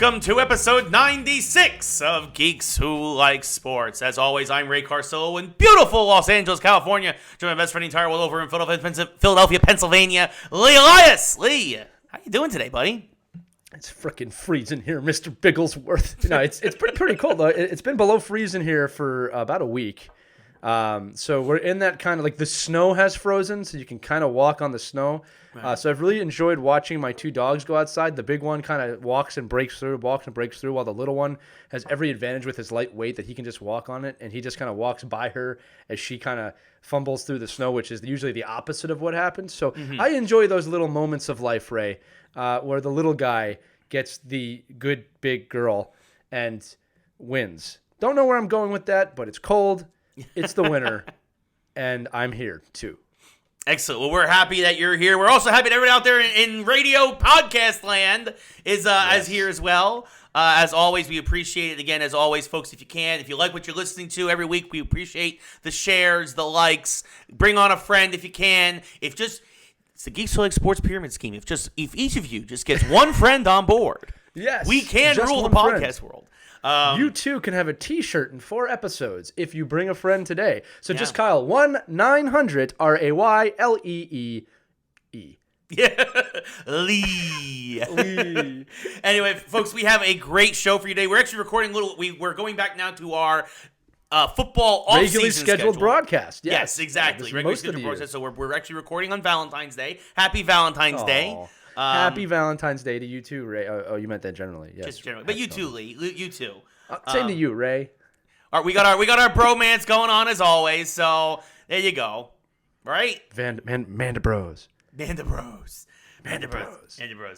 Welcome to episode 96 of Geeks Who Like Sports. As always, I'm Ray Carsillo in beautiful Los Angeles, California. Joined my best friend the entire world over in Philadelphia, Pennsylvania, Lee Elias. Lee, how you doing today, buddy? It's freaking freezing here, Mr. Bigglesworth. No, it's pretty cold though. It's been below freezing here for about a week. So we're in that kind of like the snow has frozen, so you can kind of walk on the snow. So I've really enjoyed watching my two dogs go outside. The big one kind of walks and breaks through, while the little one has every advantage with his light weight that he can just walk on it, and he just kind of walks by her as she kind of fumbles through the snow, which is usually the opposite of what happens. So I enjoy those little moments of life, Ray, where the little guy gets the good big girl and wins. Don't know where I'm going with that, but it's cold. It's the winter, and I'm here too. Excellent. Well, we're happy that you're here. We're also happy that everyone out there in radio podcast land is here as well. As always, we appreciate it. Again, as always, folks, if you like what you're listening to every week, we appreciate the shares, the likes. Bring on a friend if you can. It's the Geeks Who Like Sports Pyramid Scheme. If each of you just gets one friend on board, yes, we can rule the podcast world. You too can have a T-shirt in 4 episodes if you bring a friend today. So just Kyle 1-900 RAYLEE. Yeah, Lee. Anyway, folks, we have a great show for you today. We're actually recording we're going back now to our football off-season regularly scheduled broadcast. Yes, exactly. Regularly scheduled broadcast. So we're actually recording on Valentine's Day. Happy Valentine's Day. Happy Valentine's Day to you too, Ray. Oh, you meant that generally. Yes, just generally. But you too, Lee. You too. Same to you, Ray. All right, we got our bromance going on as always. So there you go. Right? Manda Bros. Manda Bros.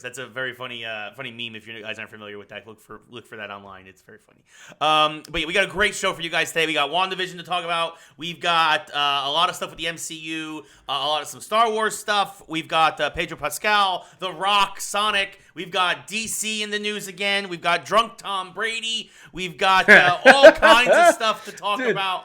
That's a very funny meme. If you guys aren't familiar with that, look for that online. It's very funny. But yeah, we got a great show for you guys today. We got WandaVision to talk about. We've got a lot of stuff with the MCU, a lot of some Star Wars stuff. We've got Pedro Pascal, The Rock, Sonic. We've got DC in the news again. We've got drunk Tom Brady. We've got all kinds of stuff to talk about.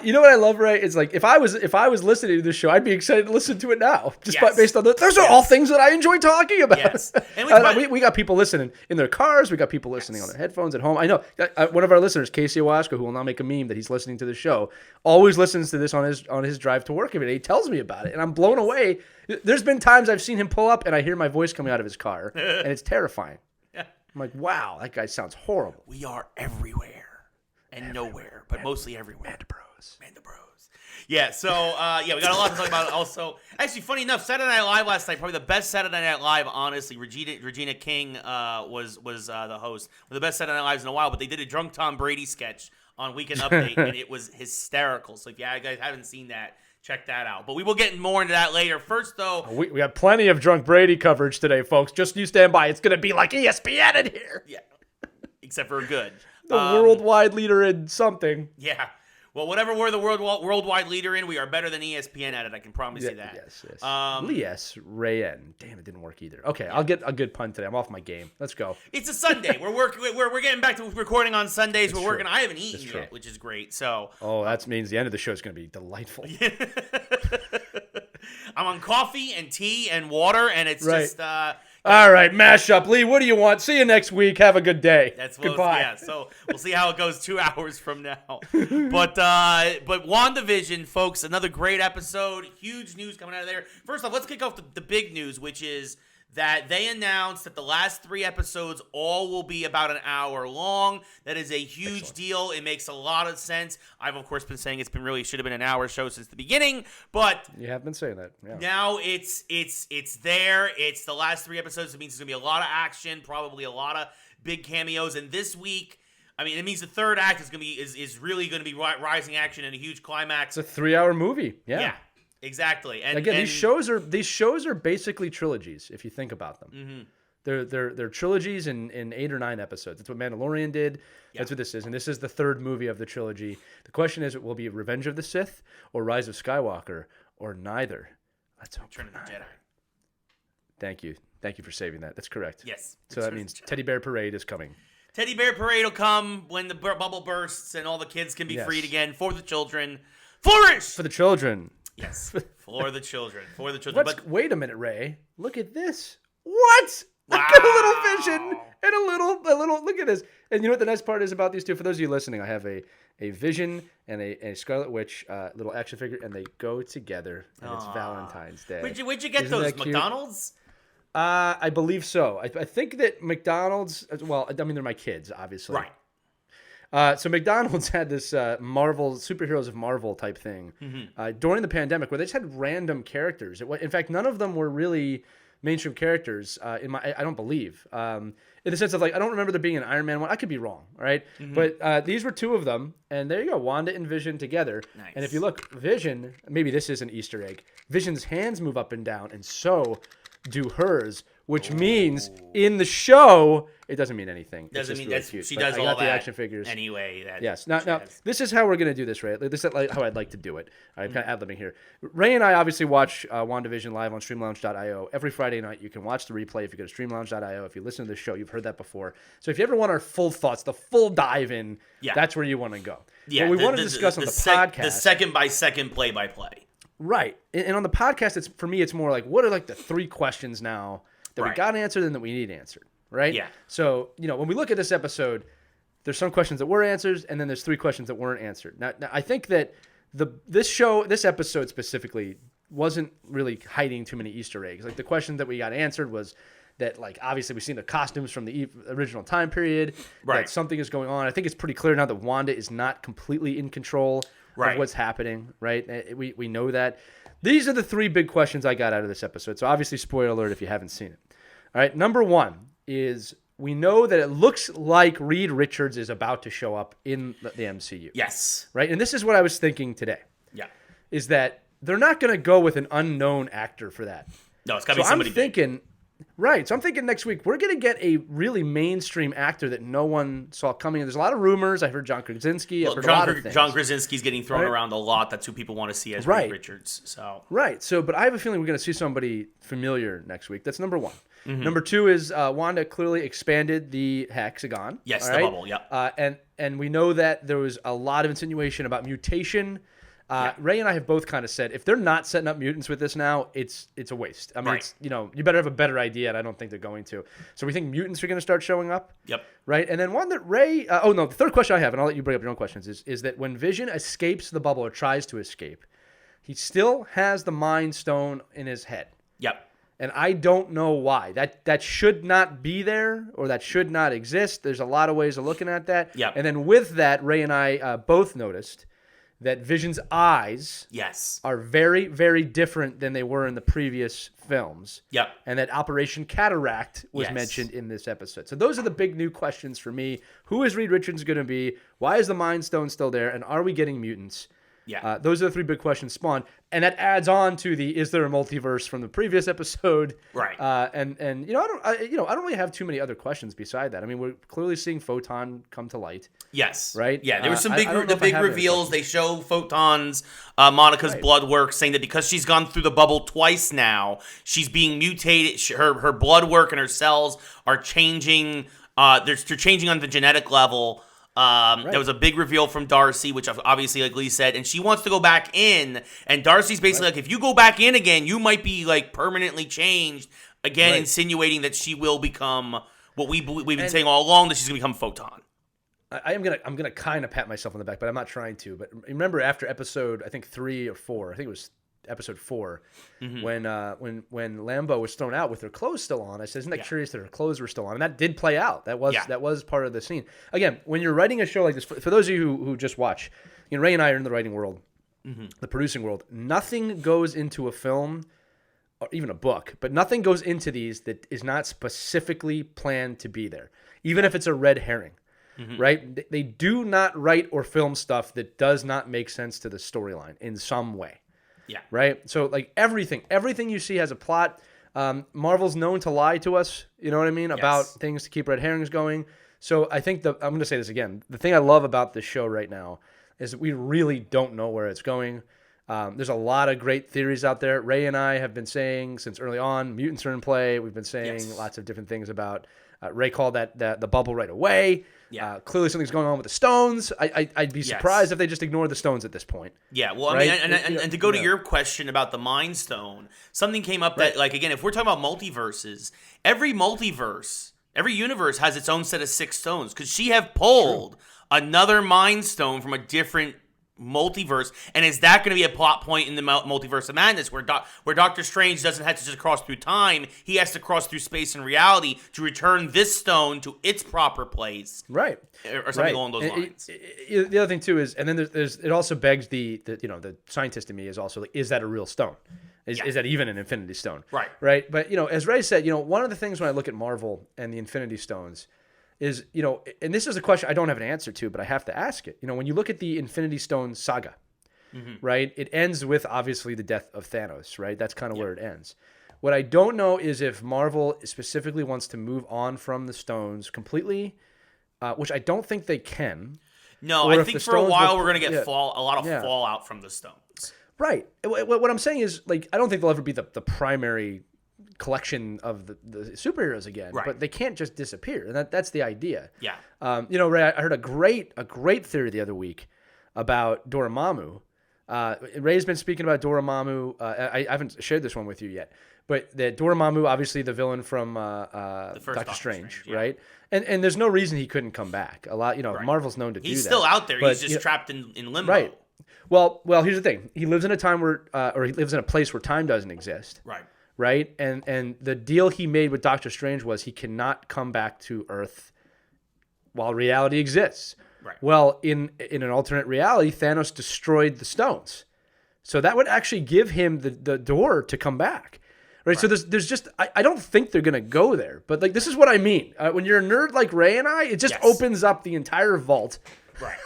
You know what I love, Ray? It's like if I was listening to this show, I'd be excited to listen to it now, based on those are all things that I enjoy talking about. Yes, and we got people listening in their cars. We got people listening on their headphones at home. I know one of our listeners, Casey Owaska, who will now make a meme that he's listening to the show, always listens to this on his drive to work every day. He tells me about it, and I'm blown away. There's been times I've seen him pull up, and I hear my voice coming out of his car, and it's terrifying. I'm like, wow, that guy sounds horrible. We are everywhere and nowhere, but mostly everywhere. Manda Bros. Yeah, so we got a lot to talk about. Also, actually, funny enough, Saturday Night Live last night, probably the best Saturday Night Live. Honestly, Regina King was the host. One of the best Saturday Night Lives in a while. But they did a drunk Tom Brady sketch on Weekend Update, and it was hysterical. So if you guys haven't seen that, check that out. But we will get more into that later. First, though, we have plenty of drunk Brady coverage today, folks. Just you stand by. It's going to be like ESPN in here. Yeah, except for good. The worldwide leader in something. Yeah. Well, whatever we're the worldwide leader in, we are better than ESPN at it. I can promise you that. Yes. Ray N. Damn, it didn't work either. Okay, I'll get a good pun today. I'm off my game. Let's go. It's a Sunday. We're getting back to recording on Sundays. We're working. I haven't eaten yet, which is great. So. Oh, that means the end of the show is going to be delightful. I'm on coffee and tea and water, and it's just. All right, Mashup. Lee, what do you want? See you next week. Have a good day. Goodbye. Yeah, so we'll see how it goes 2 hours from now. But WandaVision, folks, another great episode. Huge news coming out of there. First off, let's kick off the big news, which is that they announced that the last 3 episodes all will be about an hour long. That is a huge deal. It makes a lot of sense. I've, of course, been saying should have been an hour show since the beginning, but you have been saying that. Yeah. Now it's there. It's the last 3 episodes. It means there's going to be a lot of action, probably a lot of big cameos. And this week, I mean, it means the third act is really going to be rising action and a huge climax. It's a 3-hour movie. Yeah. Exactly. And again, these shows are basically trilogies if you think about them. Mm-hmm. They're trilogies in 8 or 9 episodes. That's what Mandalorian did. That's what this is, and this is the third movie of the trilogy. The question is, it will be Revenge of the Sith or Rise of Skywalker or neither. Let's hope Return of the Jedi. Thank you for saving that. That's correct. Yes. So that means Teddy Bear Parade is coming. Teddy Bear Parade will come when the bubble bursts and all the kids can be freed again for the children. Flourish for the children. Yes, for the children. Wait a minute, Ray. Look at this. What? Wow. I got a little Vision and a little. Look at this. And you know what the nice part is about these two? For those of you listening, I have a Vision and a Scarlet Witch little action figure, and they go together. And it's Valentine's Day. Where'd you get those? McDonald's? I believe so. I think that McDonald's. Well, I mean, they're my kids, obviously. Right. So McDonald's had this Marvel superheroes of Marvel type thing during the pandemic, where they just had random characters. In fact, none of them were really mainstream characters. I don't believe. In the sense of like, I don't remember there being an Iron Man one. I could be wrong, all right? But these were two of them, and there you go, Wanda and Vision together. Nice. And if you look, Vision, maybe this is an Easter egg. Vision's hands move up and down, and so do hers, which means in the show it doesn't mean anything. Doesn't mean really that cute. she But does I all got that the action figures anyway. Yes. Now this is how we're gonna do this, Ray. This is like how I'd like to do it. I'm kind of ad-libbing here. Ray and I obviously watch WandaVision live on StreamLounge.io every Friday night. You can watch the replay if you go to StreamLounge.io. If you listen to the show, you've heard that before. So if you ever want our full thoughts, the full dive in, that's where you want to go. Yeah. What we want to discuss on the podcast, the second by second, play by play. Right. And on the podcast, for me, it's more like, what are like the 3 questions now that we got answered and that we need answered, right? Yeah. So, when we look at this episode, there's some questions that were answered, and then there's 3 questions that weren't answered. Now I think that this episode specifically wasn't really hiding too many Easter eggs. Like, the question that we got answered was that, like, obviously we've seen the costumes from the original time period, that something is going on. I think it's pretty clear now that Wanda is not completely in control of what's happening, right? We know that. These are the 3 big questions I got out of this episode. So obviously, spoiler alert if you haven't seen it. All right, number 1 is we know that it looks like Reed Richards is about to show up in the MCU. Yes. Right? And this is what I was thinking today. Yeah. Is that they're not going to go with an unknown actor for that. No, it's got to be somebody big. Right. So I'm thinking next week we're going to get a really mainstream actor that no one saw coming. And there's a lot of rumors. I heard John Krasinski. I've heard a lot of things. John Krasinski's getting thrown around a lot. That's who people want to see as Reed Richards. So Right. So, but I have a feeling we're going to see somebody familiar next week. That's number 1. Number 2 is Wanda clearly expanded the hexagon. Yes, the bubble. Yeah. And we know that there was a lot of insinuation about mutation. Ray and I have both kind of said if they're not setting up mutants with this now, it's a waste. I mean, it's, you better have a better idea, and I don't think they're going to. So we think mutants are going to start showing up. Yep. Right, and then one that Ray. The third question I have, and I'll let you bring up your own questions, is that when Vision escapes the bubble or tries to escape, he still has the Mind Stone in his head. Yep. And I don't know why. That should not be there, or that should not exist. There's a lot of ways of looking at that. Yep. And then with that, Ray and I both noticed that Vision's eyes are very, very different than they were in the previous films. Yep. And that Operation Cataract was mentioned in this episode. So those are the big new questions for me. Who is Reed Richards going to be? Why is the Mind Stone still there? And are we getting mutants? Yeah. Those are the 3 big questions spawned. And that adds on to the is there a multiverse from the previous episode? Right. I don't really have too many other questions beside that. I mean, we're clearly seeing Photon come to light. Yes. Right? Yeah, there were some big reveals. They show Photon's Monica's blood work, saying that because she's gone through the bubble twice now, she's being mutated. Her blood work and her cells are changing. They're changing on the genetic level. There was a big reveal from Darcy, which obviously, like Lee said, and she wants to go back in. And Darcy's basically like, if you go back in again, you might be like permanently changed again, insinuating that she will become what we've been saying all along, that she's gonna become Photon. I'm gonna kind of pat myself on the back, but I'm not trying to. But remember, after episode, I think 3 or 4, I think it was episode 4, when Lambo was thrown out with her clothes still on, I said, isn't that curious that her clothes were still on? And that did play out. That was part of the scene. Again, when you're writing a show like this, for those of you who just watch, Ray and I are in the writing world, the producing world. Nothing goes into a film or even a book, but nothing goes into these that is not specifically planned to be there, even if it's a red herring. Right? They do not write or film stuff that does not make sense to the storyline in some way. Yeah. Right? So, like, everything you see has a plot. Marvel's known to lie to us, you know what I mean, about things to keep red herrings going. So I think I'm going to say this again. The thing I love about this show right now is that we really don't know where it's going. There's a lot of great theories out there. Ray and I have been saying since early on, mutants are in play. We've been saying lots of different things about Ray called that the bubble right away. Yeah. Clearly something's going on with the stones. I'd be surprised if they just ignore the stones at this point. Yeah, well, I right? mean, and to go to your question about the Mind Stone, something came up that, like, again, if we're talking about multiverses, every multiverse, every universe has its own set of 6 stones. Could she have pulled another Mind Stone from a different multiverse, and is that going to be a plot point in the multiverse of madness where Doctor Strange doesn't have to just cross through time, he has to cross through space and reality to return this stone to its proper place, right, or something along those lines. The other thing too is, and then there's it also begs the scientist in me is also like, is that a real stone? Is that even an Infinity Stone? Right. But as Ray said, one of the things when I look at Marvel and the Infinity Stones is, and this is a question I don't have an answer to, but I have to ask it. When you look at the Infinity Stone saga, right, it ends with obviously the death of Thanos, right? That's kind of where it ends. What I don't know is if Marvel specifically wants to move on from the stones completely, which I don't think they can. No, I think for a while we're going to get a lot of fallout from the stones. Right. What I'm saying is, like, I don't think they'll ever be the primary collection of the superheroes again, but they can't just disappear, and that's the idea. Yeah. Ray, I heard a great theory the other week about Dormammu. Ray's been speaking about Dormammu. I haven't shared this one with you yet, but that Dormammu, obviously the villain from Doctor Strange, right? And there's no reason he couldn't come back. A lot, Marvel's known to do that. He's still out there. He's just trapped in limbo. Right. Well, here's the thing. He lives in a time where, or he lives in a place where time doesn't exist. Right. Right? And the deal he made with Doctor Strange was he cannot come back to Earth while reality exists. Right. Well, in an alternate reality, Thanos destroyed the stones. So that would actually give him the door to come back. Right? So there's just, I don't think they're going to go there. But like, this is what I mean. When you're a nerd like Ray and I, it just opens up the entire vault. Right.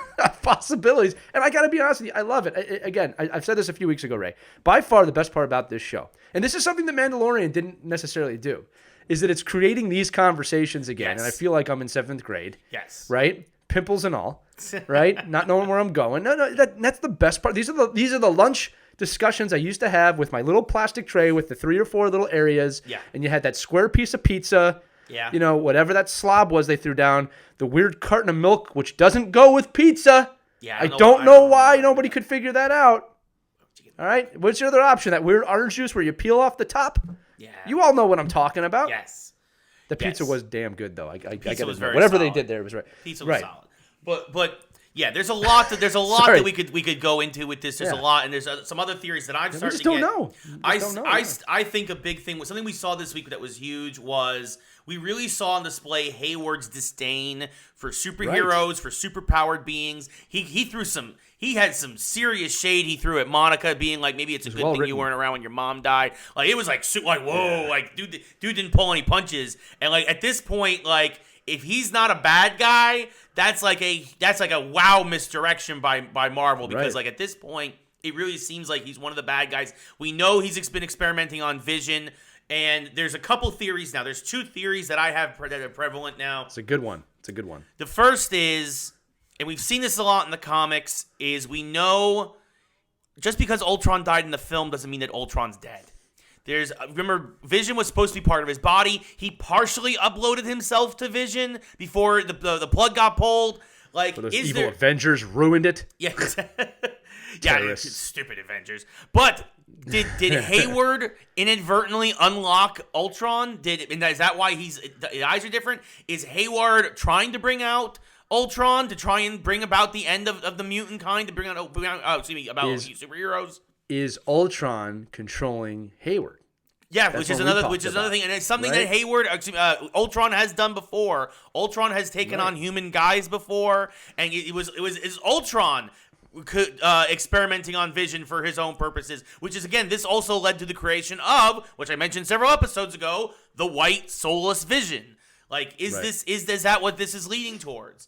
Possibilities. And I got to be honest with you, I love it. Again, I've said this a few weeks ago, Ray. By far the best part about this show, and this is something The Mandalorian didn't necessarily do, is that it's creating these conversations again. And I feel like I'm in 7th grade. Yes. Right? Pimples and all. Right? Not knowing where I'm going. No, that's the best part. These are the lunch discussions I used to have with my little plastic tray with the 3 or 4 little areas. Yeah. And you had that square piece of pizza. Yeah. Whatever that slob was they threw down, the weird carton of milk, which doesn't go with pizza. Yeah. I don't know why nobody could figure that out. All right. What's your other option? That weird orange juice where you peel off the top? Yeah. You all know what I'm talking about. Yes. The pizza was damn good, though. Pizza was very whatever solid. they did there was right. Pizza was solid. But yeah, there's a lot that we could go into with this. There's a lot, and there's some other theories that I'm starting to get. We just don't know. I think a big thing was something we saw this week that was huge was we really saw on display Hayward's disdain for superheroes, for superpowered beings. He had some serious shade he threw at Monica, being like, maybe it's a good thing you weren't around when your mom died. Like, it was like whoa, like dude didn't pull any punches. And like at this point, like, if he's not a bad guy, that's like a wow misdirection by Marvel, because like at this point it really seems like he's one of the bad guys. We know he's been experimenting on Vision, and there's a couple theories now. There's 2 theories that I have that are prevalent now. It's a good one. The first is, and we've seen this a lot in the comics, is we know just because Ultron died in the film doesn't mean that Ultron's dead. Remember, Vision was supposed to be part of his body. He partially uploaded himself to Vision before the plug got pulled. Like, so those evil Avengers ruined it. Yes. Yeah, stupid Avengers. But did Hayward inadvertently unlock Ultron? Is that why the eyes are different? Is Hayward trying to bring out Ultron to try and bring about the end of the mutant kind, to bring out superheroes? Is Ultron controlling Hayward? Yeah, which is another thing, and it's something that Hayward, Ultron has done before. Ultron has taken on human guys before, and it was Ultron experimenting on Vision for his own purposes. Which is, again, this also led to the creation of, which I mentioned several episodes ago, the white soulless Vision. Like, is that what this is leading towards?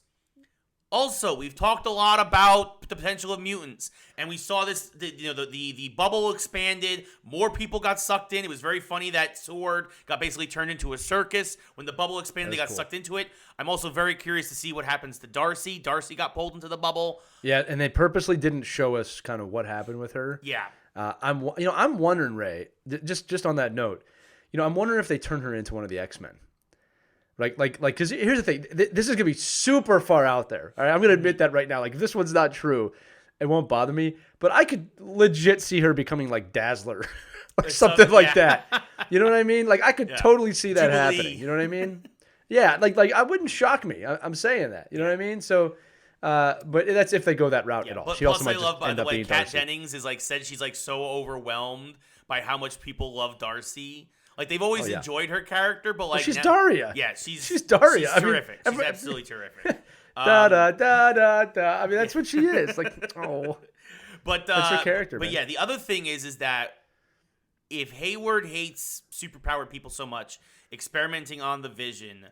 Also, we've talked a lot about the potential of mutants, and we saw this. The bubble expanded. More people got sucked in. It was very funny that Sword got basically turned into a circus. When the bubble expanded, they got sucked into it. I'm also very curious to see what happens to Darcy. Darcy got pulled into the bubble. Yeah, and they purposely didn't show us kind of what happened with her. Yeah. I'm wondering, Ray. Just on that note, I'm wondering if they turn her into one of the X-Men. Right, like, because here's the thing. This is gonna be super far out there. All right, I'm gonna admit that right now. Like, if this one's not true, it won't bother me. But I could legit see her becoming like Dazzler or something like that. You know what I mean? Like, I could totally see that happening. You know what I mean? Yeah, like I wouldn't shock me. I'm saying that. You know what I mean? So, but that's if they go that route at all. But she also might I just love, by end the up way, being Kat Darcy. Dennings is like said she's like so overwhelmed by how much people love Darcy. Like, they've always enjoyed her character, but like, she's Daria. Yeah, she's Daria. She's terrific. She's absolutely terrific. Da da da da da. I mean, that's what she is. Like, oh. But that's her character. But man. yeah, the other thing is that if Hayward hates superpowered people so much, experimenting on the Vision,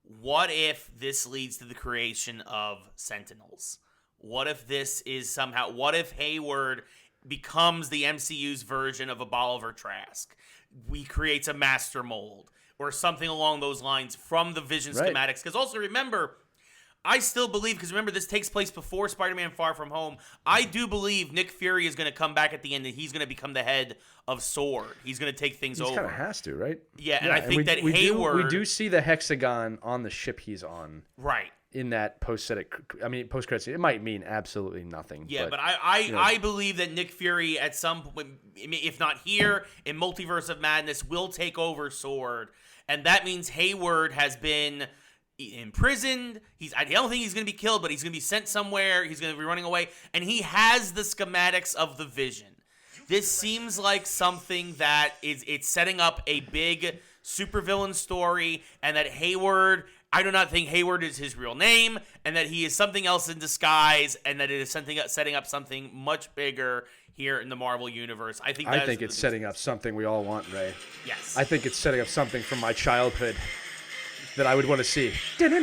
what if this leads to the creation of Sentinels? What if this is somehow? What if Hayward becomes the MCU's version of a Bolivar Trask? We creates a master mold or something along those lines from the Vision schematics. Because also remember, I still believe, because remember, this takes place before Spider-Man Far From Home. I do believe Nick Fury is going to come back at the end and he's going to become the head of S.W.O.R.D. He's going to take things over. He kind of has to, right? Yeah, and I think that Hayward... We do see the hexagon on the ship he's on. Right. In that post-credits, it might mean absolutely nothing. Yeah, but I believe that Nick Fury at some point, if not here, in Multiverse of Madness, will take over S.W.O.R.D. And that means Hayward has been imprisoned. I don't think he's going to be killed, but he's going to be sent somewhere. He's going to be running away. And he has the schematics of the Vision. This seems like something that it's setting up a big supervillain story, and that Hayward... I do not think Hayward is his real name, and that he is something else in disguise, and that it is setting up something much bigger here in the Marvel Universe. I think it's setting up something we all want, Ray. Yes. I think it's setting up something from my childhood that I would want to see. Where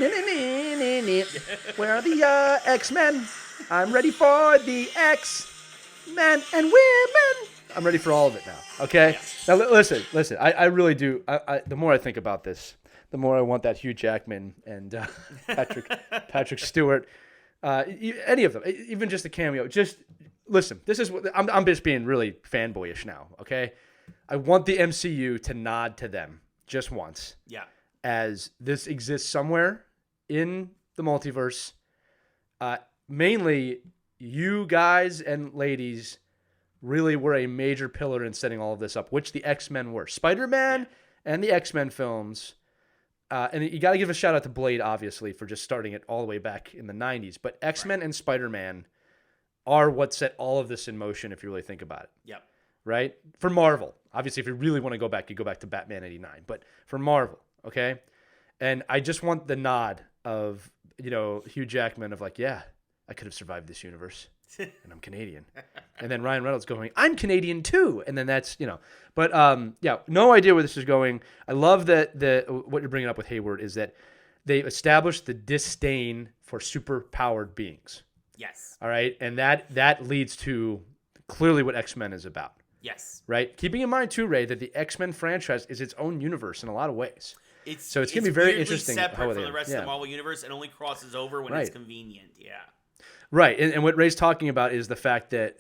are the X-Men? I'm ready for the X-Men and women. I'm ready for all of it now, okay? Yes. Now, listen. I really do. The more I think about this, the more I want that Hugh Jackman and Patrick Stewart, any of them, even just a cameo. Just listen. This is what I'm just being really fanboyish now. Okay, I want the MCU to nod to them just once. Yeah, as this exists somewhere in the multiverse. Mainly, you guys and ladies really were a major pillar in setting all of this up, which the X-Men were. Spider-Man and the X-Men films. And you got to give a shout out to Blade, obviously, for just starting it all the way back in the 90s. But X-Men and Spider-Man are what set all of this in motion, if you really think about it. Yep. Right? For Marvel. Obviously, if you really want to go back, you go back to Batman 89. But for Marvel, okay? And I just want the nod of, Hugh Jackman of like, yeah, I could have survived this universe. And I'm Canadian. And then Ryan Reynolds going, I'm Canadian too. And then that's, But, no idea where this is going. I love that what you're bringing up with Hayward is that they established the disdain for super-powered beings. Yes. All right? And that leads to clearly what X-Men is about. Yes. Right? Keeping in mind, too, Ray, that the X-Men franchise is its own universe in a lot of ways. It's going to be very interesting. Separate from the rest of the Marvel universe and only crosses over when it's convenient. Yeah. Right, and what Ray's talking about is the fact that,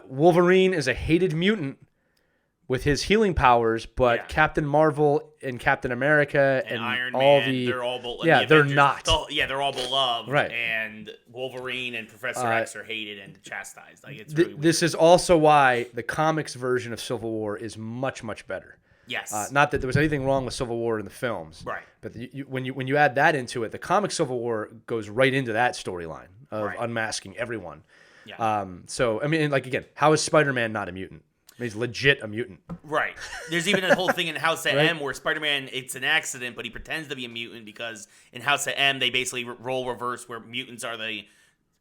Wolverine is a hated mutant with his healing powers, but Captain Marvel and Captain America and Iron all Man, the... they're all they're not. They're all beloved. Right. And Wolverine and Professor X are hated and chastised. Like, it's really this is also why the comics version of Civil War is much, much better. Yes. Not that there was anything wrong with Civil War in the films. Right. But when you add that into it, the comic Civil War goes right into that storyline of unmasking everyone. Yeah. So, I mean, like, again, how is Spider-Man not a mutant? I mean, he's legit a mutant. Right. There's even a whole thing in House of M where Spider-Man, it's an accident, but he pretends to be a mutant because in House of M, they basically role reverse where mutants are the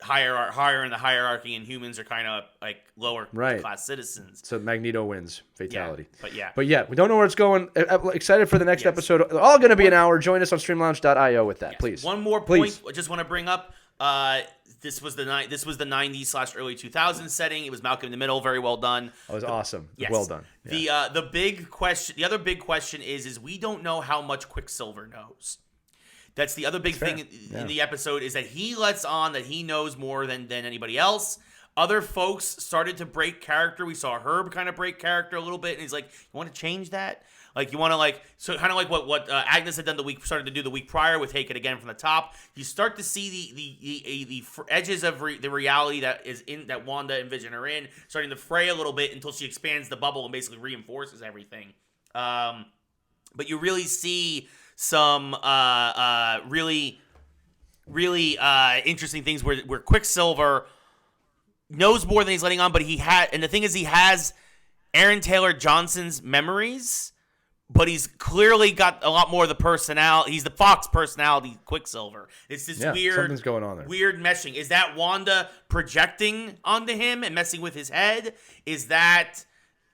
higher in the hierarchy and humans are kind of like lower class citizens. So Magneto wins fatality. But we don't know where it's going. Excited for the next episode. They're all going to be an hour. Join us on streamlounge.io with that, please. One more point I just want to bring up. This was the 90s / early 2000s setting. It was Malcolm in the Middle. Very well done. It was awesome. Yes. Well done. Yeah. The other big question is we don't know how much Quicksilver knows. That's the other big thing in the episode is that he lets on that he knows more than anybody else. Other folks started to break character. We saw Herb kind of break character a little bit, and he's like, "You want to change that?" Like you want to so kind of like what Agnes had done started to do the week prior with Take It Again from the Top. You start to see the edges of the reality that Wanda and Vision are in starting to fray a little bit until she expands the bubble and basically reinforces everything. But you really see some really interesting things where Quicksilver knows more than he's letting on, but he has Aaron Taylor Johnson's memories, but he's clearly got a lot more of the personality. He's the Fox personality, Quicksilver. It's this weird, something's going on there. Weird meshing. Is that Wanda projecting onto him and messing with his head? Is that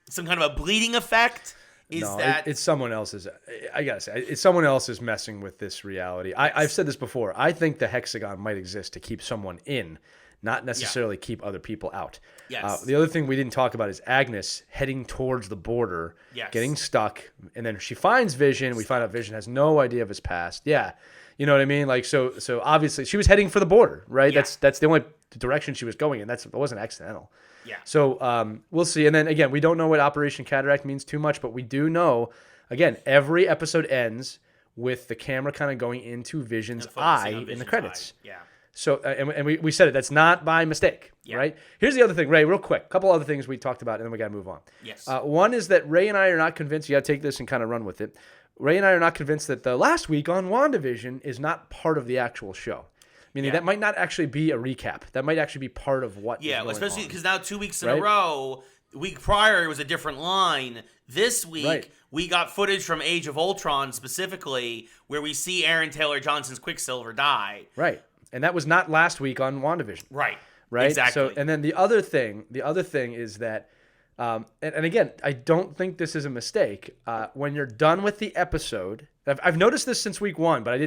some kind of a bleeding effect? It's someone else's. I gotta say, it's someone else's messing with this reality. I've said this before. I think the hexagon might exist to keep someone in, not necessarily keep other people out. Yes. The other thing we didn't talk about is Agnes heading towards the border, getting stuck, and then she finds Vision. We find out Vision has no idea of his past. Yeah, you know what I mean. Like so obviously she was heading for the border, right? Yeah. That's the only direction she was going in. It wasn't accidental. Yeah. So we'll see. And then again, we don't know what Operation Cataract means too much, but we do know, again, every episode ends with the camera kind of going into Vision's eye in the credits. Yeah. So and we said it. That's not by mistake, right? Here's the other thing, Ray, real quick. A couple other things we talked about, and then we got to move on. Yes. One is that Ray and I are not convinced. You got to take this and kind of run with it. Ray and I are not convinced that the last week on WandaVision is not part of the actual show. Meaning that might not actually be a recap. That might actually be part of what. Yeah, especially because now 2 weeks in a row. The week prior it was a different line. This week we got footage from Age of Ultron specifically where we see Aaron Taylor Johnson's Quicksilver die. Right, and that was not last week on WandaVision. Right. Exactly. So, and then the other thing is that, and again, I don't think this is a mistake. When you're done with the episode, I've noticed this since week 1, but I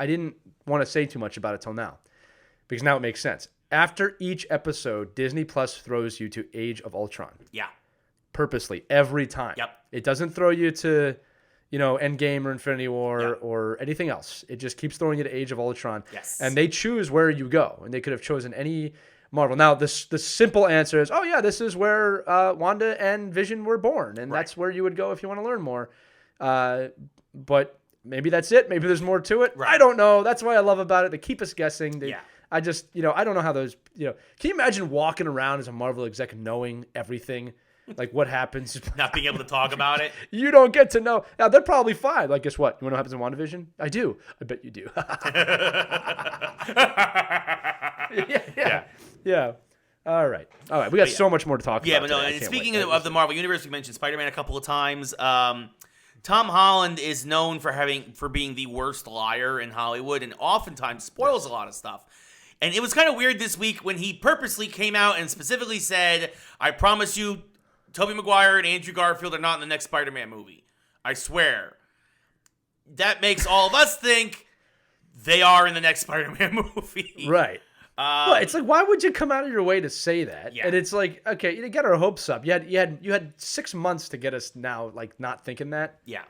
didn't want to say too much about it till now, because now it makes sense. After each episode, Disney Plus throws you to Age of Ultron. Yeah. Purposely, every time. Yep. It doesn't throw you to, Endgame or Infinity War or anything else. It just keeps throwing you to Age of Ultron. Yes. And they choose where you go, and they could have chosen any Marvel. Now, the simple answer is, this is where Wanda and Vision were born, and that's where you would go if you want to learn more. But maybe that's it. Maybe there's more to it. Right. I don't know. That's what I love about it. They keep us guessing. I just, I don't know how those, can you imagine walking around as a Marvel exec knowing everything? Like what happens? Not being able to talk about it? You don't get to know. Now, they're probably fine. Like, guess what? You want to know what happens in WandaVision? I do. I bet you do. Yeah. All right. We got so much more to talk about. Yeah, but no, and speaking of the Marvel Universe, we mentioned Spider-Man a couple of times. Tom Holland is known for being the worst liar in Hollywood and oftentimes spoils a lot of stuff. And it was kind of weird this week when he purposely came out and specifically said, I promise you, Tobey Maguire and Andrew Garfield are not in the next Spider-Man movie. I swear. That makes all of us think they are in the next Spider-Man movie. Right. Well, it's like, why would you come out of your way to say that? Yeah. And it's like, okay, you get our hopes up. You had 6 months to get us now, like, not thinking that. Yeah.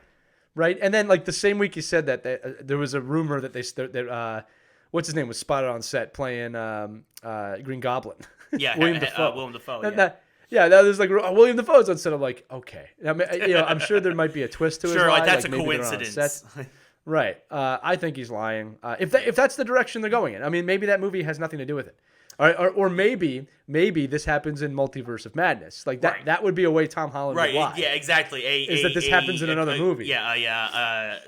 Right? And then, like, the same week you said that, there was a rumor that what's his name was spotted on set playing Green Goblin. Yeah, William Dafoe. William Dafoe, that was like William Dafoe's on set. I'm like, okay. I mean, I'm sure there might be a twist to his lie. That's like a coincidence. Right. I think he's lying. If that's the direction they're going in. I mean, maybe that movie has nothing to do with it. Or maybe this happens in Multiverse of Madness. Like that that would be a way Tom Holland would lie. Yeah, exactly. Is that this happens in another movie.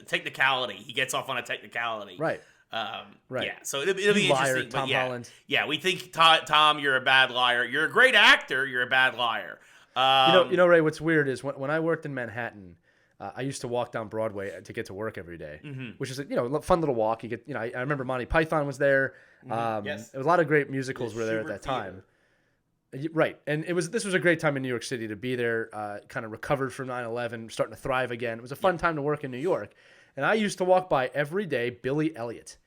Technicality. He gets off on a technicality. Right. Right. Yeah, so it'll be interesting. Tom Holland. Yeah, we think Tom, you're a bad liar. You're a great actor. You're a bad liar. Ray. What's weird is when I worked in Manhattan, I used to walk down Broadway to get to work every day, which is a fun little walk. You get I remember Monty Python was there. Yes. A lot of great musicals were there at that time. Right, and this was a great time in New York City to be there. Kind of recovered from 9/11, starting to thrive again. It was a fun time to work in New York, and I used to walk by every day Billy Elliot.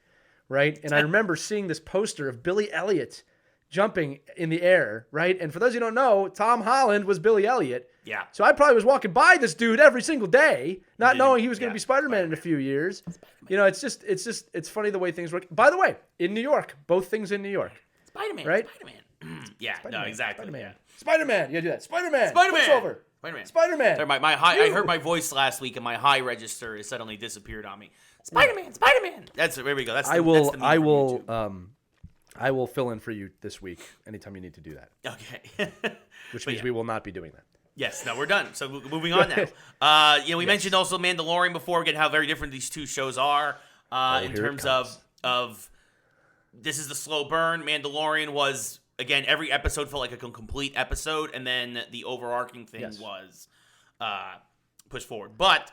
Right, and I remember seeing this poster of Billy Elliot jumping in the air, right? And for those who don't know, Tom Holland was Billy Elliot. Yeah. So I probably was walking by this dude every single day, not knowing he was going to be Spider-Man in a few years. It's funny the way things work. By the way, in New York, both things in New York. Spider-Man. Right? Spider-Man. Yeah, no, exactly. Spider-Man. Yeah. Spider-Man. You do that. Spider-Man. Spider-Man. Over. Spider-Man. Spider-Man. Sorry, my high. I heard my voice last week, and my high register has suddenly disappeared on me. Spider-Man. Spider-Man. There we go. That's the meme from YouTube. I will fill in for you this week anytime you need to do that. Okay. Which means we will not be doing that. Yes, no, we're done. So moving on now. We mentioned also Mandalorian before, again, how very different these two shows are in terms of this is the slow burn. Mandalorian was, again, every episode felt like a complete episode, and then the overarching thing was pushed forward. But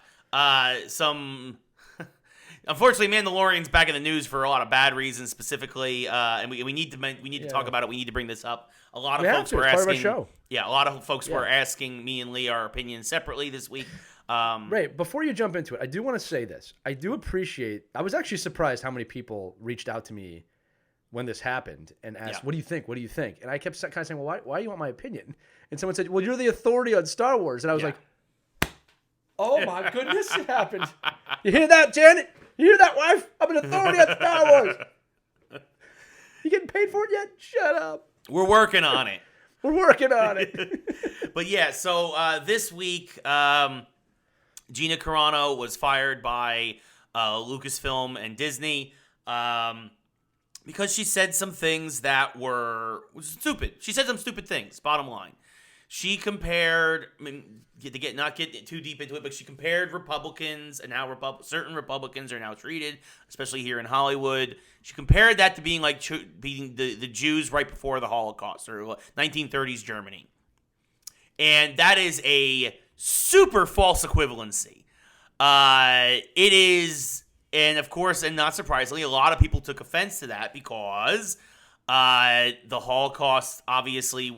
unfortunately, Mandalorian's back in the news for a lot of bad reasons, specifically, and we need to talk about it. We need to bring this up. A lot of folks were asking. Yeah, a lot of folks were asking me and Lee our opinions separately this week. Ray, before you jump into it, I do want to say this. I do appreciate. I was actually surprised how many people reached out to me when this happened and asked, "What do you think? What do you think?" And I kept kind of saying, "Well, why do you want my opinion?" And someone said, "Well, you're the authority on Star Wars," and I was like, "Oh my goodness, it happened! You hear that, Janet? You hear that, wife? I'm an authority on Star Wars. You getting paid for it yet? Shut up. We're working on it. We're working on it." But yeah, so this week, Gina Carano was fired by Lucasfilm and Disney because she said some things that were stupid. She said some stupid things, bottom line. She compared, not get too deep into it, but she compared Republicans and how certain Republicans are now treated, especially here in Hollywood. She compared that to being like being the Jews right before the Holocaust, or 1930s Germany. And that is a super false equivalency. It is, and of course, and not surprisingly, a lot of people took offense to that because the Holocaust obviously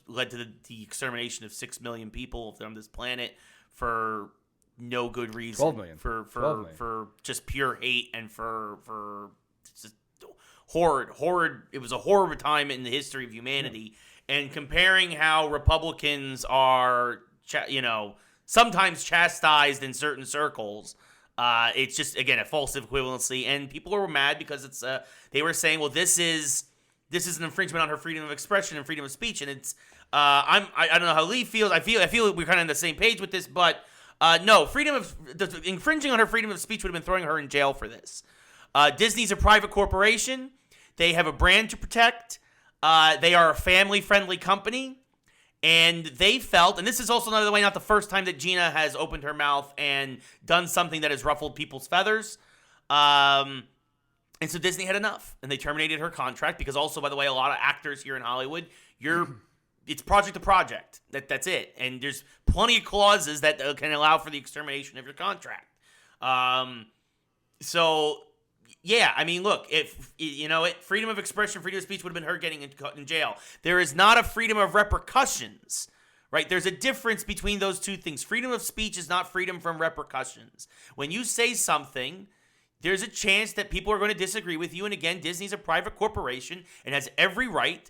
led to the extermination of 6 million people from this planet for no good reason. 12 million. For just pure hate and for just horrid. It was a horrible time in the history of humanity. And comparing how Republicans are, sometimes chastised in certain circles, it's just, again, a false equivalency. And people were mad because they were saying, well, this is an infringement on her freedom of expression and freedom of speech, and it's I don't know how Lee feels. I feel we're kind of on the same page with this, but no, infringing on her freedom of speech would have been throwing her in jail for this. Disney's a private corporation. They have a brand to protect. They are a family-friendly company, and they felt, and this is also, by the way, not the first time that Gina has opened her mouth and done something that has ruffled people's feathers. And so Disney had enough, and they terminated her contract because also, by the way, a lot of actors here in Hollywood, it's project to project. That's it. And there's plenty of clauses that can allow for the extermination of your contract. So, yeah, I mean, look, if freedom of expression, freedom of speech would have been her getting in jail. There is not a freedom of repercussions, right? There's a difference between those two things. Freedom of speech is not freedom from repercussions. When you say something, there's a chance that people are going to disagree with you. And again, Disney's a private corporation and has every right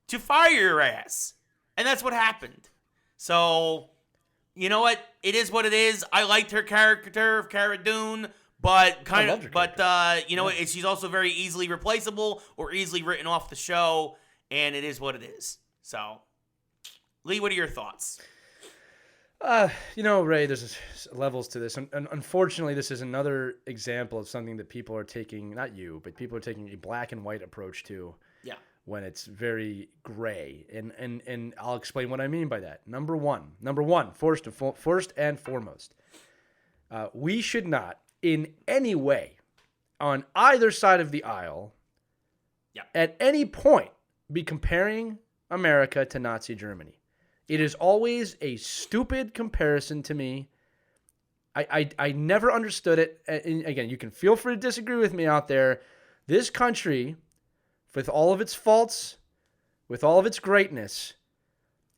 to fire your ass. And that's what happened. So, you know what? It is what it is. I liked her character of Cara Dune, but she's also very easily replaceable or easily written off the show. And it is what it is. So, Lee, what are your thoughts? Ray, there's levels to this. And unfortunately, this is another example of something that people are taking, not you, but people are taking a black and white approach to. Yeah. When it's very gray. And I'll explain what I mean by that. Number one, first and foremost, we should not in any way on either side of the aisle at any point be comparing America to Nazi Germany. It is always a stupid comparison to me. I never understood it. And again, you can feel free to disagree with me out there. This country, with all of its faults, with all of its greatness,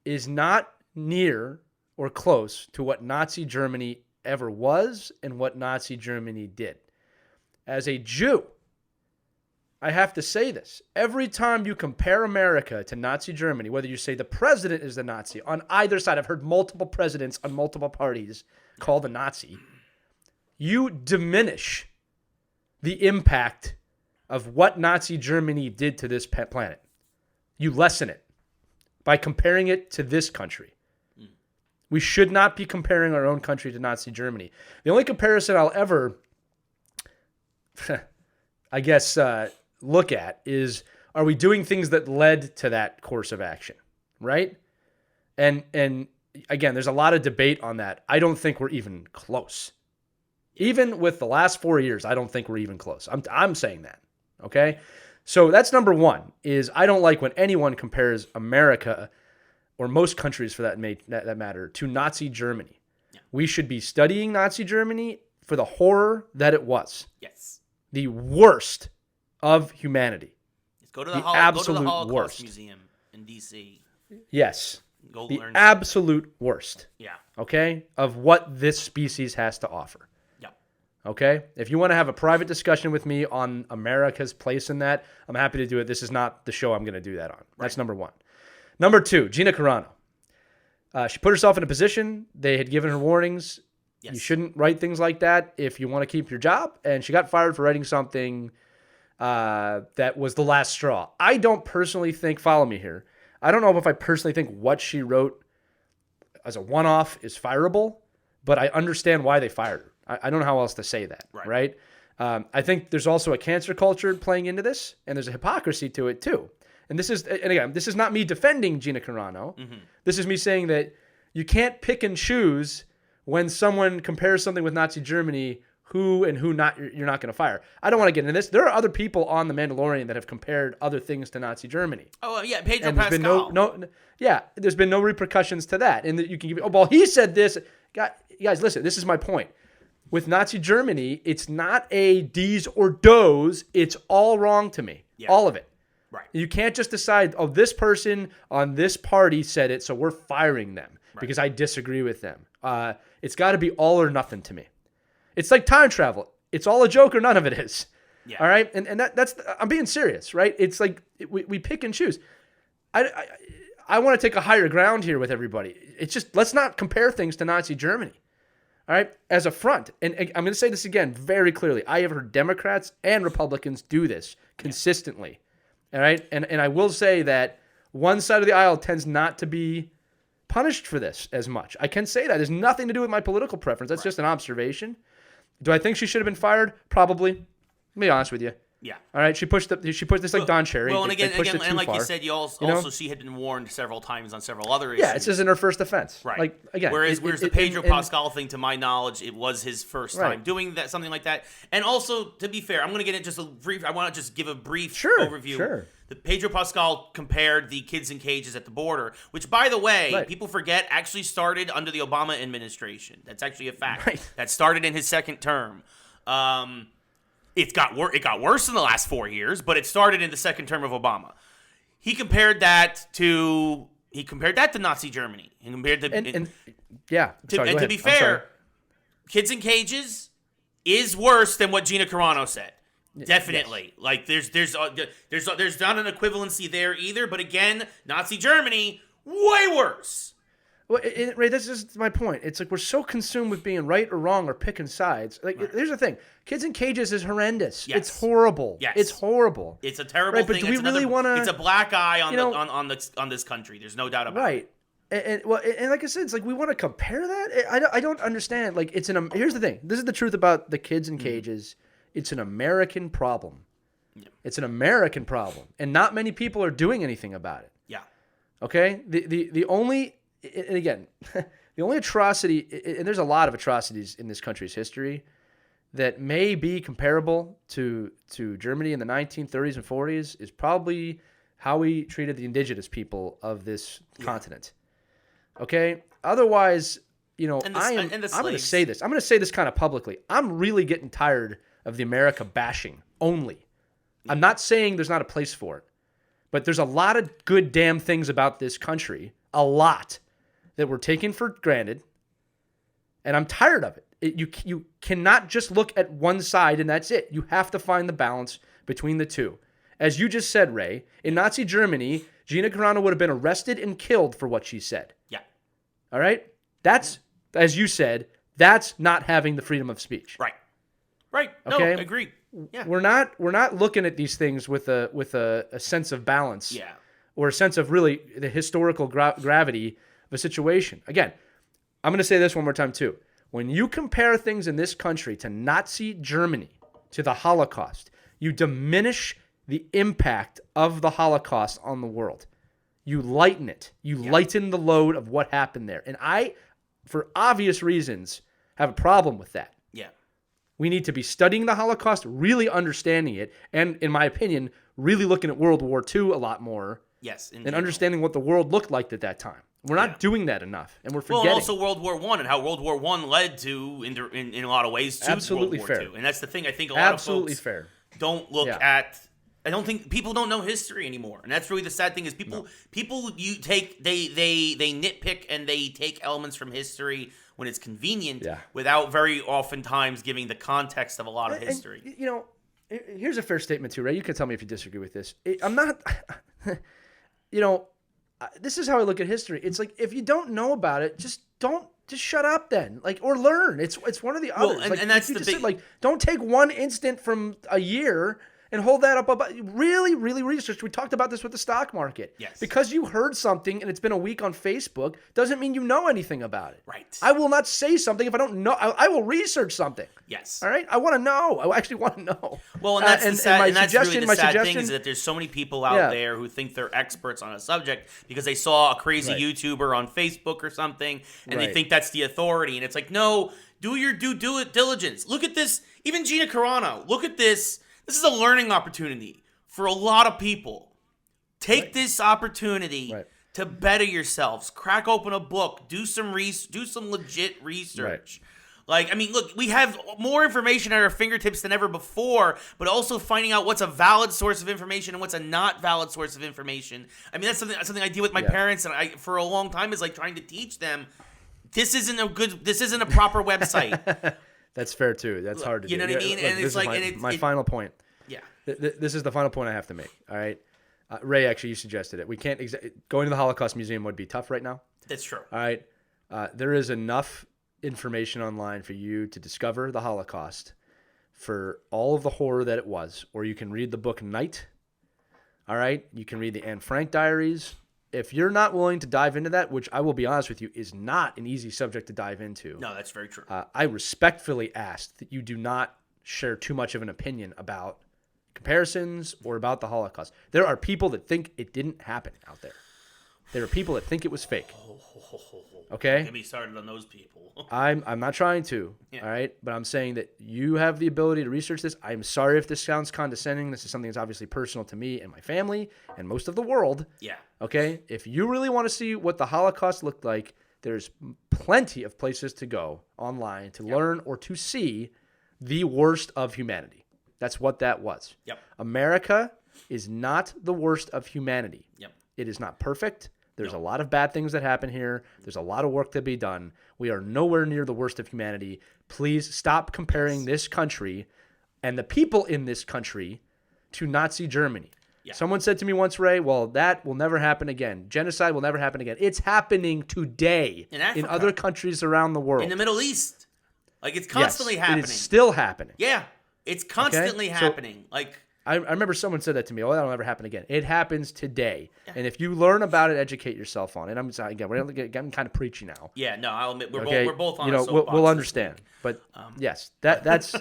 is not near or close to what Nazi Germany ever was and what Nazi Germany did. As a Jew, I have to say this. Every time you compare America to Nazi Germany, whether you say the president is the Nazi, on either side, I've heard multiple presidents on multiple parties called a Nazi, you diminish the impact of what Nazi Germany did to this planet. You lessen it. by comparing it to this country. We should not be comparing our own country to Nazi Germany. The only comparison I'll ever, I guess, look at is, are we doing things that led to that course of action, right? And again, there's a lot of debate on that. I don't think we're even close. Even with the last 4 years, I don't think we're even close. I'm saying that, okay? So that's number one, is I don't like when anyone compares America, or most countries for that matter, to Nazi Germany. Yeah. We should be studying Nazi Germany for the horror that it was. Yes. The worst of humanity. Go to the Holocaust worst. Museum in D.C. Yes. The absolute worst. Yeah. Okay? Of what this species has to offer. Yeah. Okay? If you want to have a private discussion with me on America's place in that, I'm happy to do it. This is not the show I'm going to do that on. That's number one. Number two, Gina Carano. She put herself in a position. They had given her warnings. Yes. You shouldn't write things like that if you want to keep your job. And she got fired for writing something that was the last straw. I don't personally think, follow me here, I don't know if I personally think what she wrote as a one-off is fireable, but I understand why they fired her. I don't know how else to say that, right? I think there's also a cancer culture playing into this, and there's a hypocrisy to it too. And again, this is not me defending Gina Carano. Mm-hmm. This is me saying that you can't pick and choose when someone compares something with Nazi Germany, who and who not you're not going to fire. I don't want to get into this. There are other people on The Mandalorian that have compared other things to Nazi Germany. Oh yeah, Pedro Pascal. There's been no repercussions to that, and that you can give. Oh well, he said this. Guys, listen. This is my point. With Nazi Germany, it's not a D's or does. It's all wrong to me. Yeah. All of it. Right. You can't just decide, oh, this person on this party said it, so we're firing them because I disagree with them. It's got to be all or nothing to me. It's like time travel. It's all a joke or none of it is. Yeah. All right? And that's I'm being serious, right? It's like we pick and choose. I want to take a higher ground here with everybody. It's just, let's not compare things to Nazi Germany. All right? As a front. And I'm going to say this again very clearly. I have heard Democrats and Republicans do this consistently. All right? And I will say that one side of the aisle tends not to be punished for this as much. I can say that. There's nothing to do with my political preference. That's just an observation. Do I think she should have been fired? Probably. Let me be honest with you. Yeah. All right. She pushed this like Don Cherry. Well, and again, and like you said, also she had been warned several times on several other issues. Yeah, it's just in her first offense. Right. Like again. Whereas the Pedro Pascal thing, to my knowledge, it was his first time doing that, something like that. And also, to be fair, I'm going to get into just a brief. I want to just give a brief overview. Sure. The Pedro Pascal compared the kids in cages at the border, which, by the way, people forget actually started under the Obama administration. That's actually a fact. Right. That started in his second term. It got worse in the last 4 years, but it started in the second term of Obama. He compared that to Nazi Germany. He compared to be fair, kids in cages is worse than what Gina Carano said. Definitely. Yes. Like there's not an equivalency there either, but again, Nazi Germany way worse. Well, Ray, this is my point. It's like we're so consumed with being right or wrong or picking sides. Like, here's the thing: kids in cages is horrendous. Yes. It's horrible. Yes. It's horrible. It's a terrible thing. But do we really want to? It's a black eye on this country. There's no doubt about it. And like I said, it's like we want to compare that. I don't understand. Like here's the thing. This is the truth about the kids in cages. It's an American problem. Yeah. It's an American problem, and not many people are doing anything about it. Yeah. Okay. The only And again, the only atrocity, and there's a lot of atrocities in this country's history that may be comparable to Germany in the 1930s and 40s, is probably how we treated the indigenous people of this continent. Okay? Otherwise, I'm going to say this. I'm going to say this kind of publicly. I'm really getting tired of the America bashing only. I'm not saying there's not a place for it, but there's a lot of good damn things about this country, a lot, that we're taking for granted, and I'm tired of it. You cannot just look at one side and that's it. You have to find the balance between the two. As you just said, Ray, in Nazi Germany, Gina Carano would have been arrested and killed for what she said. Yeah. All right? That's, as you said, that's not having the freedom of speech. Right. Right. Okay? No, I agree. Yeah. We're not looking at these things with a sense of balance. Yeah. or a sense of really the historical gravity of a situation. Again, I'm going to say this one more time too. When you compare things in this country to Nazi Germany, to the Holocaust, you diminish the impact of the Holocaust on the world. You lighten it. You lighten the load of what happened there. And I, for obvious reasons, have a problem with that. Yeah. We need to be studying the Holocaust, really understanding it, and, in my opinion, really looking at World War II a lot more. Yes. And understanding what the world looked like at that time. We're not doing that enough, and we're forgetting. Well, and also World War I and how World War I led to, in a lot of ways, to Absolutely World War fair. II. And that's the thing. I think a lot of folks fair. don't look at. I don't think people don't know history anymore, and that's really the sad thing. Is people they nitpick and they take elements from history when it's convenient, without very oftentimes giving the context of a lot of history. And, you know, here's a fair statement too, Ray. You can tell me if you disagree with this. I'm not. You know. This is how I look at history. It's like, if you don't know about it, just shut up then, like, or learn. It's one or the other. Well, and that's the thing. Like, don't take one instant from a year and hold that up about really research. We talked about this with the stock market. Yes. Because you heard something and it's been a week on Facebook doesn't mean you know anything about it. Right. I will not say something if I don't know. I will research something. Yes. All right. I want to know. I actually want to know. Well, and that's the sad, and that's really the sad thing, is that there's so many people out there who think they're experts on a subject because they saw a crazy YouTuber on Facebook or something, and they think that's the authority. And it's like, no, do your due diligence. Look at this. Even Gina Carano. Look at this. This is a learning opportunity for a lot of people. Take this opportunity to better yourselves. Crack open a book. Do some legit research. Like, I mean, look, we have more information at our fingertips than ever before, but also finding out what's a valid source of information and what's a not valid source of information. I mean, that's something I deal with my parents, and I for a long time is like trying to teach them. This isn't a proper website. That's fair too. That's hard to do. You know what I mean? And it's like, my final point. Yeah. This is the final point I have to make. All right. Ray, actually, you suggested it. We can't going to the Holocaust Museum would be tough right now. That's true. All right. There is enough information online for you to discover the Holocaust for all of the horror that it was, or you can read the book Night. All right. You can read the Anne Frank diaries. If you're not willing to dive into that, which I will be honest with you, is not an easy subject to dive into. No, that's very true. I respectfully ask that you do not share too much of an opinion about comparisons or about the Holocaust. There are people that think it didn't happen out there. There are people that think it was fake. Okay? Get me started on those people. I'm not trying to, all right? But I'm saying that you have the ability to research this. I'm sorry if this sounds condescending. This is something that's obviously personal to me and my family and most of the world. Yeah. Okay? If you really want to see what the Holocaust looked like, there's plenty of places to go online to learn or to see the worst of humanity. That's what that was. Yep. America is not the worst of humanity. Yep. It is not perfect. There's a lot of bad things that happen here. There's a lot of work to be done. We are nowhere near the worst of humanity. Please stop comparing this country and the people in this country to Nazi Germany. Yeah. Someone said to me once, Ray, well, that will never happen again. Genocide will never happen again. It's happening today in other countries around the world. In the Middle East. Like, it's constantly happening. It is still happening. Yeah. It's constantly happening. Like, I remember someone said that to me. Oh, that'll never happen again. It happens today. Yeah. And if you learn about it, educate yourself on it. I'm sorry, again, we're getting kind of preachy now. Yeah, no, I'll admit we're both on a soapbox. We'll understand. But yes, that's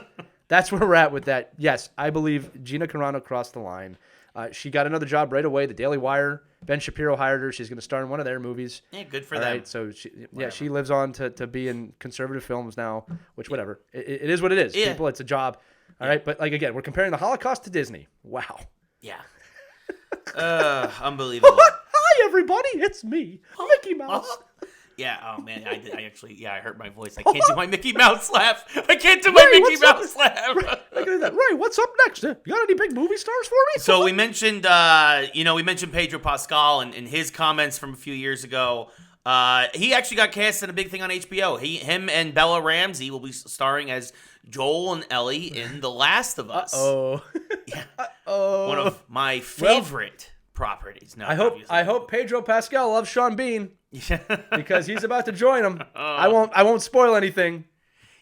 where we're at with that. Yes, I believe Gina Carano crossed the line. She got another job right away. The Daily Wire, Ben Shapiro hired her. She's going to star in one of their movies. Yeah, good for them. Right, so she lives on to be in conservative films now, which whatever. It is what it is. Yeah. People, it's a job. All right, but like again, we're comparing the Holocaust to Disney. Wow. Yeah. Unbelievable. Hi everybody, it's me, Mickey Mouse. Yeah. Oh man, I hurt my voice. I can't do my Mickey Mouse laugh. I can't do my Mickey Mouse laugh. Ray, what's up next? You got any big movie stars for me? So we mentioned, Pedro Pascal and his comments from a few years ago. He actually got cast in a big thing on HBO. Him and Bella Ramsey will be starring as Joel and Ellie in The Last of Us. Yeah. One of my favorite properties. No, I hope Pedro Pascal loves Sean Bean. Because he's about to join him. I won't spoil anything.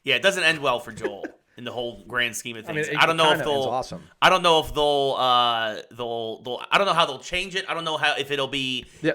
Yeah, it doesn't end well for Joel. in the whole grand scheme of I mean, things. I don't know if they'll. Awesome. I don't know if they'll. I don't know how they'll change it. I don't know if it'll be. Yeah,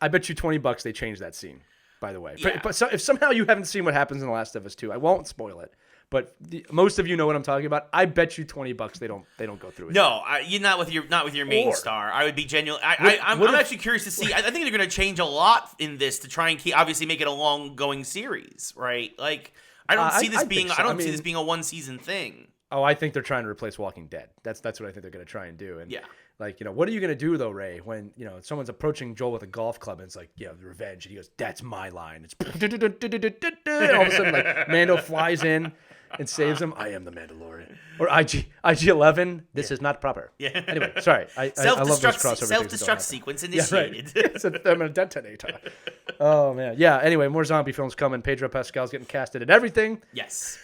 I bet you $20 they change that scene. By the way, Yeah. but if somehow you haven't seen what happens in The Last of Us 2, I won't spoil it. But most of you know what I'm talking about. I bet you $20 they don't go through it. No, you're not with your main star. I would be genuine. I'm actually curious to see. I think they're going to change a lot in this to try and obviously make it a long going series, right? Like I don't see this being. I don't see this being a one season thing. Oh, I think they're trying to replace Walking Dead. That's what I think they're going to try and do. And yeah. Like, what are you going to do, though, Ray, when, someone's approaching Joel with a golf club and it's like, revenge. And he goes, that's my line. It's and all of a sudden, like, Mando flies in and saves him. I am the Mandalorian. Or IG-11, this is not proper. Yeah. Anyway, sorry. I love those crossover self-destruct sequence initiated. Yeah, right. I'm a detonator. Oh, man. Yeah, anyway, more zombie films coming. Pedro Pascal's getting casted in everything. Yes.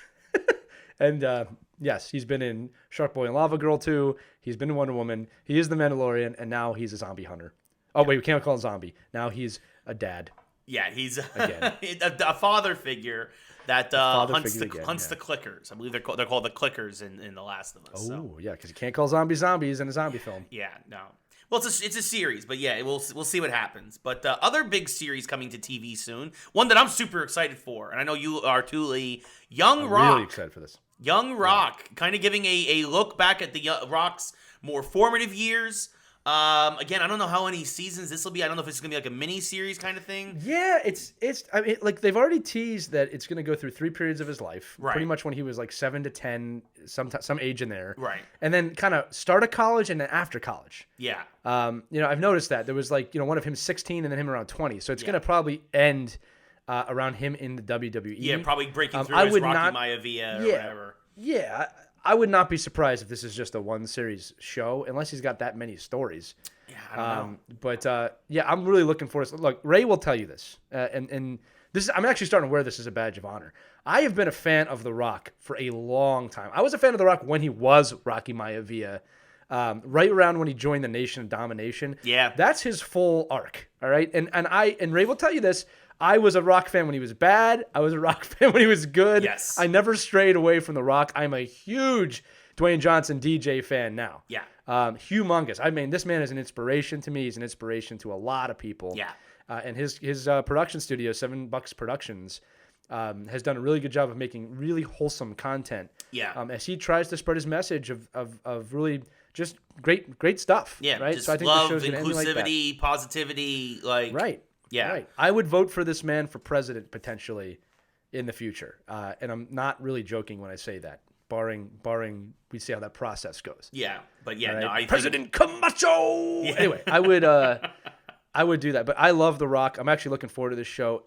And, yes, he's been in Shark Boy and Lava Girl 2. He's been in Wonder Woman. He is the Mandalorian, and now he's a zombie hunter. Oh, wait, we can't call him zombie. Now he's a dad. Yeah, he's a father figure that hunts the clickers. I believe they're called the clickers in The Last of Us. Oh, yeah, because you can't call zombies in a zombie film. Yeah, no. Well, it's a series, but yeah, we'll see what happens. But other big series coming to TV soon. One that I'm super excited for, and I know you are too, Lee. I'm really excited for this. Young Rock, kind of giving a look back at the Rock's more formative years. Again, I don't know how many seasons this will be. I don't know if it's gonna be like a mini series kind of thing. Yeah, it's. I mean, like they've already teased that it's gonna go through 3 periods of his life. Right. Pretty much when he was like 7 to 10, some age in there. Right. And then kind of start of college and then after college. Yeah. I've noticed that there was like one of him 16 and then him around 20. So it's gonna probably end around him in the WWE. Yeah, probably breaking through as Rocky Maivia or whatever. Yeah, I would not be surprised if this is just a one series show, unless he's got that many stories. Yeah, I don't know. But I'm really looking forward to. Look, Ray will tell you this, and this is, I'm actually starting to wear this as a badge of honor. I have been a fan of The Rock for a long time. I was a fan of The Rock when he was Rocky Maivia, right around when he joined the Nation of Domination. Yeah, that's his full arc. All right, and Ray will tell you this. I was a Rock fan when he was bad. I was a Rock fan when he was good. Yes. I never strayed away from The Rock. I'm a huge Dwayne Johnson DJ fan now. Yeah. Humongous. I mean, this man is an inspiration to me. He's an inspiration to a lot of people. Yeah. And his production studio, $7 Productions, has done a really good job of making really wholesome content. Yeah. As he tries to spread his message of really just great stuff. Yeah. Right. Just so I think love, the show's inclusivity, like positivity, like right. Yeah. Right. I would vote for this man for president potentially in the future. And I'm not really joking when I say that, barring we see how that process goes. Yeah. But yeah, right? no, I President Camacho. Yeah. Anyway, I would do that. But I love The Rock. I'm actually looking forward to this show.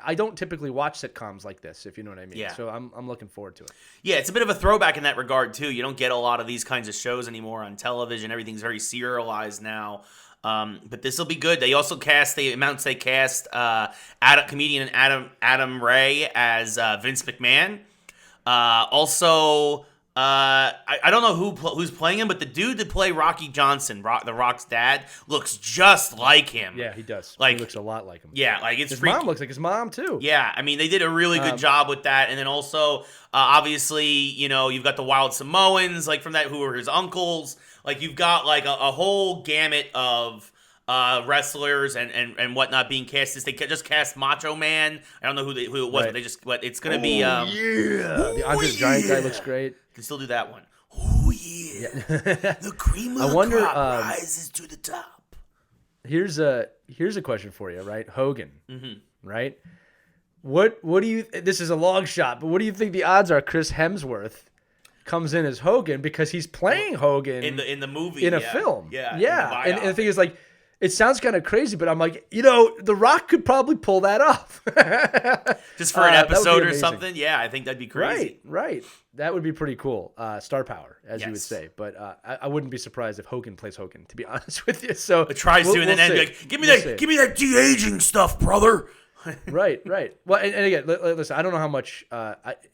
I don't typically watch sitcoms like this, if you know what I mean. Yeah. So I'm looking forward to it. Yeah, it's a bit of a throwback in that regard too. You don't get a lot of these kinds of shows anymore on television. Everything's very serialized now. But this will be good. They also cast comedian Adam Ray as Vince McMahon. I don't know who's playing him, but the dude that play Rocky Johnson, The Rock's dad, looks just like him. Yeah, he does. Like, he looks a lot like him. Yeah, like it's his freaky. mom looks like his mom too. Yeah, I mean they did a really good job with that, and then also obviously you've got the Wild Samoans like from that who are his uncles. Like you've got like a whole gamut of wrestlers and whatnot being cast. They just cast Macho Man. I don't know who it was, right. but it's gonna be the Andre the Giant guy looks great. Can still do that one. Oh yeah, the cream of the crop rises to the top. Here's a question for you, right? Hogan, right? What do you? This is a long shot, but what do you think the odds are? Chris Hemsworth comes in as Hogan because he's playing Hogan in the movie in a film. Yeah. And the thing is, like, it sounds kind of crazy, but I'm like, The Rock could probably pull that off. Just for an episode or something. Yeah, I think that'd be crazy. Right. That would be pretty cool. Star power, as you would say. But I wouldn't be surprised if Hogan plays Hogan, to be honest with you. So it tries to, and then be like, give me that de-aging stuff, brother. Right. Well, and again, listen, I don't know how much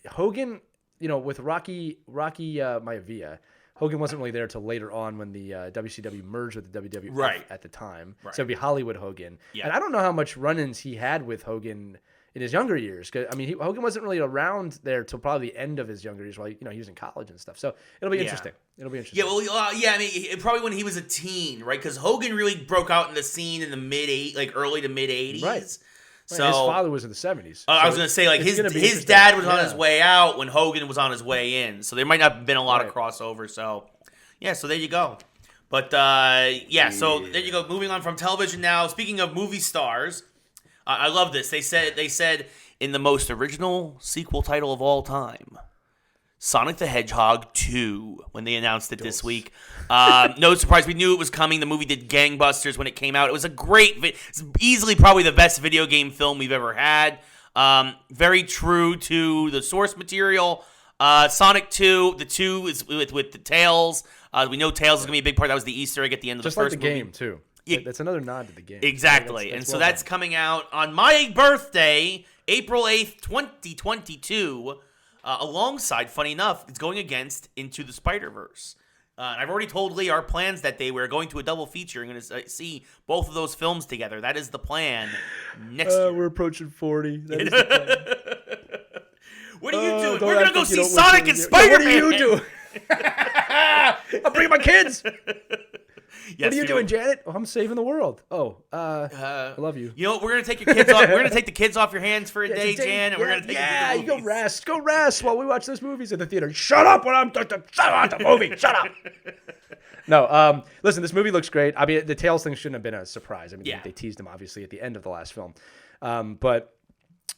Hogan. With Rocky Maivia, Hogan wasn't really there till later on when the WCW merged with the WWF at the time. Right. So it'd be Hollywood Hogan. Yeah. And I don't know how much run-ins he had with Hogan in his younger years. 'Cause, I mean, Hogan wasn't really around there till probably the end of his younger years while he was in college and stuff. So it'll be interesting. It'll be interesting. Yeah, well, I mean, probably when he was a teen, right? Because Hogan really broke out in the scene in the early to mid '80s. Right. So his father was in the '70s. I was going to say, like, his dad was on his way out when Hogan was on his way in. So there might not have been a lot of crossover. So, yeah, so there you go. But, so there you go. Moving on from television now. Speaking of movie stars, I love this. They said in the most original sequel title of all time, Sonic the Hedgehog 2, when they announced it this week. No surprise, we knew it was coming. The movie did gangbusters when it came out. It was a it's easily probably the best video game film we've ever had. Very true to the source material. Sonic 2, the 2 is with the Tails. We know Tails is going to be a big part. That was the Easter egg at the end of the first movie. Just like the game, too. That's another nod to the game. Exactly. That's coming out on my birthday, April 8th, 2022. Alongside, funny enough, it's going against Into the Spider-Verse. I've already told Lee our plans that day. We're going to a double feature. I'm going to see both of those films together. That is the plan next year. We're approaching 40. That is the plan. What are you doing? We're going to go see Sonic and Spider-Man. What are you doing? I'm bringing my kids. Yes, what are you doing, Janet? Oh, I'm saving the world. Oh, I love you. You know, we're gonna take your kids off. We're gonna take the kids off your hands for a day, Jan, and we're gonna take you to the movies. Go rest while we watch those movies at the theater. Shut up when I'm shut up the movie. Shut up. No, listen, this movie looks great. I mean, the Tails thing shouldn't have been a surprise. I mean, they teased him obviously at the end of the last film. But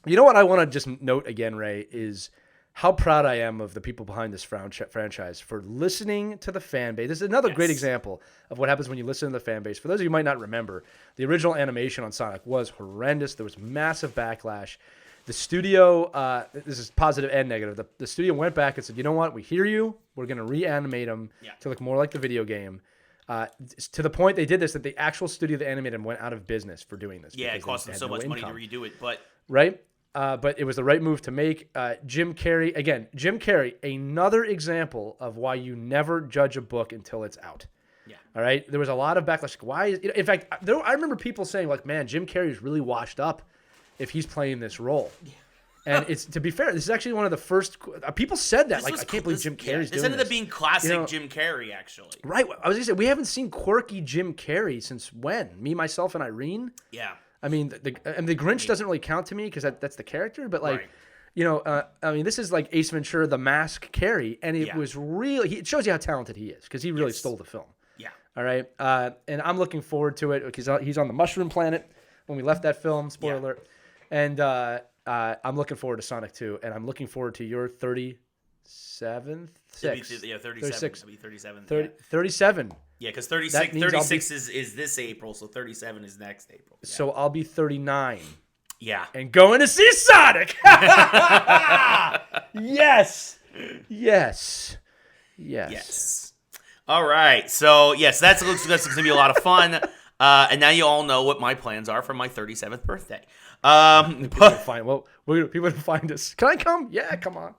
you know what I want to just note again, Ray, is how proud I am of the people behind this franchise for listening to the fan base. This is another great example of what happens when you listen to the fan base. For those of you who might not remember, the original animation on Sonic was horrendous. There was massive backlash. The studio, this is positive and negative, the studio went back and said, you know what, we hear you. We're going to reanimate them to look more like the video game. To the point they did this, that the actual studio that animated them went out of business for doing this. Yeah, it cost them so much money to redo it. Right? But it was the right move to make. Jim Carrey, another example of why you never judge a book until it's out. Yeah. All right? There was a lot of backlash. In fact, I remember people saying, like, man, Jim Carrey's really washed up if he's playing this role. Yeah. And it's, to be fair, this is actually one of the first people said that. Like, I can't believe Jim Carrey's doing this. This ended up being classic Jim Carrey, actually. Right. I was going to say, we haven't seen quirky Jim Carrey since when? Me, Myself, and Irene? Yeah. I mean, the Grinch doesn't really count to me because that's the character. But, like, I mean, this is like Ace Ventura, The Mask Carrey. And it was really, it shows you how talented he is because he really stole the film. Yeah. All right. And I'm looking forward to it because he's on the Mushroom Planet when we left that film. Spoiler alert. And I'm looking forward to Sonic 2. And I'm looking forward to your 37th? 37. It'll be 37. 37. Yeah, because 36 is this April, so 37 is next April. Yeah. So I'll be 39. Yeah. And going to see Sonic. Yes. All right. So, yes, that's going to be a lot of fun. And now you all know what my plans are for my 37th birthday. People will find us. Can I come? Yeah, come on.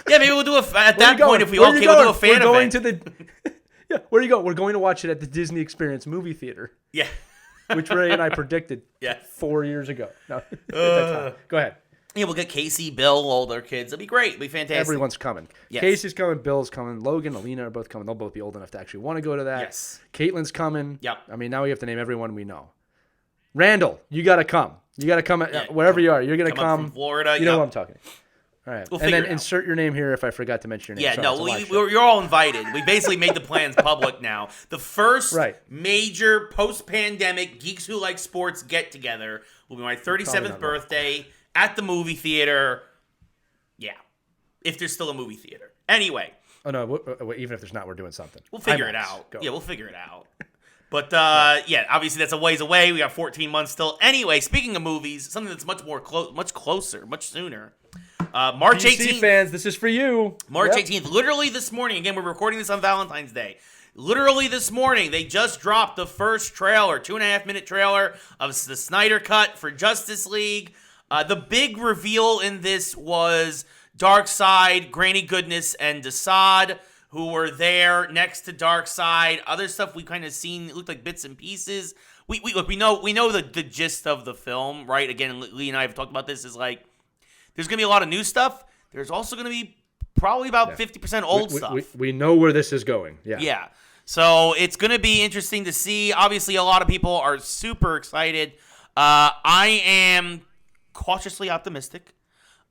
Yeah, maybe we'll do at that point, if we all can, we'll do a fan event. Yeah, where are you going? We're going to watch it at the Disney Experience movie theater. Yeah. Which Ray and I predicted 4 years ago. No, go ahead. Yeah, we'll get Casey, Bill, all their kids. It'll be great. It'll be fantastic. Everyone's coming. Yes. Casey's coming. Bill's coming. Logan, Alina are both coming. They'll both be old enough to actually want to go to that. Yes. Caitlin's coming. Yep. I mean, now we have to name everyone we know. Randall, you got to come. You got to come wherever you are. You're going to come. From Florida. You know what I'm talking about. All right. We'll and then insert your name here if I forgot to mention your name. Yeah, you're all invited. We basically made the plans public now. The first major post-pandemic Geeks Who Like Sports get-together will be my 37th birthday at the movie theater. Yeah. If there's still a movie theater. Anyway. Oh, no. Even if there's not, we're doing something. We'll figure it out. Yeah, we'll figure it out. But, obviously that's a ways away. We got 14 months still. Anyway, speaking of movies, something that's much closer, much sooner. March 18th. fans, this is for you. March 18th. Literally this morning. Again, we're recording this on Valentine's Day. Literally this morning, they just dropped the first trailer, 2.5-minute trailer of the Snyder Cut for Justice League. The big reveal in this was Darkseid, Granny Goodness, and Desaad, who were there next to Darkseid. Other stuff we kind of seen, it looked like bits and pieces, we know the gist of the film, right? Again, Lee and I have talked about this. Is like there's gonna be a lot of new stuff. There's also gonna be probably about 50% old stuff. We know where this is going. Yeah. Yeah. So it's gonna be interesting to see. Obviously, a lot of people are super excited. I am cautiously optimistic.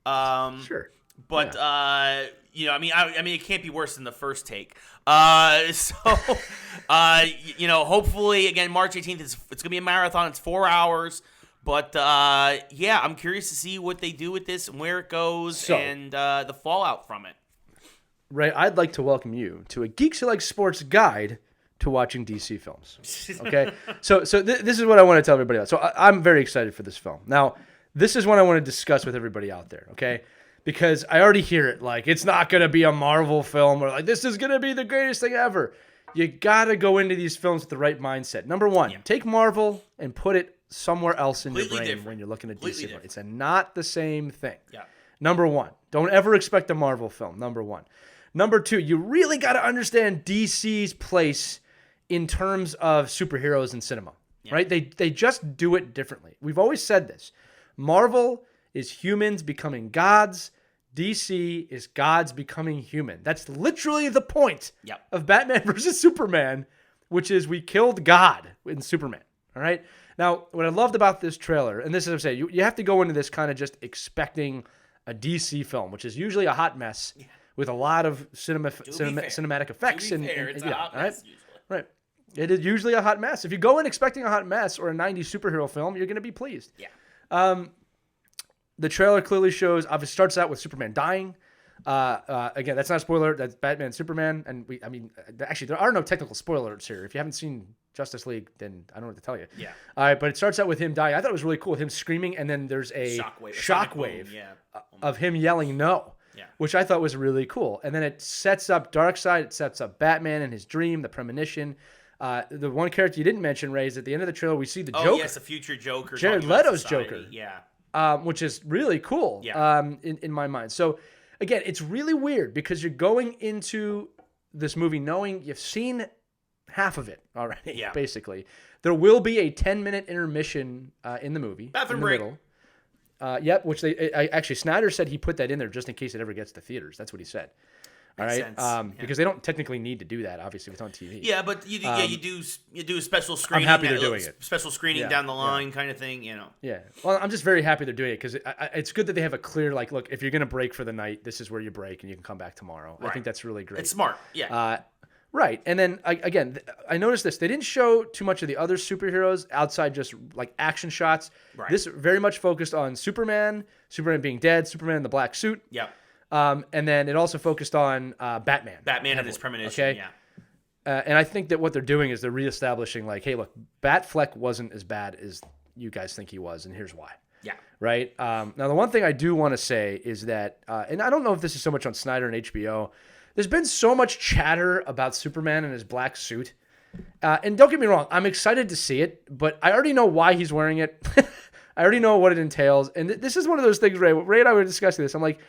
Sure. But I mean, it can't be worse than the first take. Hopefully, again, March 18th it's gonna be a marathon. It's 4 hours. But I'm curious to see what they do with this and where it goes and the fallout from it. Ray, I'd like to welcome you to a Geeks Who Like Sports guide to watching DC films. Okay, so this is what I want to tell everybody else. So I'm very excited for this film. Now, this is what I want to discuss with everybody out there. Okay. Because I already hear it, like, it's not going to be a Marvel film, or like, this is going to be the greatest thing ever. You got to go into these films with the right mindset. Number one, take Marvel and put it somewhere else in your brain when you're looking at DC. It's not the same thing. Yeah. Number one, don't ever expect a Marvel film, number one. Number two, you really got to understand DC's place in terms of superheroes in cinema, right? They just do it differently. We've always said this. Marvel is humans becoming gods. DC is gods becoming human. That's literally the point of Batman versus Superman, which is we killed God in Superman. All right. Now, what I loved about this trailer, and this is what I'm saying, you have to go into this kind of just expecting a DC film, which is usually a hot mess with a lot of cinematic effects. It's a hot mess usually. Right. It is usually a hot mess. If you go in expecting a hot mess or a 90s superhero film, you're going to be pleased. Yeah. The trailer clearly shows, obviously starts out with Superman dying. Again, that's not a spoiler. That's Batman, Superman. And actually, there are no technical spoilers here. If you haven't seen Justice League, then I don't know what to tell you. Yeah. All right, but it starts out with him dying. I thought it was really cool with him screaming, and then there's a shockwave of him yelling no, which I thought was really cool. And then it sets up Darkseid. It sets up Batman and his dream, the premonition. The one character you didn't mention, Ray, is at the end of the trailer, we see the Joker. Oh, yes, a future Joker. Jared Leto's Joker. Yeah. Which is really cool in my mind. So, again, it's really weird because you're going into this movie knowing you've seen half of it already, basically. There will be a 10-minute intermission in the movie. Bathroom break. Middle. Which actually, Snyder said he put that in there just in case it ever gets to theaters. That's what he said. All right, because they don't technically need to do that. Obviously, if it's on TV. Yeah, but you do a special screening. I'm happy they're doing it. Special screening down the line, kind of thing. Yeah. Well, I'm just very happy they're doing it because it's good that they have a clear look. If you're gonna break for the night, this is where you break, and you can come back tomorrow. Right. I think that's really great. It's smart. Yeah. Right, and then again, I noticed this. They didn't show too much of the other superheroes outside just like action shots. Right. This very much focused on Superman being dead, Superman in the black suit. Yeah. And then it also focused on Batman. Batman and his premonition, and I think that what they're doing is they're reestablishing, like, hey, look, Batfleck wasn't as bad as you guys think he was, and here's why. Yeah. Right? Now, the one thing I do want to say is that, and I don't know if this is so much on Snyder and HBO, there's been so much chatter about Superman and his black suit. And don't get me wrong, I'm excited to see it, but I already know why he's wearing it. I already know what it entails. And this is one of those things, Ray and I were discussing this. I'm like,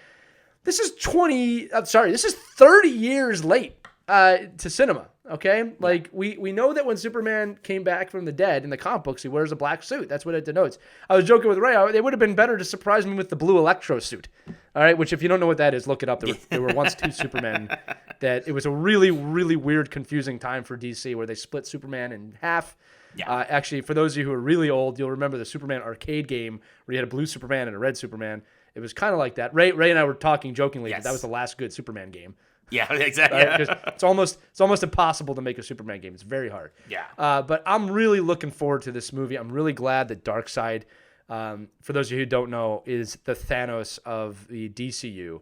this is 30 years late to cinema, okay? Like, we know that when Superman came back from the dead in the comic books, he wears a black suit. That's what it denotes. I was joking with Ray. It would have been better to surprise me with the blue Electro suit, all right? Which, if you don't know what that is, look it up. There were once two Supermen. That it was a really, really weird, confusing time for DC where they split Superman in half. Yeah. Actually, for those of you who are really old, you'll remember the Superman arcade game where you had a blue Superman and a red Superman. It was kind of like that. Ray and I were talking jokingly that was the last good Superman game. Yeah, exactly. Right? It's almost impossible to make a Superman game. It's very hard. Yeah. But I'm really looking forward to this movie. I'm really glad that Darkseid, for those of you who don't know, is the Thanos of the DCU.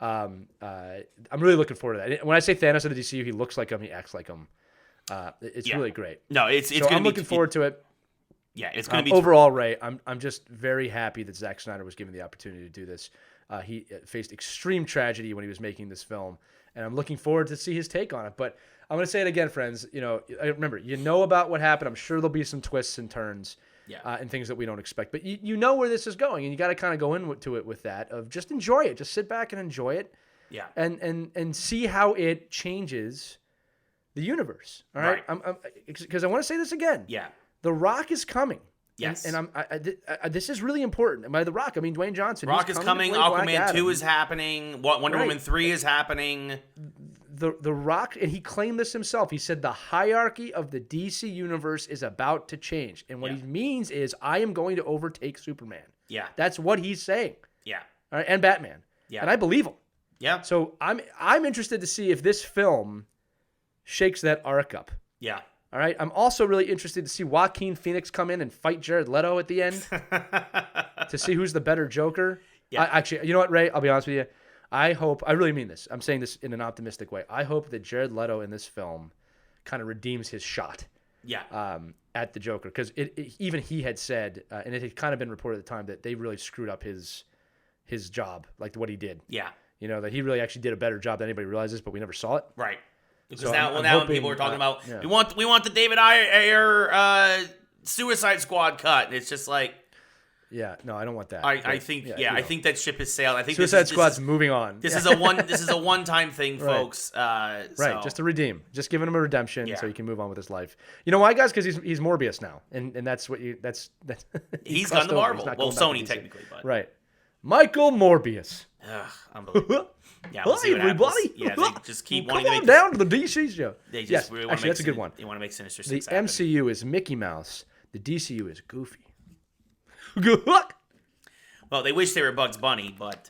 I'm really looking forward to that. When I say Thanos of the DCU, he looks like him. He acts like him. It's really great. No, I'm looking forward to it. Yeah, it's going to be overall, Ray. I'm just very happy that Zack Snyder was given the opportunity to do this. He faced extreme tragedy when he was making this film, and I'm looking forward to see his take on it. But I'm going to say it again, friends. Remember, about what happened. I'm sure there'll be some twists and turns, and things that we don't expect. But you know where this is going, and you got to kind of go into it with that of just enjoy it. Just sit back and enjoy it. Yeah. And see how it changes the universe. All right. Because I want to say this again. Yeah. The Rock is coming. Yes. And this is really important. And by The Rock, I mean Dwayne Johnson. Rock is coming. Aquaman 2 is happening. Wonder Woman 3 is happening. The Rock, and he claimed this himself. He said the hierarchy of the DC universe is about to change. And what he means is I am going to overtake Superman. Yeah. That's what he's saying. Yeah. All right, and Batman. Yeah. And I believe him. Yeah. So I'm interested to see if this film shakes that arc up. Yeah. All right. I'm also really interested to see Joaquin Phoenix come in and fight Jared Leto at the end to see who's the better Joker. Yeah. Actually, you know what, Ray? I'll be honest with you. I really mean this. I'm saying this in an optimistic way. I hope that Jared Leto in this film kind of redeems his shot. Yeah. At the Joker, because even he had said, and it had kind of been reported at the time that they really screwed up his job, like what he did. Yeah. You know, that he really actually did a better job than anybody realizes, but we never saw it. Right. Because So now, I'm now hoping, people are talking about yeah. we want the David Ayer Suicide Squad cut, and it's just like Yeah, no, I don't want that. I think I think that ship has sailed. I think Suicide Squad's moving on. This is a one-time thing, folks. Right, So. just to redeem, just giving him a redemption Yeah. so he can move on with his life. You know why, guys? Because he's Morbius now, and that's what you that's He's gone to Marvel. Well, Sony technically, but right. Michael Morbius. Ugh, unbelievable. Yeah, we'll see Hi, what everybody. happens. Yeah, they just keep Come wanting to on make down to the DC show. They just Yes, really want actually, to that's a good one. They want to make Sinister The Six happen. MCU is Mickey Mouse. The DCU is Goofy. Well, they wish they were Bugs Bunny, but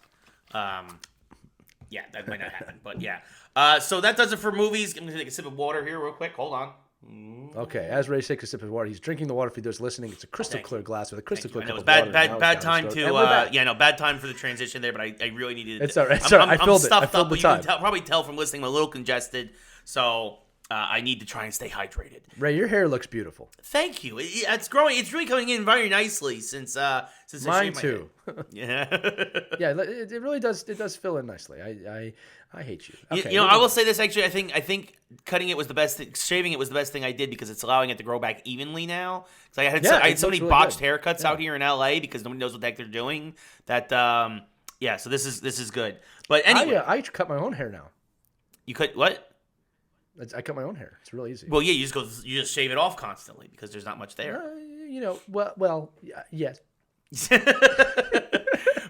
yeah, that might not happen. But yeah, so that does it for movies. I'm gonna take a sip of water here, real quick. Hold on. Okay, as Ray takes a sip of water, he's drinking the water. For those listening, it's a crystal clear glass with a crystal clear I cup know of it's water. bad time to bad time for the transition there, but I really needed. It's all right. It's all right. I filled it. I filled the time. You can probably tell from listening, I'm a little congested, so I need to try and stay hydrated. Ray, your hair looks beautiful. Thank you. It's growing. It's really coming in very nicely since I Mine shaved my too. head. Yeah. Yeah, it really does. It does fill in nicely. I hate you. Okay, you know, I will say this actually. I think cutting it was the best. Shaving it was the best thing I did because it's allowing it to grow back evenly now. Because I had so many really botched good. haircuts out here in LA because nobody knows what the heck they're doing. That yeah. So this is good. But anyway, I cut my own hair now. you cut what? I cut my own hair. It's real easy. Well, yeah. You just shave it off constantly because there's not much there. You know, well, yes.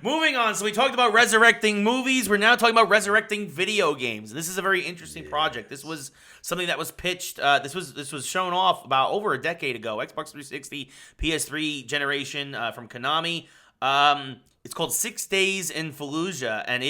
Moving on. So we talked about resurrecting movies. We're now talking about resurrecting video games. This is a very interesting project. This was something that was pitched. This was shown off about over a decade ago. Xbox 360, PS3 generation from Konami. It's called 6 Days in Fallujah, and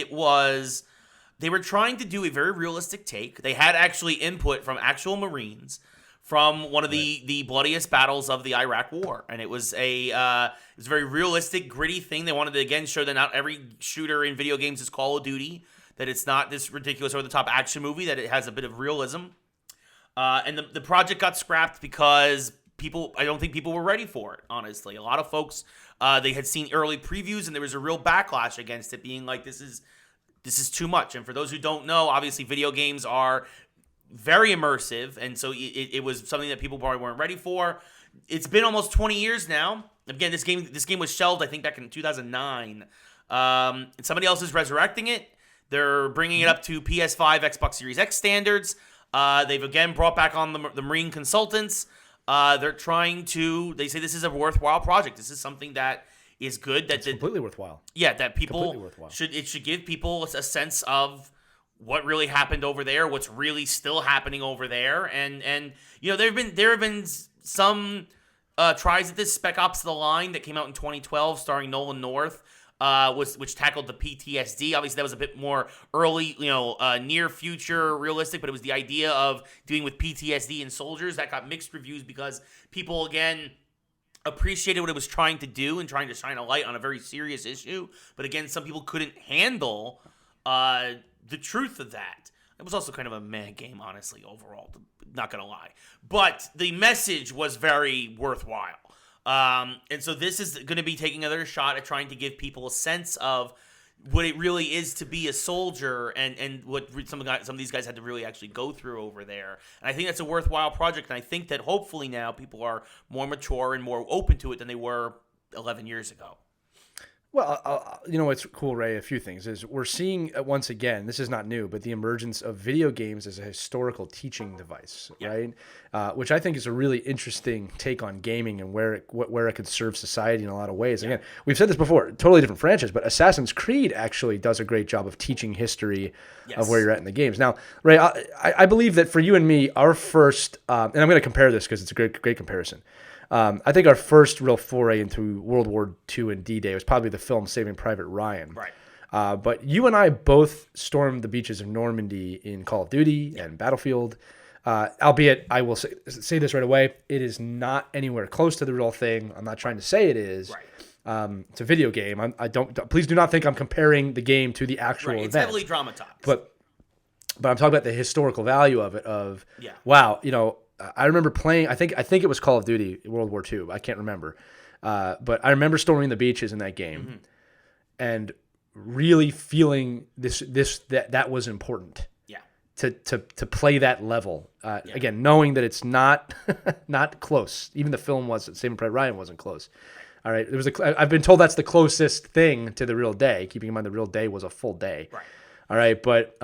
they were trying to do a very realistic take. They had actually input from actual Marines from one of the bloodiest battles of the Iraq War, and it was a very realistic, gritty thing. They wanted to again show that not every shooter in video games is Call of Duty, that it's not this ridiculous over-the-top action movie, that it has a bit of realism. And the project got scrapped because I don't think people were ready for it. Honestly, a lot of folks they had seen early previews, and there was a real backlash against it, being like this is too much. And for those who don't know, obviously video games are very immersive, and so it was something that people probably weren't ready for. It's been almost 20 years now. Again, this game was shelved, I think, back in 2009. And somebody else is resurrecting it. They're bringing it up to PS5, Xbox Series X standards. They've again brought back on the Marine consultants. They say this is a worthwhile project. This is something that is good. It's completely worthwhile. Yeah, that people completely worthwhile. should give people a sense of what really happened over there, what's really still happening over there, and you know there have been some tries at this. Spec Ops: The Line that came out in 2012, starring Nolan North, which tackled the PTSD. Obviously, that was a bit more early, near future realistic, but it was the idea of dealing with PTSD in soldiers that got mixed reviews because people again appreciated what it was trying to do and trying to shine a light on a very serious issue, but again, some people couldn't handle the truth of that. It was also kind of a meh game, honestly, overall, not going to lie. But the message was very worthwhile. And so this is going to be taking another shot at trying to give people a sense of what it really is to be a soldier and what some of these guys had to really actually go through over there. And I think that's a worthwhile project, and I think that hopefully now people are more mature and more open to it than they were 11 years ago. Well, you know what's cool, Ray? A few things is we're seeing once again. This is not new, but the emergence of video games as a historical teaching device, right? Which I think is a really interesting take on gaming and where it could serve society in a lot of ways. Again, we've said this before, totally different franchise, but Assassin's Creed actually does a great job of teaching history of where you're at in the games. Now, Ray, I believe that for you and me, our first, and I'm going to compare this because it's a great comparison. I think our first real foray into World War II and D-Day was probably the film Saving Private Ryan. Right. But you and I both stormed the beaches of Normandy in Call of Duty and Battlefield. Albeit, I will say this right away, it is not anywhere close to the real thing. I'm not trying to say it is. Right. It's a video game. Please do not think I'm comparing the game to the actual event. It's heavily dramatized. But I'm talking about the historical value of it. Wow, you know. I remember playing. I think it was Call of Duty World War II. I can't remember, but I remember storming the beaches in that game, and really feeling that was important. Yeah. To play that level again, knowing that it's not not close. Even the film wasn't. Saving Private Ryan wasn't close. All right, I've been told that's the closest thing to the real day. Keeping in mind the real day was a full day. Right. All right, but.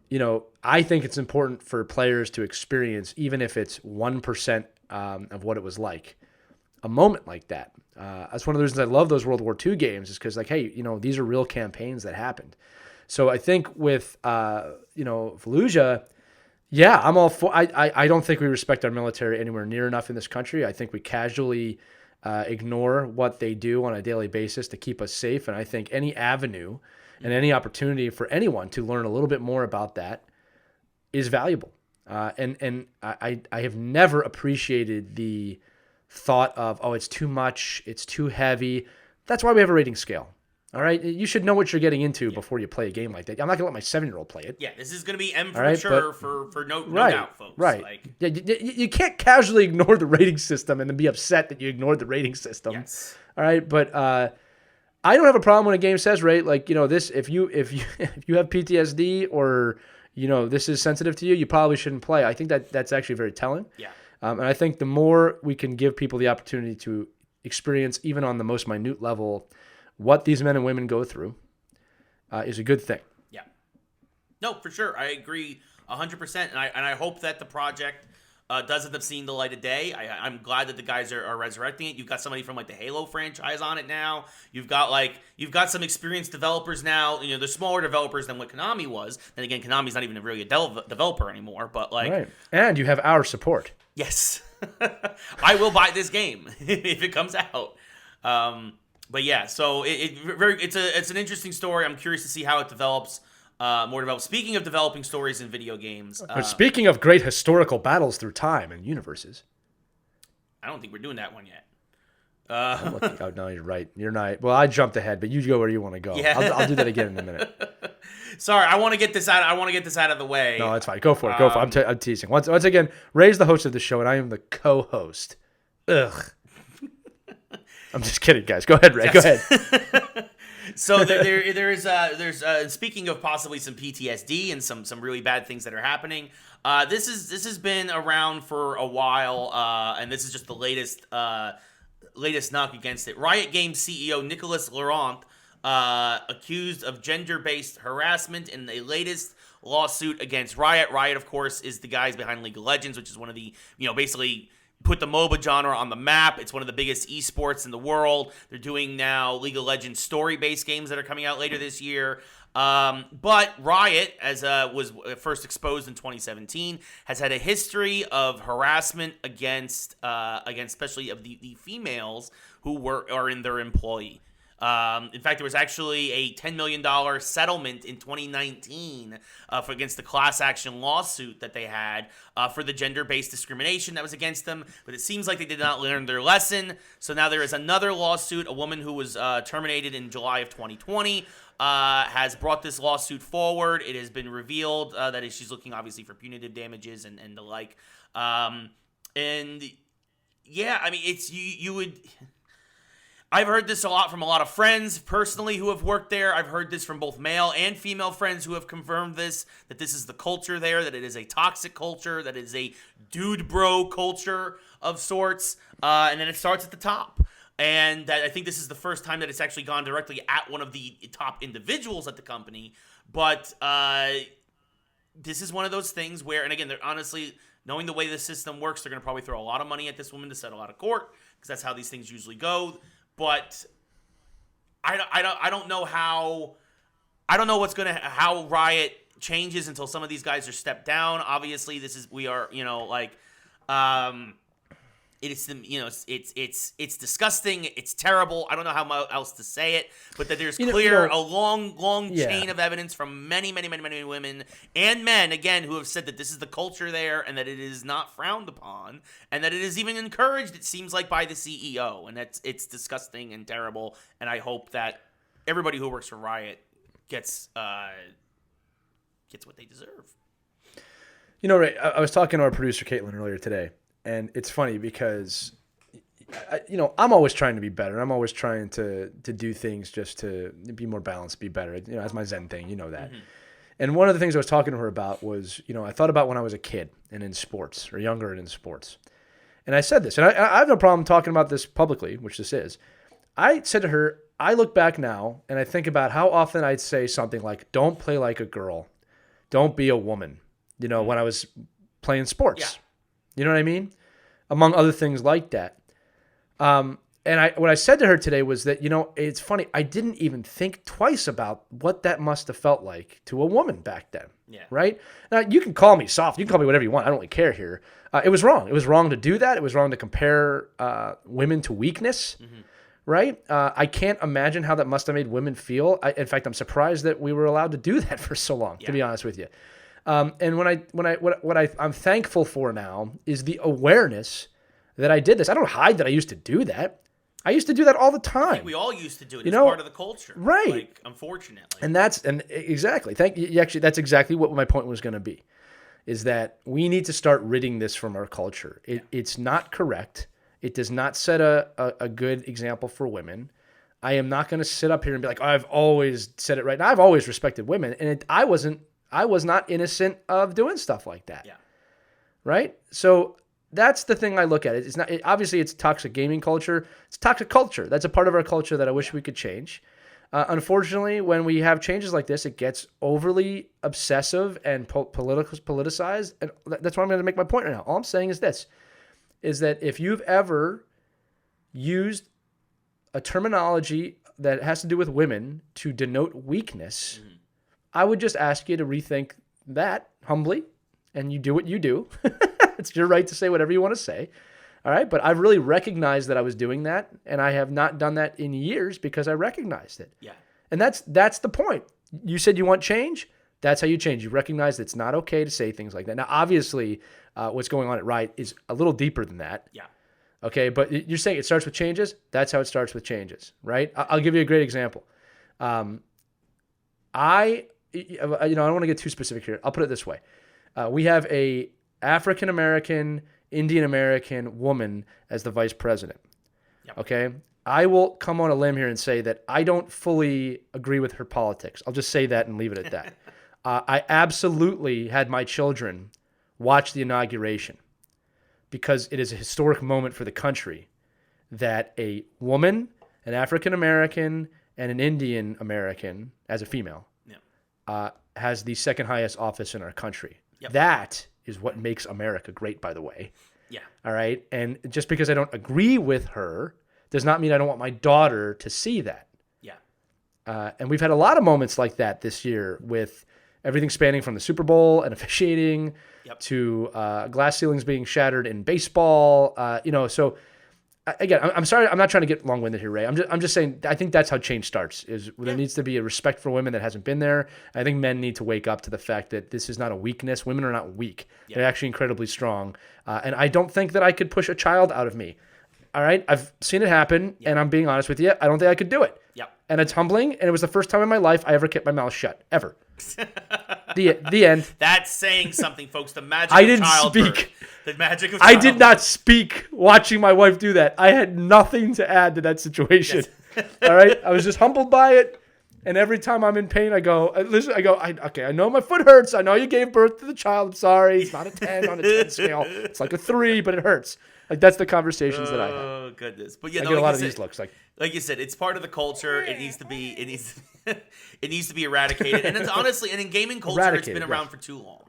You know, I think it's important for players to experience, even if it's 1% of what it was like, a moment like that. That's one of the reasons I love those World War II games is because, like, hey, you know, these are real campaigns that happened. So I think with, Fallujah, yeah, I'm all for. I don't think we respect our military anywhere near enough in this country. I think we casually ignore what they do on a daily basis to keep us safe. And I think any avenue and any opportunity for anyone to learn a little bit more about that is valuable. And I have never appreciated the thought of, oh, it's too much, it's too heavy. That's why we have a rating scale. All right? You should know what you're getting into before you play a game like that. I'm not going to let my 7-year-old play it. Yeah, this is going to be M for mature for no doubt, folks. Right. Like, yeah, you can't casually ignore the rating system and then be upset that you ignored the rating system. yes. All right? But I don't have a problem when a game says, right, like, you know, this, if you have PTSD or, you know, this is sensitive to you, you probably shouldn't play. I think that's actually very telling. Yeah. And I think the more we can give people the opportunity to experience, even on the most minute level, what these men and women go through is a good thing. Yeah. No, for sure. I agree 100%. And I hope that the project does end up seeing the light of day. I'm glad that the guys are resurrecting it. You've got somebody from like the Halo franchise on it now. You've got some experienced developers now. You know, they're smaller developers than what Konami was. Then again, Konami's not even really a developer anymore. But like, right. And you have our support. Yes, I will buy this game if it comes out. But yeah, so it's an interesting story. I'm curious to see how it develops. More developed. Speaking of developing stories in video games, but speaking of great historical battles through time and universes, I don't think we're doing that one yet. Oh no, you're right. You're not. Well, I jumped ahead, but you go where you want to go. Yeah. I'll do that again in a minute. Sorry, I want to get this out of the way. No, that's fine. Go for it. I'm teasing. Once again, Ray's the host of the show, and I am the co-host. Ugh. I'm just kidding, guys. Go ahead, Ray. Yes. Go ahead. So there's speaking of possibly some PTSD and some really bad things that are happening. This has been around for a while, and this is just the latest knock against it. Riot Games CEO Nicolas Laurent accused of gender-based harassment in the latest lawsuit against Riot. Riot, of course, is the guys behind League of Legends, which is one of the, basically put the MOBA genre on the map. It's one of the biggest esports in the world. They're doing now League of Legends story-based games that are coming out later this year. But Riot, as was first exposed in 2017, has had a history of harassment against especially of the females who are in their employ. In fact, there was actually a $10 million settlement in 2019 against the class action lawsuit that they had for the gender-based discrimination that was against them. But it seems like they did not learn their lesson. So now there is another lawsuit. A woman who was terminated in July of 2020 has brought this lawsuit forward. It has been revealed that she's looking obviously for punitive damages and the like. And yeah, I mean, it's you would. I've heard this a lot from a lot of friends personally who have worked there. I've heard this from both male and female friends who have confirmed this, that this is the culture there, that it is a toxic culture, that it is a dude bro culture of sorts, and then it starts at the top. And that I think this is the first time that it's actually gone directly at one of the top individuals at the company. But this is one of those things where, and again, they're honestly, knowing the way the system works, they're going to probably throw a lot of money at this woman to settle out of court, because that's how these things usually go. But I don't know how, I don't know what's going to, how Riot changes until some of these guys are stepped down. Obviously, it's disgusting. It's terrible. I don't know how else to say it, but that there's a long chain of evidence from many women and men, again, who have said that this is the culture there and that it is not frowned upon and that it is even encouraged, it seems like, by the CEO, and it's disgusting and terrible. And I hope that everybody who works for Riot gets what they deserve. Ray, I was talking to our producer Caitlin earlier today. And it's funny because, I'm always trying to be better. I'm always trying to do things just to be more balanced, be better. That's my Zen thing. You know that. Mm-hmm. And one of the things I was talking to her about was, I thought about when I was a kid and in sports, or younger and in sports. And I said this, and I have no problem talking about this publicly, which this is. I said to her, I look back now and I think about how often I'd say something like, don't play like a girl. Don't be a woman, when I was playing sports. Yeah. You know what I mean? Among other things like that. And what I said to her today was that, it's funny. I didn't even think twice about what that must have felt like to a woman back then. Yeah. Right? Now, you can call me soft. You can call me whatever you want. I don't really care here. It was wrong. It was wrong to do that. It was wrong to compare women to weakness. Mm-hmm. Right? I can't imagine how that must have made women feel. In fact, I'm surprised that we were allowed to do that for so long, to be honest with you. And what I'm thankful for now is the awareness that I did this. I don't hide that I used to do that. I used to do that all the time. I think we all used to do it. It's part of the culture, right? Unfortunately. And exactly. Thank you. Actually, that's exactly what my point was going to be. Is that we need to start ridding this from our culture. It's not correct. It does not set a good example for women. I am not going to sit up here and be like, I've always said it right. Now, I've always respected women, and I was not innocent of doing stuff like that. Yeah. Right? So that's the thing I look at. It's not obviously it's toxic gaming culture. It's toxic culture. That's a part of our culture that I wish we could change. Unfortunately, when we have changes like this, it gets overly obsessive and politicized. And that's why I'm going to make my point right now. All I'm saying is this, is that if you've ever used a terminology that has to do with women to denote weakness, I would just ask you to rethink that humbly, and you do what you do. It's your right to say whatever you want to say. All right. But I've really recognized that I was doing that, and I have not done that in years because I recognized it. Yeah. And that's the point. You said you want change. That's how you change. You recognize that it's not okay to say things like that. Now, obviously, what's going on at Riot is a little deeper than that. Yeah. Okay. But you're saying it starts with changes. That's how it starts with changes, right? I'll give you a great example. I don't want to get too specific here. I'll put it this way. We have a African-American, Indian-American woman as the vice president. Yep. Okay? I will come on a limb here and say that I don't fully agree with her politics. I'll just say that and leave it at that. I absolutely had my children watch the inauguration because it is a historic moment for the country that a woman, an African-American, and an Indian-American, as a female, has the second highest office in our country. Yep. That is what makes America great, by the way. Yeah. All right? And just because I don't agree with her does not mean I don't want my daughter to see that. Yeah. And we've had a lot of moments like that this year with everything spanning from the Super Bowl and officiating to glass ceilings being shattered in baseball. So again, I'm sorry, I'm not trying to get long-winded here, Ray. I'm just saying I think that's how change starts. There needs to be a respect for women that hasn't been there. I think men need to wake up to the fact that this is not a weakness. Women are not weak. They're actually incredibly strong. And I don't think that I could push a child out of me. All right? I've seen it happen, and I'm being honest with you. I don't think I could do it. Yep. And it's humbling, and it was the first time in my life I ever kept my mouth shut, ever. The end. That's saying something, folks. The magic of childbirth. Speak. The magic of childbirth. I did not speak watching my wife do that. I had nothing to add to that situation. Yes. All right? I was just humbled by it. And every time I'm in pain, I go, I know my foot hurts. I know you gave birth to the child. I'm sorry. It's not a 10 on a 10 scale. It's like a 3, but it hurts. Like that's the conversations that I have. Oh goodness! But yeah, I no, get a like lot you of said- these looks like you said, it's part of the culture. It needs to be. It needs to be eradicated. And it's honestly, and in gaming culture, it's been Eradicated, around yes. for too long.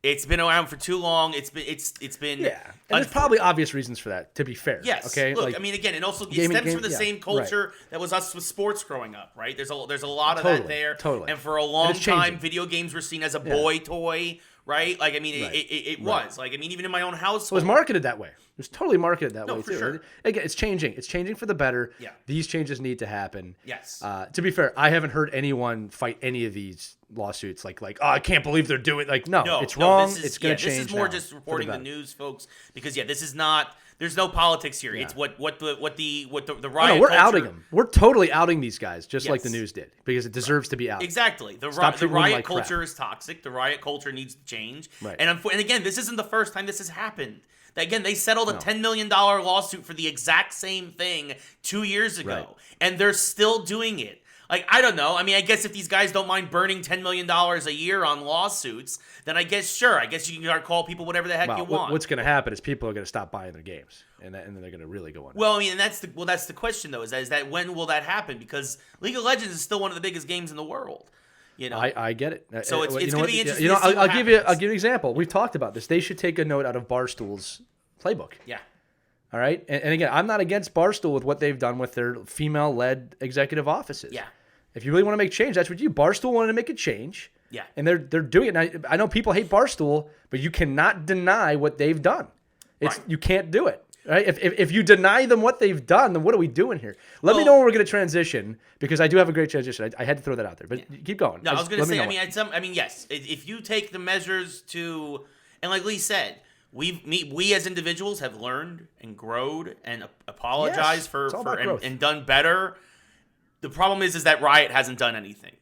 It's been around for too long. It's been. Yeah, and there's probably obvious reasons for that. To be fair, Yes. Okay. Look, like, I mean, again, and also it gaming- stems from the yeah, same right. culture that was us with sports growing up, right? There's a lot of Totally, that there. totally. And for a long it's time, changing. video games were seen as a boy toy, right? Like, I mean, Right. it was. Like, I mean, even in my own household. It was marketed that way. It was totally marketed that No, way for too. sure. Again, it's changing. It's changing for the better. Yeah. These changes need to happen. Yes. To be fair, I haven't heard anyone fight any of these lawsuits. Like, oh, I can't believe they're doing. Like, no, it's wrong. This is, it's going to change. This is more now just for reporting the better. news, folks, because this is not. There's no politics here. Yeah. It's what the Oh, riot. no, we're culture, outing them. We're totally outing these guys, just like the Yes. news did, because it deserves to be outed. Exactly. The Stop treating them riot like crap. culture is toxic. The riot culture needs to change. Right. And again, this isn't the first time this has happened. Again, they settled a $10 million lawsuit for the exact same thing 2 years ago, Right. and they're still doing it. Like, I don't know. I mean, I guess if these guys don't mind burning $10 million a year on lawsuits, then I guess, sure. I guess you can start call people whatever the heck you want. What's going to happen is people are going to stop buying their games, and then they're going to really go under. Well, I mean, and that's the question though. Is that when will that happen? Because League of Legends is still one of the biggest games in the world. You know, I get it. So it's You know gonna what? be interesting You know, to see what I'll give you happens. an example. We've talked about this. They should take a note out of Barstool's playbook. yeah, All right, and again, I'm not against Barstool with what they've done with their female-led executive offices. yeah, If you really want to make change, that's what you do. Barstool wanted to make a change. yeah. And they're doing it. And I know people hate Barstool, but you cannot deny what they've done. Right. You can't do it. Right? If you deny them what they've done, then what are we doing here? Let me know when we're going to transition, because I do have a great transition. I had to throw that out there, but keep going. No, I was going to say. let me I know. mean, yes. If you take the measures to, and like Lee said, we as individuals have learned and grown and apologized Yes, it's all about growth. and done better. The problem is that Riot hasn't done anything.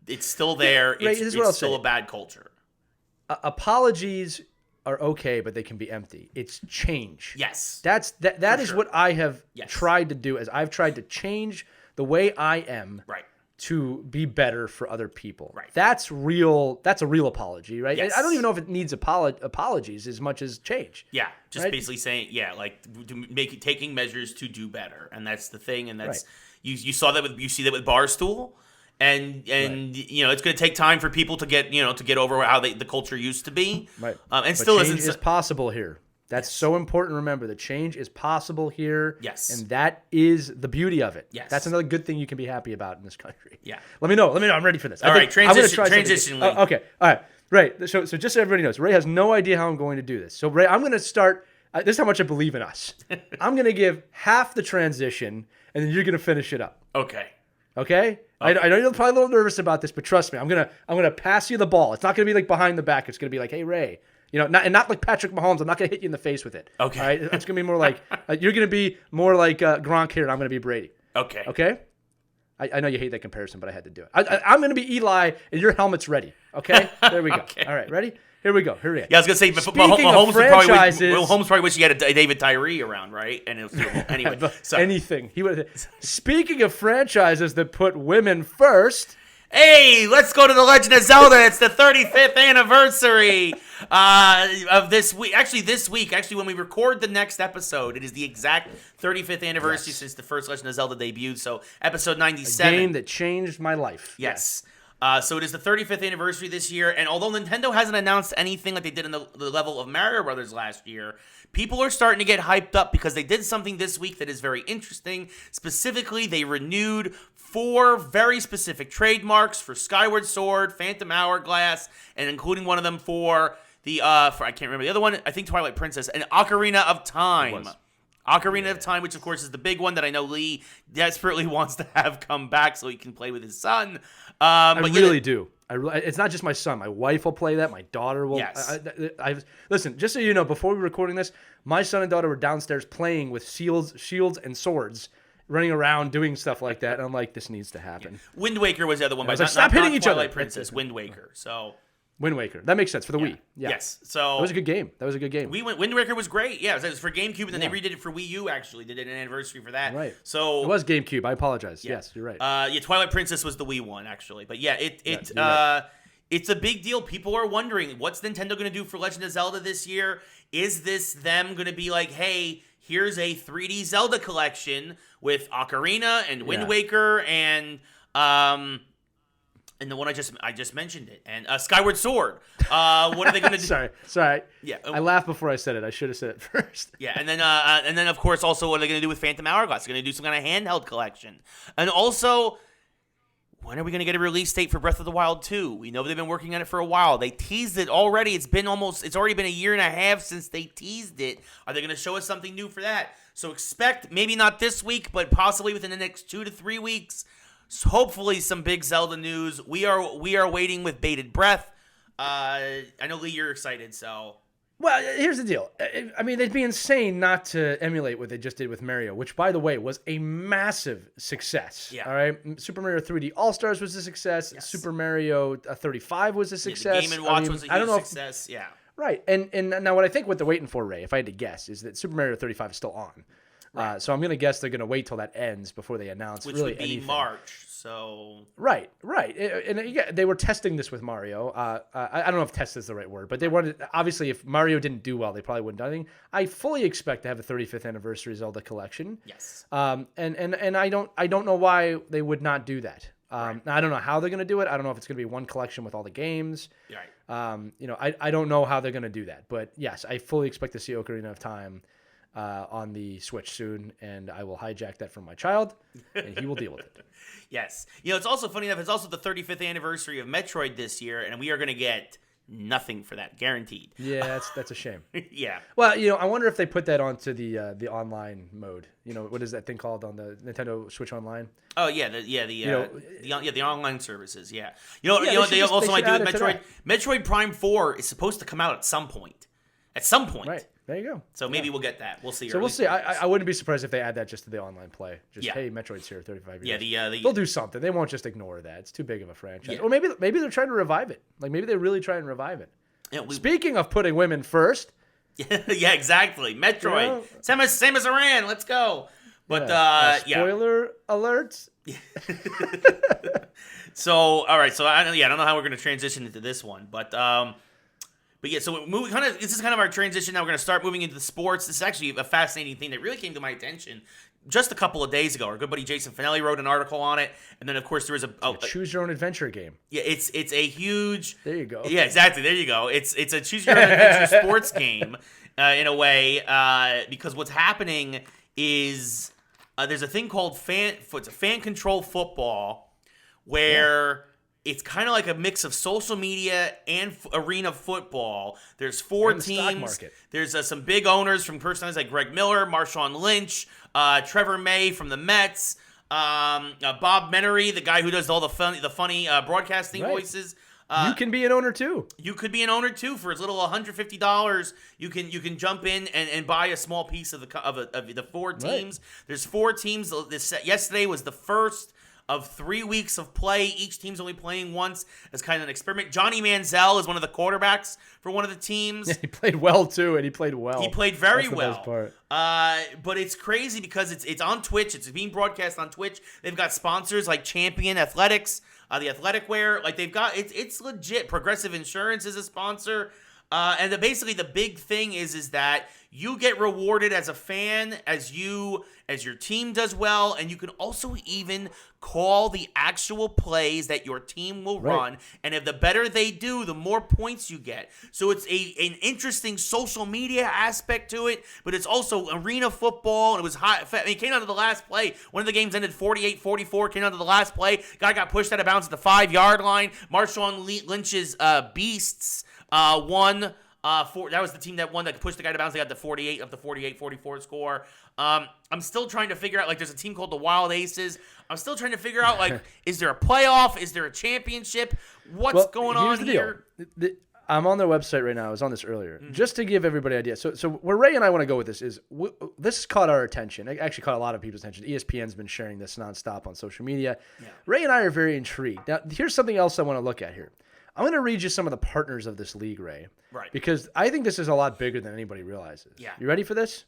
It's still there. Ray, this is what I'll It's still say. a bad culture. Apologies are okay, but they can be empty. It's change. Yes. That is sure. what I have Yes. tried to do. Is I've tried to change the way I am. Right. To be better for other people. Right. That's real. That's a real apology, right? Yes. I don't even know if it needs apologies as much as change. Yeah, just Right? basically saying, like taking measures to do better, and that's the thing, and that's you saw that you see that with Barstool, and you know it's going to take time for people to get over how the culture used to be, Right. and But still change isn't. is possible here. That's so important. Remember, the change is possible here. Yes. And that is the beauty of it. Yes. That's another good thing you can be happy about in this country. Yeah. Let me know. I'm ready for this. All right, I'm gonna transition- try something. transition, Lee. Okay. All right. Right. So just so everybody knows, Ray has no idea how I'm going to do this. So Ray, I'm going to start. This is how much I believe in us. I'm going to give half the transition, and then you're going to finish it up. Okay. Okay? I know you're probably a little nervous about this, but trust me, I'm gonna pass you the ball. It's not gonna be like behind the back. It's gonna be like, hey Ray, not like Patrick Mahomes. I'm not gonna hit you in the face with it. Okay. All right? It's gonna be more like you're gonna be more like Gronk here, and I'm gonna be Brady. Okay. Okay? I know you hate that comparison, but I had to do it. I'm gonna be Eli, and your helmet's ready. Okay? There we go. Okay. All right, ready? Here we go. Here we go. Yeah, I was gonna say, but Speaking of Mahomes franchises- Mahomes probably wish he had a David Tyree around, right? And it was anyway. So Anything he would. Speaking of franchises that put women first. hey, let's go to The Legend of Zelda. It's the 35th anniversary of this week. This week, when we record the next episode, it is the exact 35th anniversary since the first Legend of Zelda debuted. So, episode 97. Game that changed my life. Yes. So it is the 35th anniversary this year, and although Nintendo hasn't announced anything like they did in the level of Mario Brothers last year, people are starting to get hyped up because they did something this week that is very interesting. Specifically, they renewed 4 very specific trademarks for Skyward Sword, Phantom Hourglass, and including one of them for the I can't remember the other one. I think Twilight Princess and Ocarina of Time. Ocarina of Time, which of course is the big one that I know Lee desperately wants to have come back so he can play with his son. I really do. It's not just my son. My wife will play that. My daughter will. Yes. Listen, just so you know, before we were recording this, my son and daughter were downstairs playing with shields and swords, running around doing stuff like that. And I'm like, this needs to happen. Wind Waker was the other one. I was but like, stop hitting each Twilight other. Princess, Wind Waker. So Wind Waker. That makes sense for the Wii. Yeah. Yes. So That was a good game. Wind Waker was great. Yeah, it was for GameCube, and then they redid it for Wii U. Actually, they did an anniversary for that. Right. So It was GameCube. I apologize. Yes, you're right. Twilight Princess was the Wii one actually, but yeah, you're right. it's a big deal. People are wondering what's Nintendo going to do for Legend of Zelda this year. Is this them going to be like, hey, here's a 3D Zelda collection with Ocarina and Wind Waker and the one I just mentioned it, and Skyward Sword. What are they going to do? Sorry. Yeah, I laughed before I said it. I should have said it first. Yeah, and then of course also what are they going to do with Phantom Hourglass? They're going to do some kind of handheld collection, and also when are we going to get a release date for Breath of the Wild 2? We know they've been working on it for a while. They teased it already. It's already been a year and a half since they teased it. Are they going to show us something new for that? So expect maybe not this week, but possibly within the next 2 to 3 weeks. So hopefully some big Zelda news. We are waiting with bated breath. I know, Lee, you're excited, so. Well, here's the deal. I mean, it'd be insane not to emulate what they just did with Mario, which, by the way, was a massive success. Yeah. All right? Super Mario 3D All-Stars was a success. Yes. Super Mario 35 was a success. Yeah, the Game & Watch was a huge success. Yeah. Right. And now what I think what they're waiting for, Ray, if I had to guess, is that Super Mario 35 is still on. Right. So I'm going to guess they're going to wait till that ends before they announce which really would be anything. March. So Right. And they were testing this with Mario. I don't know if test is the right word, but they wanted, obviously, if Mario didn't do well, they probably wouldn't do anything. I fully expect to have a 35th anniversary Zelda collection. Yes. And I don't know why they would not do that. Now, I don't know how they're going to do it. I don't know if it's going to be one collection with all the games. Right. I don't know how they're going to do that. But yes, I fully expect to see Ocarina of Time on the Switch soon, and I will hijack that from my child, and he will deal with it. Yes. It's also funny enough, it's also the 35th anniversary of Metroid this year, and we are going to get nothing for that, guaranteed. Yeah, that's a shame. Yeah. Well, I wonder if they put that onto the online mode. What is that thing called on the Nintendo Switch Online? Oh yeah, the online services. Yeah. They should also might do with Metroid. Metroid Prime 4 is supposed to come out at some point. Right. There you go. So maybe we'll get that. We'll see. So we'll see. I wouldn't be surprised if they add that just to the online play. Just hey, Metroid's here, 35 years. Yeah. They'll do something. They won't just ignore that. It's too big of a franchise. Yeah. Or maybe they're trying to revive it. Like maybe they really try and revive it. Yeah, Speaking of putting women first. Yeah, exactly. Metroid. Same as Iran. Let's go. But spoiler alerts. So all right. So I don't know how we're going to transition into this one, but yeah, so this is kind of our transition. Now we're going to start moving into the sports. This is actually a fascinating thing that really came to my attention just a couple of days ago. Our good buddy Jason Finelli wrote an article on it, and then of course there was a choose your own adventure game. Yeah, it's a huge. There you go. Yeah, exactly. There you go. It's a choose your own adventure sports game in a way because what's happening is there's a thing called fan control football where. Yeah. It's kind of like a mix of social media and arena football. There's 4 teams. Stock market. There's some big owners from personalities like Greg Miller, Marshawn Lynch, Trevor May from the Mets, Bob Menery, the guy who does all the funny broadcasting voices. You can be an owner too. You could be an owner too for as little as $150. You can jump in and buy a small piece of the 4 teams. Right. There's 4 teams. Yesterday was the first of 3 weeks of play. Each team's only playing once as kind of an experiment. Johnny Manziel is one of the quarterbacks for one of the teams. Yeah, he played well too, and he played well. He played very well. That's the best part. But it's crazy because it's on Twitch. It's being broadcast on Twitch. They've got sponsors like Champion Athletics, the athletic wear. Like they've got it's legit. Progressive Insurance is a sponsor. And basically the big thing is that you get rewarded as a fan as your team does well, and you can also even call the actual plays that your team will run, and if the better they do, the more points you get. So it's an interesting social media aspect to it, but it's also arena football, and it was high. I mean, it came down to the last play. One of the games ended 48-44, came down to the last play. Guy got pushed out of bounds at the 5-yard line. Marshawn Lynch's Beasts won. That was the team that won, that pushed the guy to bounce. They got the 48-44 score. I'm still trying to figure out, like, there's a team called the Wild Aces. I'm still trying to figure out, like, is there a playoff? Is there a championship? What's going on here? I'm on their website right now. I was on this earlier. Just to give everybody an idea. So where Ray and I want to go with this is, this caught our attention. It actually caught a lot of people's attention. ESPN's been sharing this nonstop on social media. Yeah. Ray and I are very intrigued. Now, here's something else I want to look at here. I'm going to read you some of the partners of this league, Ray. Right. Because I think this is a lot bigger than anybody realizes. Yeah. You ready for this?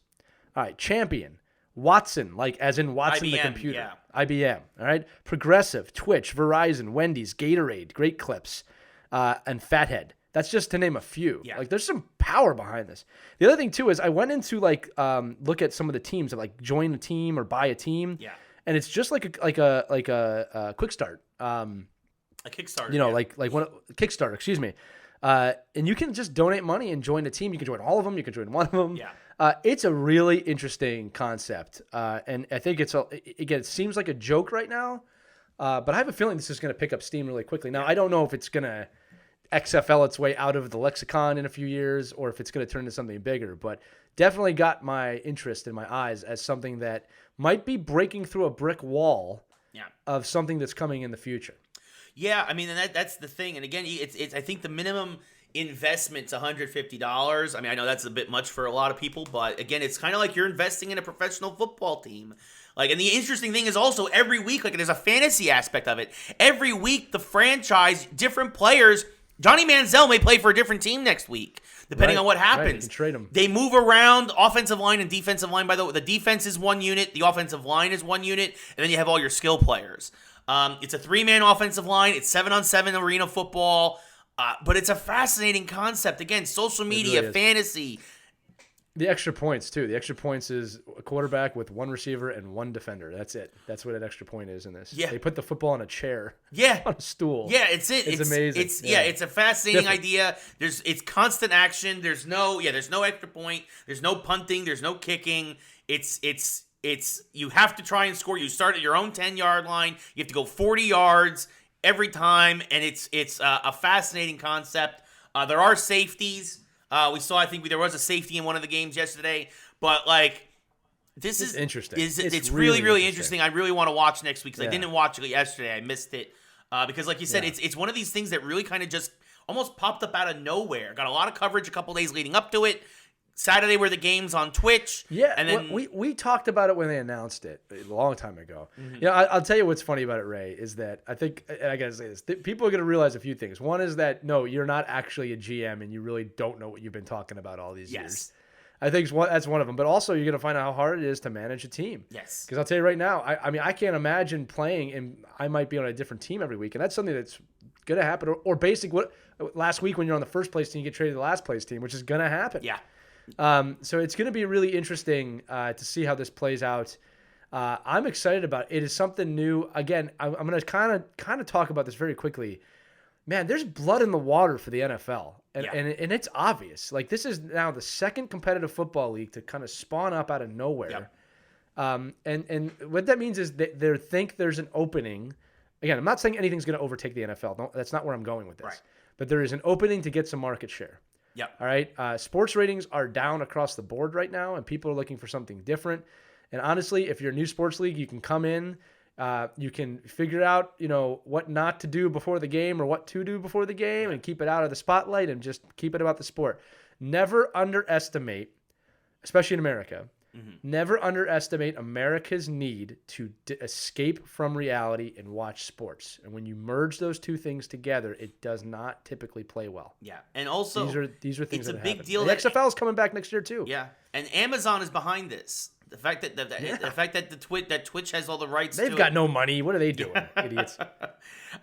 All right. Champion. Watson, like as in Watson IBM, the computer. Yeah. IBM. All right. Progressive. Twitch. Verizon. Wendy's. Gatorade. Great Clips. And Fathead. That's just to name a few. Yeah. Like there's some power behind this. The other thing too is I went into like look at some of the teams that like join a team or buy a team. Yeah. And it's just like a quick start. A Kickstarter. You know, like one Kickstarter, excuse me. And you can just donate money and join a team. You can join all of them. You can join one of them. Yeah. It's a really interesting concept. And I think it seems like a joke right now. But I have a feeling this is going to pick up steam really quickly. Now, I don't know if it's going to XFL its way out of the lexicon in a few years or if it's going to turn into something bigger. But definitely got my interest in my eyes as something that might be breaking through a brick wall of something that's coming in the future. Yeah, I mean, and that's the thing. And again, it's I think the minimum investment's $150. I mean, I know that's a bit much for a lot of people, but again, it's kind of like you're investing in a professional football team. Like, and the interesting thing is also every week, like there's a fantasy aspect of it. Every week, the franchise, different players, Johnny Manziel may play for a different team next week, depending on what happens. Right, you can trade him. They move around offensive line and defensive line. By the way, the defense is one unit, the offensive line is one unit, and then you have all your skill players. It's a 3-man offensive line. It's 7-on-7 arena football. But it's a fascinating concept. Again, social media, really fantasy. The extra points, too. The extra points is a quarterback with one receiver and one defender. That's it. That's what an extra point is in this. Yeah. They put the football on a chair. Yeah. On a stool. Yeah, it's amazing. It's a fascinating idea. It's constant action. There's no extra point. There's no punting. There's no kicking. It's you have to try and score. You start at your own 10-yard line. You have to go 40 yards every time, and it's a fascinating concept. There are safeties. We saw, I think there was a safety in one of the games yesterday, but like this is interesting. It's really interesting. I really want to watch next week because I didn't watch it yesterday. I missed it because, like you said, it's one of these things that really kind of just almost popped up out of nowhere. Got a lot of coverage a couple days leading up to it. Saturday were the games on Twitch. Yeah, and then we talked about it when they announced it a long time ago. Mm-hmm. You know, I'll tell you what's funny about it, Ray, is that I think, and I gotta say this, people are gonna realize a few things. One is that no, you're not actually a GM, and you really don't know what you've been talking about all these years. I think that's one of them. But also, you're gonna find out how hard it is to manage a team. Yes. Because I'll tell you right now, I mean, I can't imagine playing, and I might be on a different team every week, and that's something that's gonna happen. Or basic, what last week when you're on the first place team, you get traded to the last place team, which is gonna happen. Yeah. So it's going to be really interesting to see how this plays out. I'm excited about it. It is something new. Again, I'm going to kind of talk about this very quickly. Man, there's blood in the water for the NFL, and it's obvious. Like this is now the second competitive football league to kind of spawn up out of nowhere. Yep. And what that means is that they think there's an opening. Again, I'm not saying anything's going to overtake the NFL. That's not where I'm going with this. Right. But there is an opening to get some market share. Yep. All right. Sports ratings are down across the board right now, and people are looking for something different. And honestly, if you're a new sports league, you can come in, you can figure out, what not to do before the game or what to do before the game, and keep it out of the spotlight and just keep it about the sport. Never underestimate, especially in America, never underestimate America's need to escape from reality and watch sports. And when you merge those two things together, it does not typically play well. Yeah, and also these are things it's that a big happen. deal. The XFL is coming back next year too. Yeah, and Amazon is behind this. The fact that the fact that Twitch has all the rights. They've got no money. What are they doing, idiots?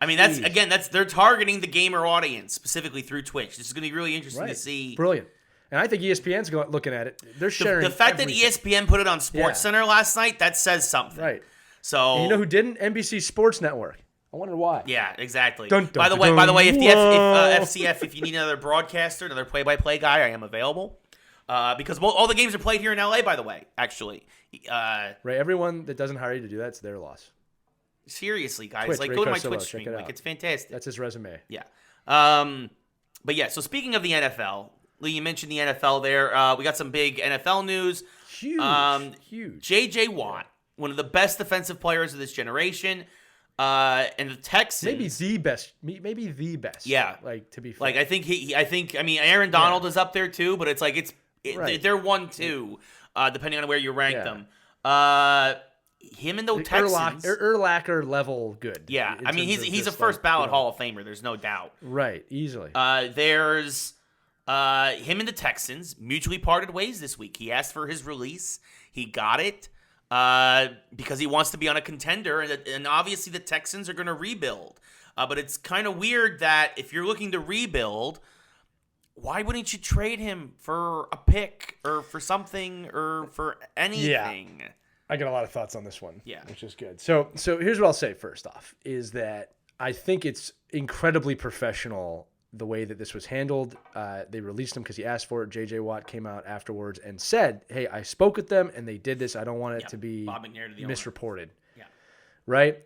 I mean, they're targeting the gamer audience specifically through Twitch. This is going to be really interesting to see. Brilliant. And I think ESPN's looking at it. They're sharing the fact everything. that ESPN put it on SportsCenter last night, that says something. Right. So and you know who didn't? NBC Sports Network. I wonder why. Yeah, exactly. By the way, if the FCF, if you need another broadcaster, another play-by-play guy, I am available. Because all the games are played here in LA, by the way, actually. Right, everyone that doesn't hire you to do that, it's their loss. Seriously, guys. Twitch, like, Ray go to my Carcillo, Twitch stream. check it out. It's fantastic. That's his resume. Yeah. But yeah, so speaking of the NFL, Lee, you mentioned the NFL there. We got some big NFL news. Huge. J.J. Watt, one of the best defensive players of this generation. And the Texans, maybe the best. Yeah, like to be fair. like I think Aaron Donald is up there too, but it's like they're 1-2, depending on where you rank them. Him and the Texans, Urlacher level good. Yeah, I mean he's a first ballot Hall of Famer. There's no doubt. Right, easily. There's him and the Texans mutually parted ways this week. He asked for his release. He got it. Because he wants to be on a contender, and obviously the Texans are going to rebuild. But it's kind of weird that if you're looking to rebuild, why wouldn't you trade him for a pick or for something or for anything? Yeah. I got a lot of thoughts on this one. Yeah. Which is good. So here's what I'll say first off, is that I think it's incredibly professional the way that this was handled. They released him because he asked for it. J.J. Watt came out afterwards and said, hey, I spoke with them and they did this. I don't want it to be misreported. Yeah. Right?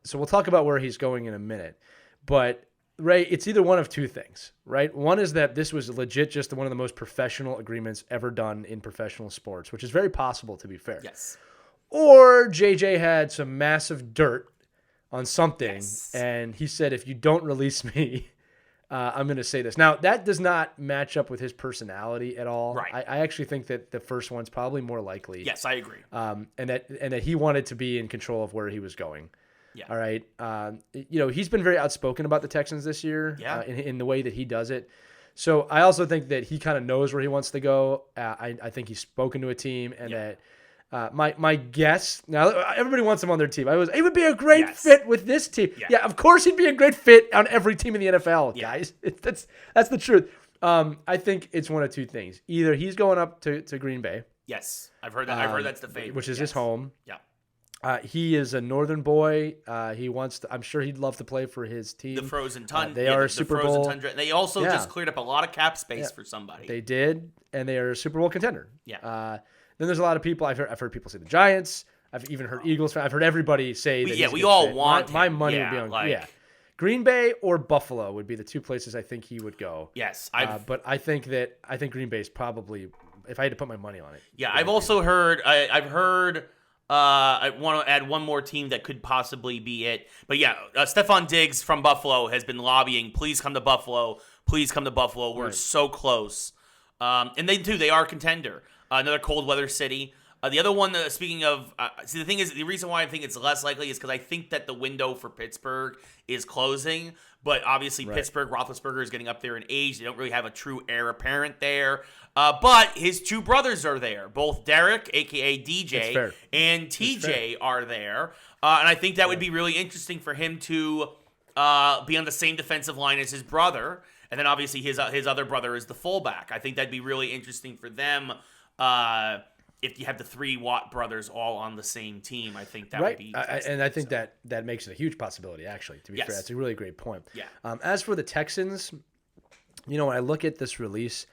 So we'll talk about where he's going in a minute. But, Ray, it's either one of two things, right? One is that this was legit just one of the most professional agreements ever done in professional sports, which is very possible, to be fair. Yes. Or JJ had some massive dirt on something, and he said, if you don't release me, I'm going to say this. Now, that does not match up with his personality at all. Right. I actually think that the first one's probably more likely. Yes, I agree. And that he wanted to be in control of where he was going. Yeah. All right. He's been very outspoken about the Texans this year. Yeah. In the way that he does it. So I also think that he kind of knows where he wants to go. I think he's spoken to a team, and that my guess now, everybody wants him on their team. He would be a great fit with this team. Yeah, of course he'd be a great fit on every team in the NFL, guys. That's the truth. I think it's one of two things. Either he's going up to Green Bay. Yes, I've heard that. I've heard that's the favorite, which is his home. Yeah. He is a northern boy. He wants to. I'm sure he'd love to play for his team. The Frozen Tundra. They are a Super Bowl. Tundra. They also just cleared up a lot of cap space for somebody. They did, and they are a Super Bowl contender. Yeah. Then there's a lot of people. I've heard people say the Giants. I've even heard Eagles. I've heard everybody say that. We all want my money would be on. Green Bay or Buffalo would be the two places I think he would go. Yes, but I think Green Bay is probably, if I had to put my money on it. Yeah, I've also heard. I've heard. I want to add one more team that could possibly be it. But yeah, Stephon Diggs from Buffalo has been lobbying. Please come to Buffalo. Please come to Buffalo. We're so close. And they are a contender. Another cold weather city. The other one, speaking of, the thing is, the reason why I think it's less likely is because I think that the window for Pittsburgh is closing. But obviously, Pittsburgh, Roethlisberger is getting up there in age. They don't really have a true heir apparent there. But his two brothers are there. Both Derek, a.k.a. DJ, and TJ are there. And I think that would be really interesting for him to be on the same defensive line as his brother. And then obviously his other brother is the fullback. I think that'd be really interesting for them. If you have the three Watt brothers all on the same team, I think that would be and I think that makes it a huge possibility, actually, to be fair. That's a really great point. Yeah. As for the Texans, when I look at this release,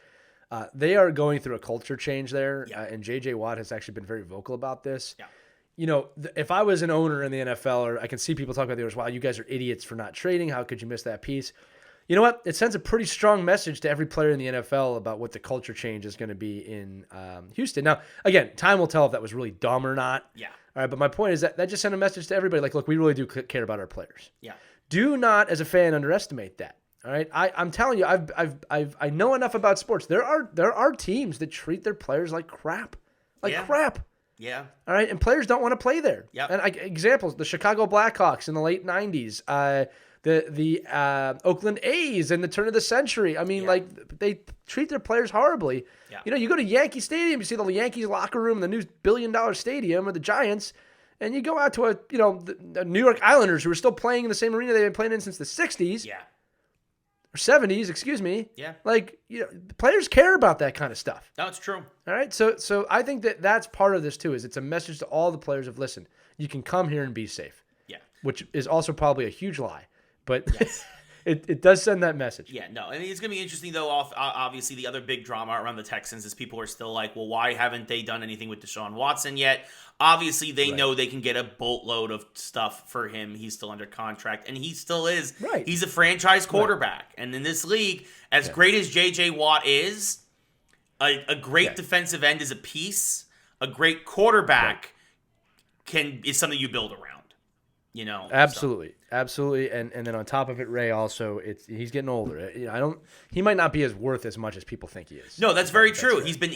they are going through a culture change there, and J.J. Watt has actually been very vocal about this. Yeah. If I was an owner in the NFL, or I can see people talk about the owners, wow, you guys are idiots for not trading. How could you miss that piece? You know what? It sends a pretty strong message to every player in the NFL about what the culture change is going to be in Houston. Now, again, time will tell if that was really dumb or not. Yeah. All right, but my point is that just sent a message to everybody. Like, look, we really do care about our players. Yeah. Do not, as a fan, underestimate that. All right. I'm telling you, I know enough about sports. There are teams that treat their players like crap. Crap. Yeah. All right. And players don't want to play there. Yeah. And examples: the Chicago Blackhawks in the late '90s. The Oakland A's in the turn of the century. I mean, they treat their players horribly. Yeah. You go to Yankee Stadium, you see the Yankees locker room, the new billion-dollar stadium, or the Giants, and you go out to the New York Islanders, who are still playing in the same arena they've been playing in since the 60s. Yeah. Or 70s, excuse me. Yeah. Players care about that kind of stuff. No, it's true. All right. So I think that's part of this too, is it's a message to all the players of, listen, you can come here and be safe. Yeah. Which is also probably a huge lie. But it does send that message. Yeah, no. And it's going to be interesting, though. Obviously, the other big drama around the Texans is people are still like, well, why haven't they done anything with Deshaun Watson yet? Obviously, they know they can get a boatload of stuff for him. He's still under contract, and he still is. Right. He's a franchise quarterback. Right. And in this league, as great as J.J. Watt is, a great defensive end is a piece. A great quarterback is something you build around. Absolutely. Absolutely, and then on top of it, Ray, also he's getting older. He might not be worth as much as people think he is. No, that's very true. He's been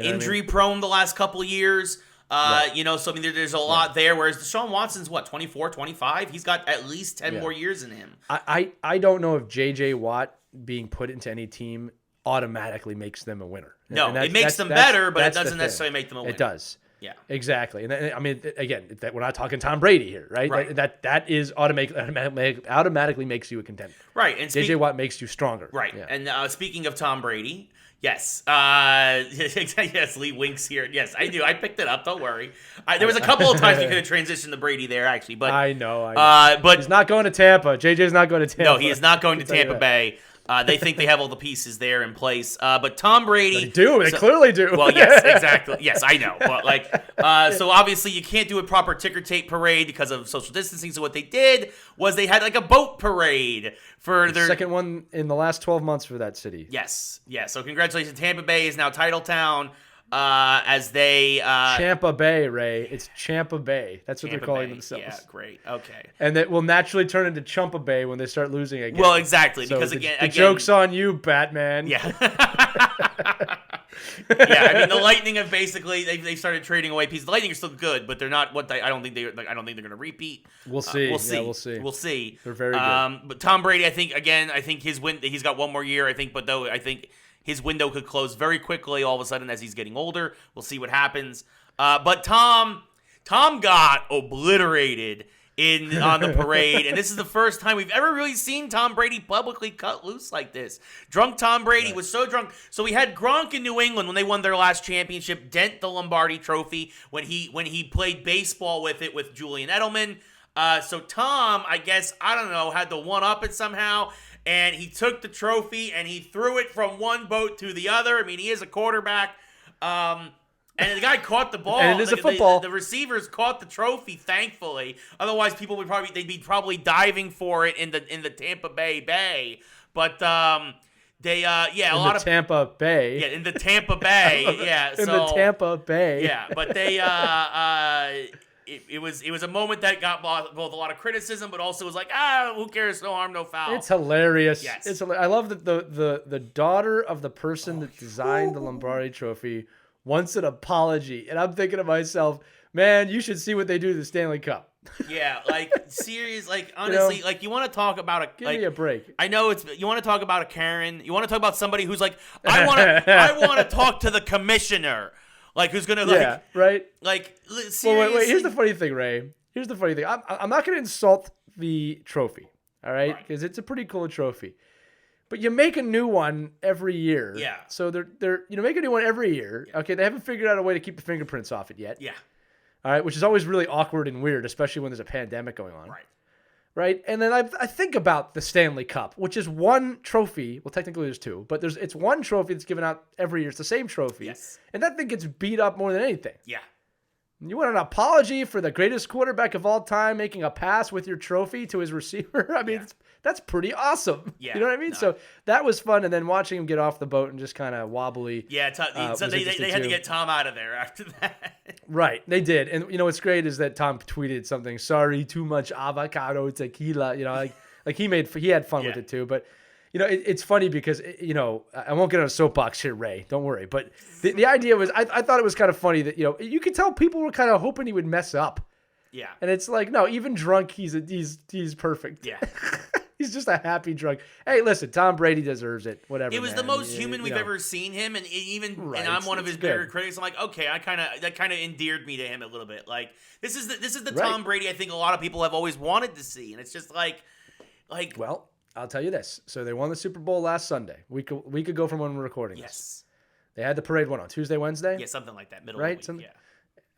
injury prone the last couple of years. So I mean, there's a lot there. Whereas Deshaun Watson's 24, 25. He's got at least 10 more years in him. I don't know if J.J. Watt being put into any team automatically makes them a winner. No, it makes them better, but it doesn't necessarily make them a winner. It does. Yeah. Exactly. And I mean, again, we're not talking Tom Brady here, right? Right. That is automatically makes you a contender. Right. And JJ Watt makes you stronger. Right. Yeah. And speaking of Tom Brady, yes. Yes, Lee winks here. Yes, I do. I picked it up. Don't worry. There was a couple of times we could have transitioned to Brady there, actually. But I know. But he's not going to Tampa. JJ's not going to Tampa. No, he is not going to Tampa Bay. They think they have all the pieces there in place. But Tom Brady... They clearly do. Well, yes, exactly. Yes, I know. But so obviously you can't do a proper ticker tape parade because of social distancing. So what they did was they had like a boat parade for their... second one in the last 12 months for that city. Yes. So congratulations. Tampa Bay is now title town as they... Champa Bay, Ray. It's Champa Bay. That's what they're calling themselves. Yeah, great. Okay. And that will naturally turn into Chumpa Bay when they start losing again. Well, exactly. So Because the again, joke's on you, Batman. Yeah. Yeah, I mean the Lightning have basically they started trading away pieces. The Lightning are still good, but they're not what I don't think they're going to repeat. We'll see. We'll see. Yeah, we'll see. We'll see. They're very good. But Tom Brady, I think he's got one more year. I think his window could close very quickly all of a sudden as he's getting older. We'll see what happens. But Tom got obliterated on the parade, and this is the first time we've ever really seen Tom Brady publicly cut loose like this. Drunk Tom Brady was so drunk. So we had Gronk in New England when they won their last championship, dent the Lombardi Trophy when he played baseball with it with Julian Edelman. So Tom, I guess, I don't know, had to one-up it somehow, and he took the trophy and he threw it from one boat to the other. I mean, he is a quarterback. And the guy caught the ball. And it is a football. The receivers caught the trophy, thankfully. Otherwise, people would probably diving for it in the Tampa Bay. But they a lot of Tampa Bay. Yeah, in the Tampa Bay. Yeah, in the Tampa Bay. Yeah, but they it was a moment that got both a lot of criticism, but also was like, who cares? No harm, no foul. It's hilarious. Yes. I love that the daughter of the person that designed the Lombardi Trophy wants an apology, and I'm thinking to myself, man, you should see what they do to the Stanley Cup. Yeah, like serious, like honestly, like you want to talk about a give me a break. I know you want to talk about a Karen. You want to talk about somebody who's like, I want to talk to the commissioner, like who's gonna like right like seriously. Well, wait. Here's the funny thing, Ray. Here's the funny thing. I'm not gonna insult the trophy, all right? Because it's a pretty cool trophy. But you make a new one every year. Yeah. So they're make a new one every year. Yeah. Okay, they haven't figured out a way to keep the fingerprints off it yet. Yeah. All right, which is always really awkward and weird, especially when there's a pandemic going on. Right. And then I think about the Stanley Cup, which is one trophy. Well, technically there's two, but it's one trophy that's given out every year. It's the same trophy. Yes. And that thing gets beat up more than anything. Yeah. You want an apology for the greatest quarterback of all time making a pass with your trophy to his receiver? I mean, that's pretty awesome. Yeah, you know what I mean? No. So that was fun. And then watching him get off the boat and just kind of wobbly. Yeah, so they had to get Tom out of there after that. Right, they did. And you know what's great is that Tom tweeted something, sorry, too much avocado tequila. You know, like he had fun with it too. But you know, it's funny because, you know, I won't get on a soapbox here, Ray. Don't worry. But the idea was, I thought it was kind of funny that, you know, you could tell people were kind of hoping he would mess up. Yeah. And it's like, no, even drunk, he's perfect. Yeah. He's just a happy drunk. Hey, listen, Tom Brady deserves it. Whatever. It was the most human we've ever seen him, and and I'm one of his bigger critics. I'm like, okay, that kind of endeared me to him a little bit. Like this is the Tom Brady I think a lot of people have always wanted to see, and it's just like. Well, I'll tell you this. So they won the Super Bowl last Sunday. We could go from when we're recording this. They had the parade on Tuesday, Wednesday? Yeah, something like that. Middle of the week,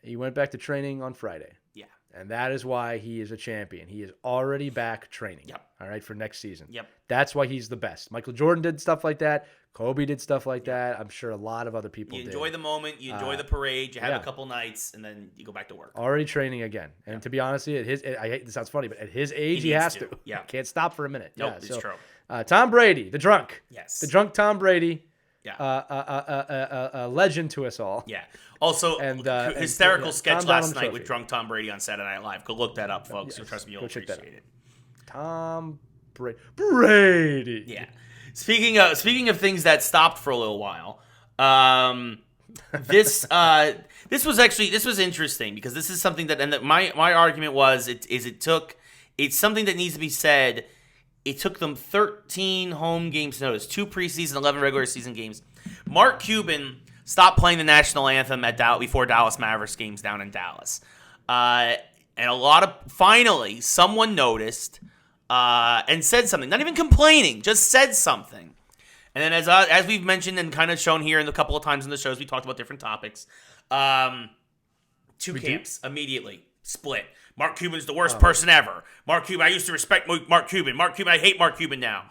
He went back to training on Friday. Yeah. And that is why he is a champion. He is already back training. Yep. All right, for next season. Yep. That's why he's the best. Michael Jordan did stuff like that. Kobe did stuff like that. I'm sure a lot of other people did. You enjoy the moment. You enjoy the parade. You have a couple nights, and then you go back to work. Already training again. And to be honest with you, I hate this sounds funny, but at his age, he has to. Yeah. Can't stop for a minute. Nope, it's true. Tom Brady, the drunk. Yes. The drunk Tom Brady. Yeah. A legend to us all. Yeah. Also, hysterical sketch last night with drunk Tom Brady on Saturday Night Live. Go look that up, folks. Yes. Trust me, you'll appreciate it. Tom Brady. Yeah. Speaking of things that stopped for a little while, this was interesting because this is something that my argument was it's something that needs to be said. It took them 13 home games to notice, 2 preseason, 11 regular season games. Mark Cuban stop playing the national anthem before Dallas Mavericks games down in Dallas. And finally, someone noticed and said something. Not even complaining, just said something. And then as we've mentioned and kind of shown here in a couple of times in the shows, we talked about different topics. Two camps immediately split. Mark Cuban's the worst person ever. Mark Cuban, I used to respect Mark Cuban. Mark Cuban, I hate Mark Cuban now.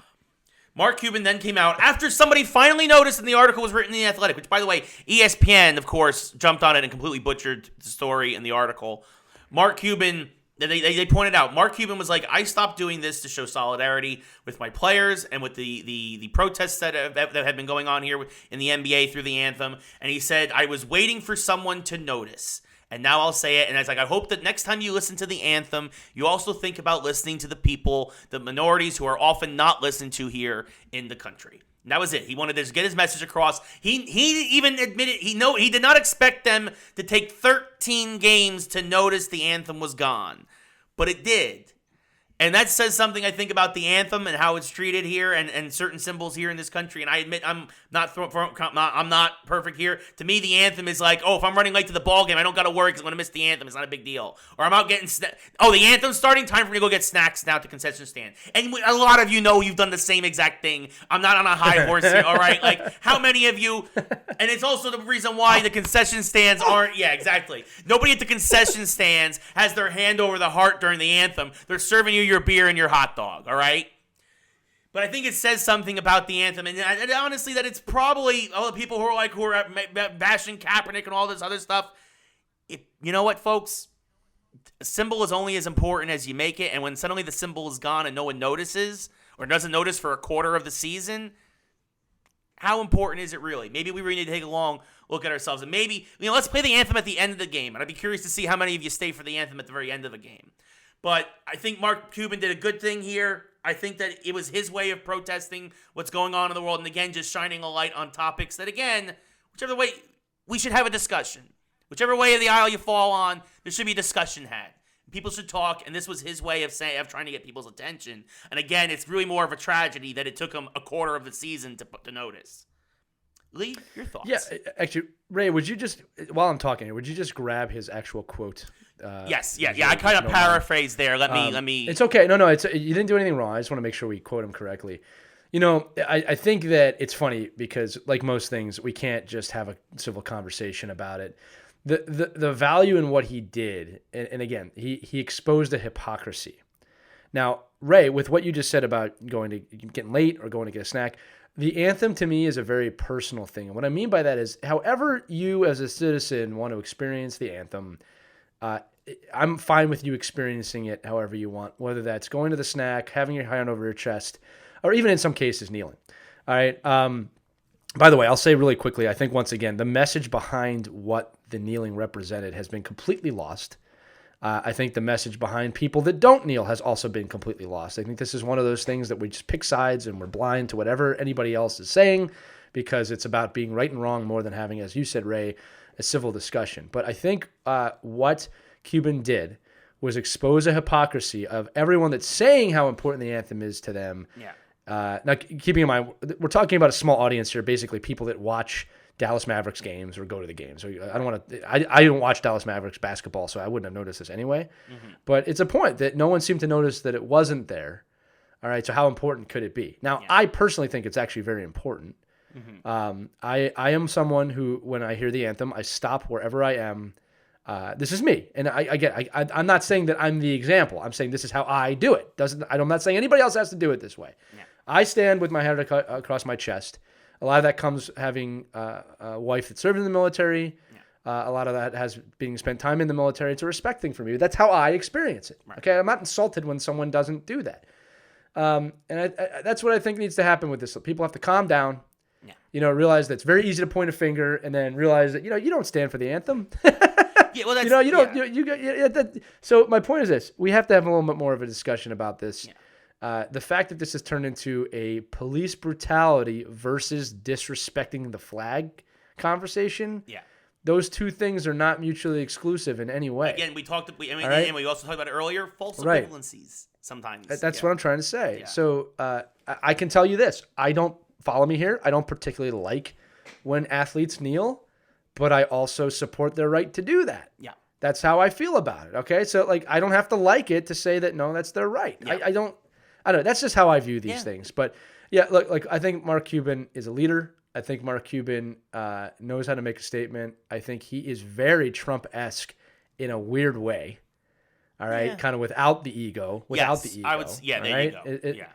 Mark Cuban then came out after somebody finally noticed, and the article was written in The Athletic, which, by the way, ESPN, of course, jumped on it and completely butchered the story in the article. Mark Cuban, they pointed out, Mark Cuban was like, I stopped doing this to show solidarity with my players and with the protests that have been going on here in the NBA through the anthem. And he said, I was waiting for someone to notice. And now I'll say it, and it's like, I hope that next time you listen to the anthem, you also think about listening to the people, the minorities who are often not listened to here in the country. And that was it. He wanted to get his message across. He even admitted he did not expect them to take 13 games to notice the anthem was gone, but it did. And that says something, I think, about the anthem and how it's treated here and certain symbols here in this country. And I admit I'm not perfect here. To me, the anthem is like, oh, if I'm running late to the ball game, I don't got to worry because I'm going to miss the anthem. It's not a big deal. Or I'm out getting the anthem's starting, time for me to go get snacks now at the concession stand. And a lot of you know you've done the same exact thing. I'm not on a high horse here, all right? Like, how many of you? And it's also the reason why the concession stands aren't, yeah, exactly. Nobody at the concession stands has their hand over the heart during the anthem. They're serving you your beer and your hot dog, all right? But I think it says something about the anthem, and honestly, that it's probably all the people who are bashing Kaepernick and all this other stuff. You know what, folks? A symbol is only as important as you make it, and when suddenly the symbol is gone and no one notices or doesn't notice for a quarter of the season, how important is it really? Maybe we really need to take a long look at ourselves, and maybe let's play the anthem at the end of the game, and I'd be curious to see how many of you stay for the anthem at the very end of the game. But I think Mark Cuban did a good thing here. I think that it was his way of protesting what's going on in the world. And again, just shining a light on topics that, again, whichever way, we should have a discussion. Whichever way of the aisle you fall on, there should be a discussion had. People should talk, and this was his way of trying to get people's attention. And again, it's really more of a tragedy that it took him a quarter of the season to notice. Lee, your thoughts? Yeah, actually, Ray, would you just, while I'm talking here, would you just grab his actual quote? Yes, I kind of paraphrased there. Let me. It's okay. No, you didn't do anything wrong. I just want to make sure we quote him correctly. I think that it's funny because, like most things, we can't just have a civil conversation about it. The value in what he did, and again, he exposed a hypocrisy. Now, Ray, with what you just said about getting late or going to get a snack, the anthem to me is a very personal thing. And what I mean by that is, however you as a citizen want to experience the anthem, I'm fine with you experiencing it however you want, whether that's going to the snack, having your hand over your chest, or even in some cases kneeling. All right. By the way, I'll say really quickly, I think once again, the message behind what the kneeling represented has been completely lost. I think the message behind people that don't kneel has also been completely lost. I think this is one of those things that we just pick sides and we're blind to whatever anybody else is saying because it's about being right and wrong more than having, as you said, Ray, a civil discussion. But I think what Cuban did was expose a hypocrisy of everyone that's saying how important the anthem is to them. Yeah. Now, keeping in mind, we're talking about a small audience here, basically people that watch Dallas Mavericks games or go to the games. So I don't watch Dallas Mavericks basketball, so I wouldn't have noticed this anyway. Mm-hmm. But it's a point that no one seemed to notice that it wasn't there. All right, so how important could it be? Now, I personally think it's actually very important. Mm-hmm. I am someone who, when I hear the anthem, I stop wherever I am. This is me, and I'm not saying that I'm the example. I'm saying this is how I do it. I'm not saying anybody else has to do it this way. Yeah. I stand with my hand across my chest. A lot of that comes having a wife that served in the military. Yeah. A lot of that has being spent time in the military. It's a respect thing for me. That's how I experience it. Right. Okay, I'm not insulted when someone doesn't do that. And that's what I think needs to happen with this. People have to calm down. Yeah. Realize that it's very easy to point a finger, and then realize that you don't stand for the anthem. Yeah, well, that's, So my point is this: we have to have a little bit more of a discussion about this. Yeah. The fact that this has turned into a police brutality versus disrespecting the flag conversation. Yeah. Those two things are not mutually exclusive in any way. Again, we also talked about it earlier, false equivalencies sometimes. That's what I'm trying to say. Yeah. So I can tell you this. Follow me here. I don't particularly like when athletes kneel. but I also support their right to do that. Yeah. That's how I feel about it. Okay. So like, I don't have to like it to say that, no, that's their right. Yeah. I don't know. That's just how I view these things. But yeah, look, like I think Mark Cuban is a leader. I think Mark Cuban knows how to make a statement. I think he is very Trump-esque in a weird way. All right. Kind of without the ego, I would, there you go.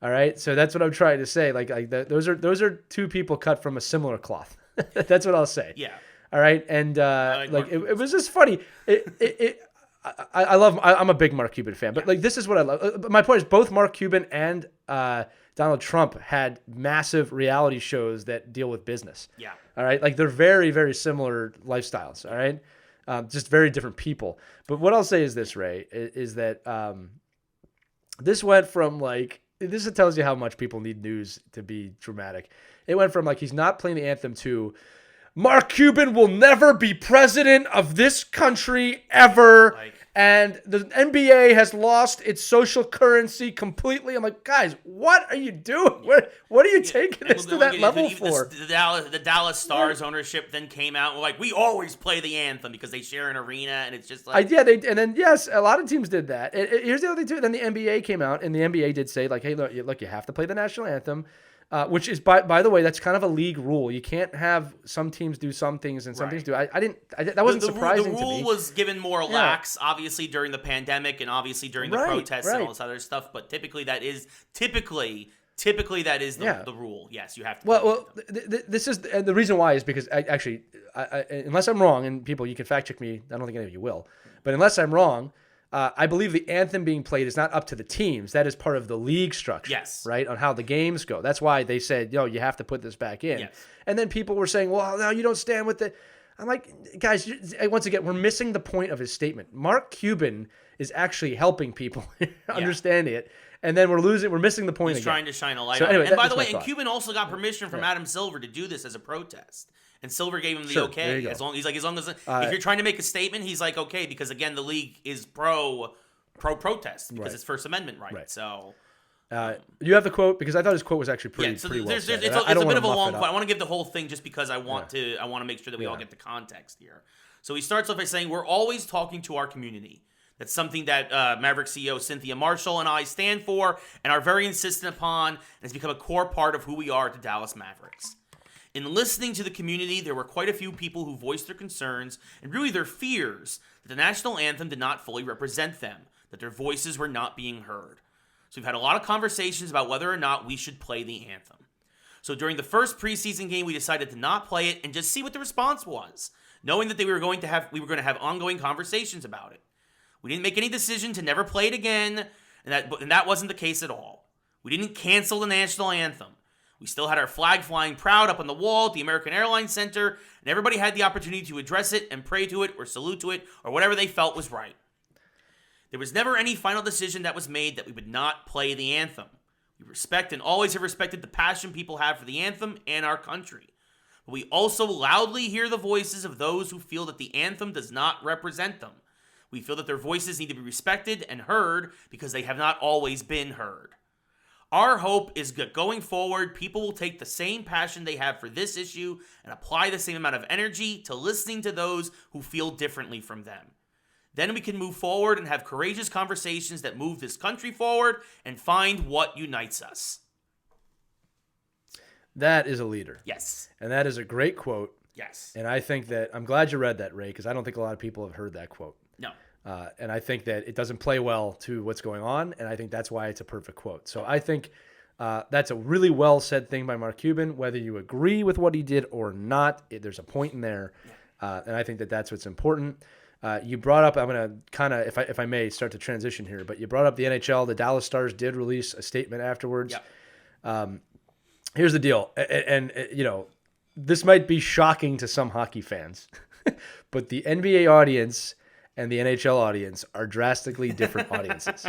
All right. So that's what I'm trying to say. Those are two people cut from a similar cloth. That's what I'll say. Yeah. All right, and it was just funny. I'm a big Mark Cuban fan, but like this is what I love. My point is both Mark Cuban and Donald Trump had massive reality shows that deal with business. Yeah. All right, like they're very, very similar lifestyles. All right, just very different people. But what I'll say is this, Ray, is that this went from like this tells you how much people need news to be dramatic. It went from like he's not playing the anthem to Mark Cuban will never be president of this country ever. And the NBA has lost its social currency completely. I'm like, guys, what are you doing? What are you taking this to that level for? The Dallas Stars ownership then came out and were like, we always play the anthem because they share an arena, and it's just like... and then, yes, a lot of teams did that. Here's the other thing, too. Then the NBA came out, and the NBA did say, like, hey, look, you have to play the national anthem. Which is, by the way, that's kind of a league rule. You can't have some teams do some things and some teams do. That wasn't surprising to me. The rule was given more lax, obviously, during the pandemic and obviously during the protests and all this other stuff. But typically that is the rule. Yes, you have to. Well, this is the reason why is because I unless I'm wrong, and people, you can fact check me. I don't think any of you will, but unless I'm wrong. I believe the anthem being played is not up to the teams. That is part of the league structure, right, on how the games go. That's why they said, you have to put this back in. Yes. And then people were saying, well, no, you don't stand with it. I'm like, guys, once again, we're missing the point of his statement. Mark Cuban is actually helping people understand it. And then we're missing the point. He's trying to shine a light on it. And by the way, Cuban also got permission from Adam Silver to do this as a protest. And Silver gave him the okay. As long as if you're trying to make a statement, he's like okay, because again the league is pro protest because it's First Amendment right. So you have the quote because I thought his quote was actually pretty well said. It's a bit of a long quote. I want to give the whole thing just because I want to make sure that we all get the context here. So he starts off by saying we're always talking to our community. That's something that Mavericks CEO Cynthia Marshall and I stand for and are very insistent upon, and has become a core part of who we are at the Dallas Mavericks. In listening to the community, there were quite a few people who voiced their concerns and really their fears that the national anthem did not fully represent them, that their voices were not being heard. So we've had a lot of conversations about whether or not we should play the anthem. So during the first preseason game, we decided to not play it and just see what the response was, knowing that we were going to have ongoing conversations about it. We didn't make any decision to never play it again, and that wasn't the case at all. We didn't cancel the national anthem. We still had our flag flying proud up on the wall at the American Airlines Center, and everybody had the opportunity to address it and pray to it or salute to it or whatever they felt was right. There was never any final decision that was made that we would not play the anthem. We respect and always have respected the passion people have for the anthem and our country. But we also loudly hear the voices of those who feel that the anthem does not represent them. We feel that their voices need to be respected and heard because they have not always been heard. Our hope is that going forward, people will take the same passion they have for this issue and apply the same amount of energy to listening to those who feel differently from them. Then we can move forward and have courageous conversations that move this country forward and find what unites us. That is a leader. Yes. And that is a great quote. Yes. And I think that, I'm glad you read that, Ray, because I don't think a lot of people have heard that quote. No. And I think that it doesn't play well to what's going on, and I think that's why it's a perfect quote. So I think that's a really well said thing by Mark Cuban. Whether you agree with what he did or not, there's a point in there, and I think that that's what's important. You brought up, I'm going to kind of, if I may, start to transition here, but you brought up the NHL. The Dallas Stars did release a statement afterwards. Yep. Here's the deal, and this might be shocking to some hockey fans, but the NBA audience and the NHL audience are drastically different audiences.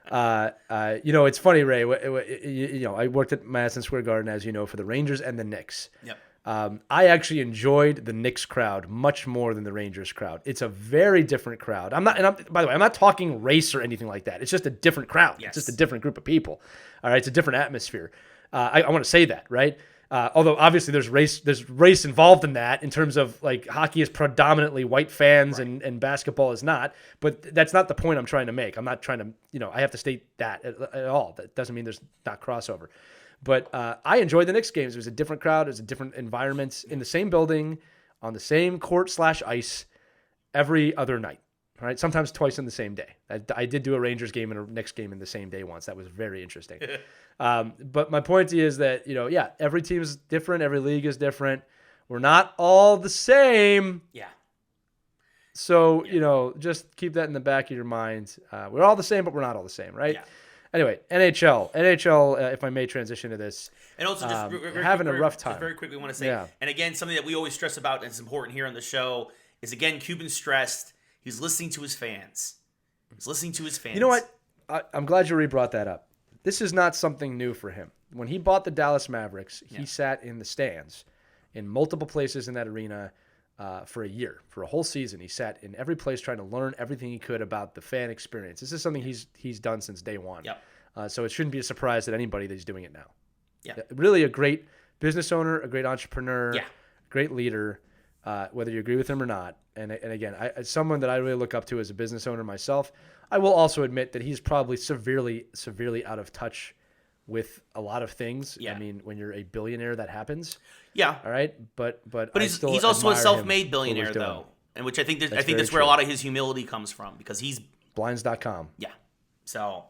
It's funny, Ray. I worked at Madison Square Garden, as you know, for the Rangers and the Knicks. Yep. I actually enjoyed the Knicks crowd much more than the Rangers crowd. It's a very different crowd. By the way, I'm not talking race or anything like that. It's just a different crowd. Yes. It's just a different group of people. All right, it's a different atmosphere. I want to say that, right? Although obviously there's race involved in that in terms of like hockey is predominantly white fans and basketball is not. But that's not the point I'm trying to make. I'm not trying to, I have to state that at all. That doesn't mean there's not crossover. But I enjoyed the Knicks games. It was a different crowd. It was a different environment in the same building, on the same court/ice every other night. All right, sometimes twice in the same day. I did do a Rangers game and a Knicks game in the same day once. That was very interesting. But my point is that, every team is different. Every league is different. We're not all the same. Yeah. So, just keep that in the back of your mind. We're all the same, but we're not all the same, right? Yeah. Anyway, NHL, if I may transition to this. And also just having a rough time. Just very quickly, I want to say, and again, something that we always stress about and it's important here on the show is, again, Cuban's stressed. He's listening to his fans. You know what? I'm glad you brought that up. This is not something new for him. When he bought the Dallas Mavericks, he sat in the stands in multiple places in that arena for a year, for a whole season. He sat in every place trying to learn everything he could about the fan experience. This is something he's done since day one. Yep. So it shouldn't be a surprise to anybody that he's doing it now. Yeah. Really a great business owner, a great entrepreneur, yeah. great leader, whether you agree with him or not. And again, as someone that I really look up to as a business owner myself, I will also admit that he's probably severely out of touch with a lot of things. Yeah. I mean, when you're a billionaire, that happens. Yeah. All right. But he's also a self-made billionaire, though, and which I think that's where a lot of his humility comes from, because he's Blinds.com. Yeah. So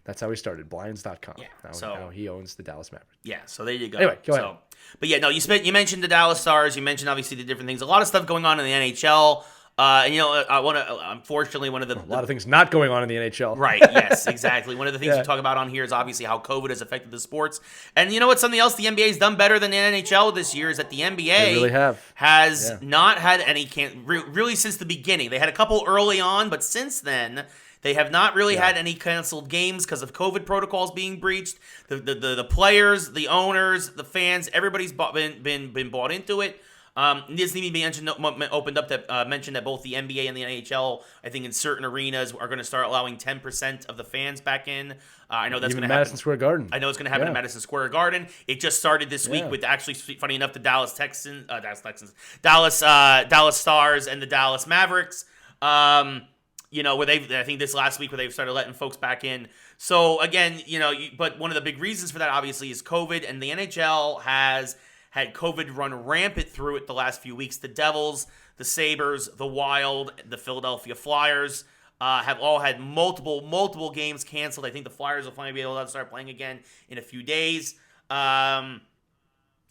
that's how he started. Blinds.com. Yeah. Now he owns the Dallas Mavericks. Yeah. So there you go. Anyway, go ahead. But yeah, no, you mentioned the Dallas Stars. You mentioned obviously the different things. A lot of stuff going on in the NHL. I want to. Unfortunately, one of the a lot of things not going on in the NHL. Right. Yes. Exactly. One of the things we talk about on here is obviously how COVID has affected the sports. And you know what? Something else the NBA has done better than the NHL this year is that the NBA has not had any really since the beginning. They had a couple early on, but since then they have not really had any canceled games because of COVID protocols being breached. The players, the owners, the fans, everybody's been bought into it. This need to be opened up to mention that both the NBA and the NHL, I think in certain arenas, are going to start allowing 10% of the fans back in. I know that's going to happen. Madison Square Garden. I know it's going to happen in Madison Square Garden. It just started this week with actually, funny enough, the Dallas Stars and the Dallas Mavericks. Where I think this last week where they've started letting folks back in. So again, but one of the big reasons for that obviously is COVID, and the NHL has had COVID run rampant through it the last few weeks. The Devils, the Sabres, the Wild, the Philadelphia Flyers have all had multiple games canceled. I think the Flyers will finally be able to start playing again in a few days. And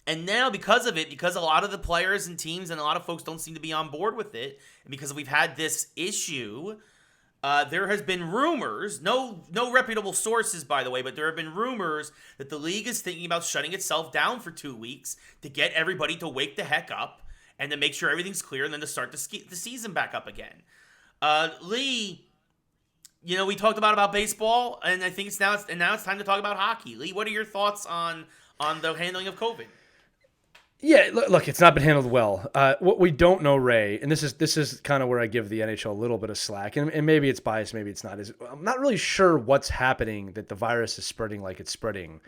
now because of it, because a lot of the players and teams and a lot of folks don't seem to be on board with it, and because we've had this issue, there has been rumors, no reputable sources, by the way, but there have been rumors that the league is thinking about shutting itself down for 2 weeks to get everybody to wake the heck up and to make sure everything's clear and then to start the season back up again. Lee, we talked about baseball, and I think it's now time to talk about hockey. Lee, what are your thoughts on the handling of COVID? Yeah, look, it's not been handled well. What we don't know, Ray, and this is kind of where I give the NHL a little bit of slack, and maybe it's biased, maybe it's not. I'm not really sure what's happening that the virus is spreading like it's spreading,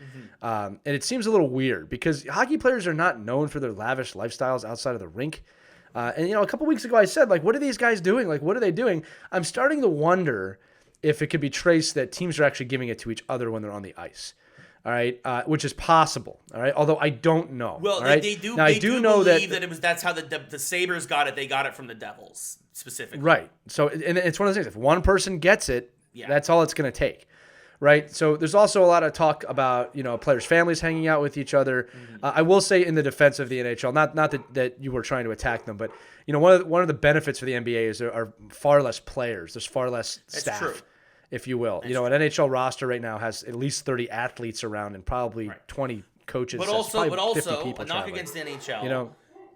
and it seems a little weird because hockey players are not known for their lavish lifestyles outside of the rink. And a couple weeks ago I said, like, what are these guys doing? Like, what are they doing? I'm starting to wonder if it could be traced that teams are actually giving it to each other when they're on the ice. All right, which is possible. All right, although I don't know. Well, right? they do. Now, they I do do know believe that it was that's how the Sabres got it. They got it from the Devils specifically. Right. So, and it's one of those things. If one person gets it, that's all it's going to take. Right. So there's also a lot of talk about players' families hanging out with each other. I will say in the defense of the NHL, not that you were trying to attack them, but one of the benefits for the NBA is there are far less players. There's far less staff. That's true. If you will. An NHL roster right now has at least 30 athletes around and probably 20 coaches. But also, a knock traveling. Against the NHL.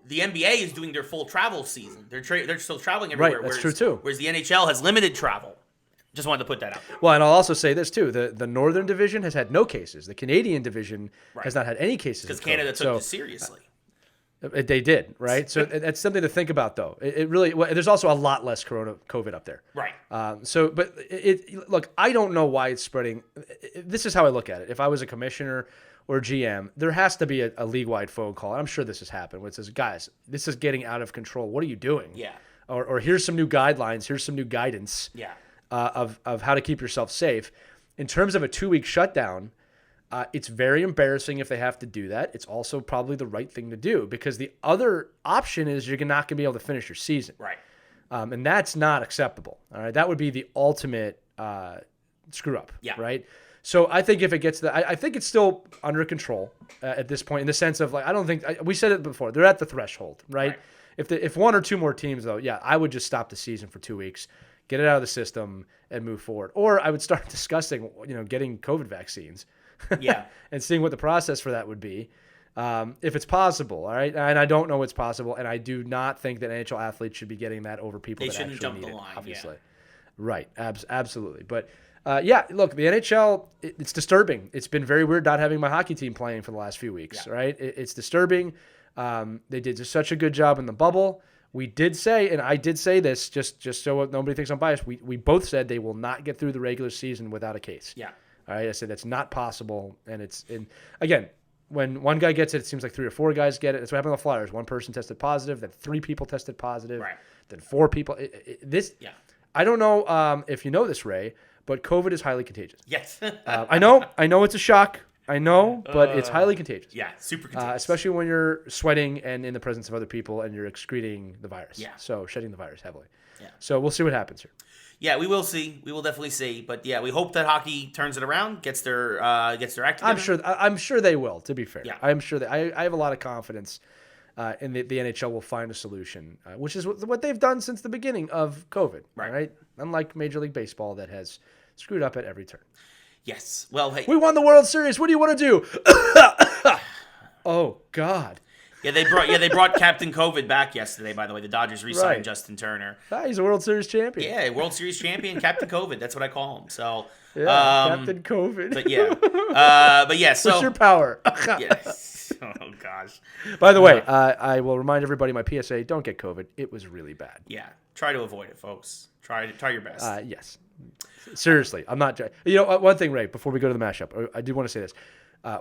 The NBA is doing their full travel season. They're still traveling everywhere. Right, that's true too. Whereas the NHL has limited travel. Just wanted to put that out there. Well, and I'll also say this too: the Northern Division has had no cases. The Canadian Division has not had any cases because Canada took it seriously. They did, right? So that's something to think about, though. It really. Well, there's also a lot less COVID up there, Right. But look, I don't know why it's spreading. This is how I look at it. If I was a commissioner or GM, there has to be a league-wide phone call. And I'm sure this has happened, where it says, "Guys, this is getting out of control. What are you doing?" Yeah. Or here's some new guidelines. Here's some new guidance. Yeah. Of how to keep yourself safe. In terms of a 2-week shutdown. It's very embarrassing if they have to do that. It's also probably the right thing to do because the other option is you're not going to be able to finish your season. Right. And that's not acceptable. All right. That would be the ultimate screw up. Yeah. Right. So I think if it gets I think it's still under control at this point in the sense of I don't think we said it before. They're at the threshold. Right. If one or two more teams though, yeah, I would just stop the season for 2 weeks, get it out of the system and move forward. Or I would start discussing, getting COVID vaccines. Yeah. And seeing what the process for that would be, if it's possible. All right. And I don't know it's possible. And I do not think that NHL athletes should be getting that over people that actually jump need the it, line, obviously. Yeah. Right. Absolutely. But look, the NHL, it's disturbing. It's been very weird not having my hockey team playing for the last few weeks. Yeah. Right. It's disturbing. They did just such a good job in the bubble. We did say, and I did say this just so nobody thinks I'm biased. We both said they will not get through the regular season without a case. Yeah. All right, I said that's not possible, and again, when one guy gets it, it seems like 3 or 4 guys get it. That's what happened with the Flyers. One person tested positive, then 3 people tested positive, right. Then 4 people. Yeah. I don't know if you know this, Ray, but COVID is highly contagious. Yes. I know it's a shock. I know, but it's highly contagious. Yeah, super contagious. Especially when you're sweating and in the presence of other people and you're excreting the virus. Yeah. So shedding the virus heavily. Yeah. So we'll see what happens here. Yeah, we will see. We will definitely see. But yeah, we hope that hockey turns it around, gets their act together. I'm sure they will. To be fair, yeah. I'm sure that I have a lot of confidence in the NHL will find a solution, which is what they've done since the beginning of COVID. Right? Unlike Major League Baseball that has screwed up at every turn. Yes. Well, hey, we won the World Series. What do you want to do? Oh God. Yeah, they brought Captain COVID back yesterday. By the way, the Dodgers re-signed Justin Turner. He's a World Series champion. Yeah, World Series champion, Captain COVID. That's what I call him. So, Captain COVID. But yeah. So, what's your power? Yes. Oh gosh. By the way, I will remind everybody my PSA: don't get COVID. It was really bad. Yeah, try to avoid it, folks. Try your best. Yes. Seriously, I'm not. One thing, Ray. Before we go to the mashup, I do want to say this.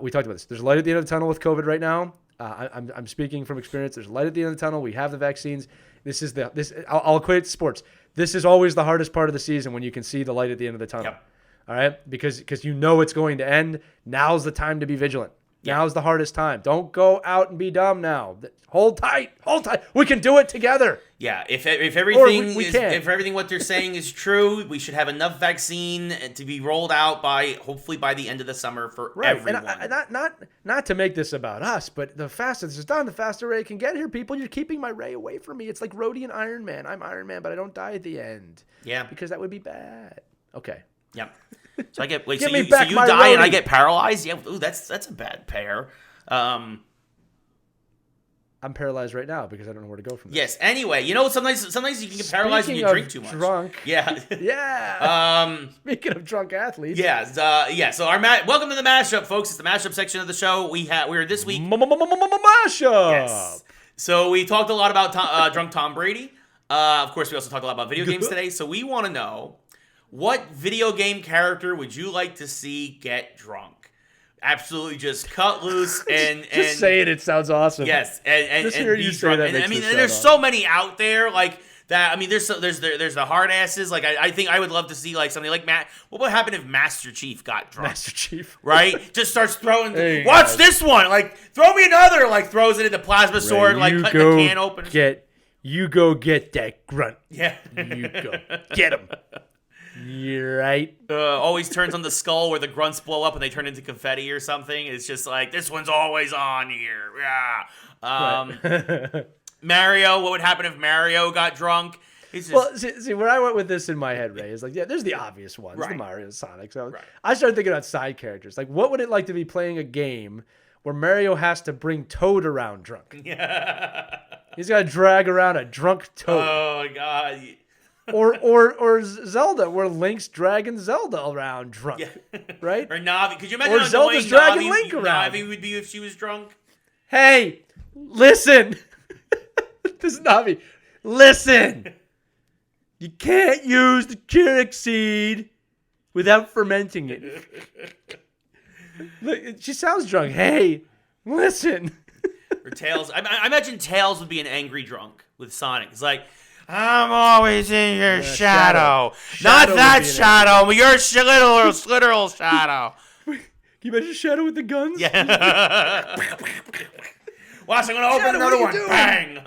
We talked about this. There's a light at the end of the tunnel with COVID right now. I'm speaking from experience. There's a light at the end of the tunnel. We have the vaccines. I'll equate it to sports. This is always the hardest part of the season when you can see the light at the end of the tunnel. Yep. All right, because you know it's going to end. Now's the time to be vigilant. Yep. Now's the hardest time. Don't go out and be dumb now. Hold tight. We can do it together. Yeah, if everything if everything what they're saying is true, we should have enough vaccine to be rolled out hopefully by the end of the summer for everyone. And not to make this about us, but the faster this is done, the faster Ray can get here. People, you're keeping my Ray away from me. It's like Rhodey and Iron Man. I'm Iron Man, but I don't die at the end. Yeah, because that would be bad. Okay. Yeah. So I get so you die Rhodey. And I get paralyzed. Yeah. Ooh, that's a bad pair. I'm paralyzed right now because I don't know where to go from this. Yes. Anyway, sometimes you can get paralyzed when you drink too much. Drunk. Yeah. Yeah. Speaking of drunk athletes. Yeah. Yeah. So welcome to the mashup, folks. It's the mashup section of the show. We're this week mashup. Yes. So we talked a lot about drunk Tom Brady. Of course, we also talked a lot about video games today. So we want to know, what video game character would you like to see get drunk? Absolutely, just cut loose and just say it. It sounds awesome. Yes, and just hear you say that. And, I mean, there's so many out there like that. I mean, there's the hard asses. Like I think I would love to see like something like What would happen if Master Chief got drunk? Master Chief, right? Just starts throwing. Watch this one. Like throw me another. Like throws it into plasma sword. Like cutting the can open. You go get that grunt. Yeah, you go get him. You're right. Always turns on the skull where the grunts blow up and they turn into confetti or something. It's just like, this one's always on here. Yeah. Mario, what would happen if Mario got drunk? Well, see, where I went with this in my head, Ray, is like, yeah, there's the obvious ones, the Mario, Sonic. So I started thinking about side characters. Like, what would it like to be playing a game where Mario has to bring Toad around drunk? Yeah. He's got to drag around a drunk Toad. Oh, my God. Or Zelda, where Link's dragging Zelda around drunk, right? Or Navi. Could you imagine Zelda's dragging Link around? Navi would be if she was drunk? Hey, Listen. This is not me. Listen. You can't use the Keurig seed without fermenting it. Look, she sounds drunk. Hey, listen. Or Tails. I imagine Tails would be an angry drunk with Sonic. It's like, I'm always in your shadow. Not that shadow, but your literal shadow. Can you imagine Shadow with the guns? Yeah. Watch, I'm going to open another one. Bang.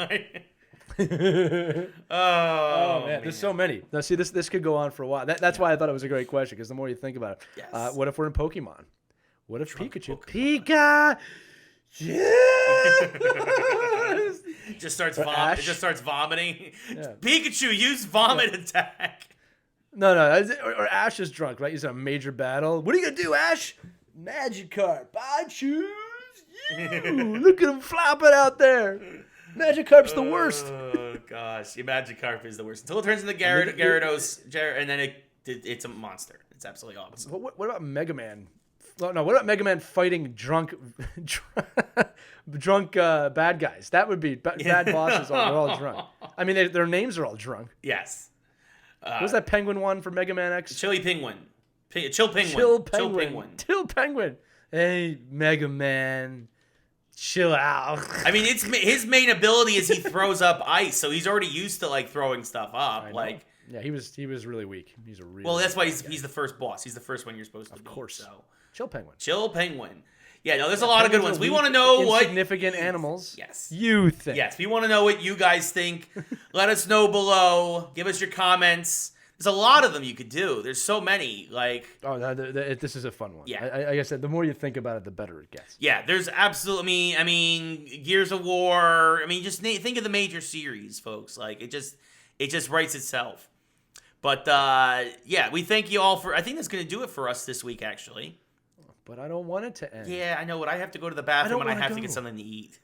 Oh man, there's so many. Now, see, this could go on for a while. That's why I thought it was a great question, because the more you think about it, Yes. What if we're in Pokemon? What if Pikachu? Pokemon. Pika. Yeah. Just starts vomiting. Yeah. Pikachu, use vomit attack. No, or Ash is drunk, right? He's in a major battle. What are you gonna do, Ash? Magikarp. I choose you. Look at him flopping out there. Magikarp's the worst. Oh gosh, yeah, Magikarp is the worst until it turns into Gyarados, and then it's a monster. It's absolutely awesome. What about Mega Man? No, what about Mega Man fighting drunk bad guys? That would be bad bosses. They're all drunk. I mean, their names are all drunk. Yes. What was that penguin one for Mega Man X? Chili Penguin. Chill Penguin. Chill Penguin. Hey, Mega Man. Chill out. I mean, his main ability is he throws up ice, so he's already used to like throwing stuff up. Like, yeah, he was really weak. He's a really that's why he's the first boss. He's the first one you're supposed to. Of course. So Chill Penguin. Chill Penguin. Yeah, no, there's a lot of good ones. We want to know what significant animals. Yes. You think? Yes, we want to know what you guys think. Let us know below. Give us your comments. There's a lot of them you could do. There's so many. Like, this is a fun one. Yeah. Like I said, the more you think about it, the better it gets. Yeah, there's absolutely. I mean, Gears of War. I mean, just think of the major series, folks. Like, it just writes itself. But yeah, we thank you all for. I think that's going to do it for us this week, actually. But I don't want it to end. Yeah, I know. But I have to go to the bathroom and I have to get something to eat.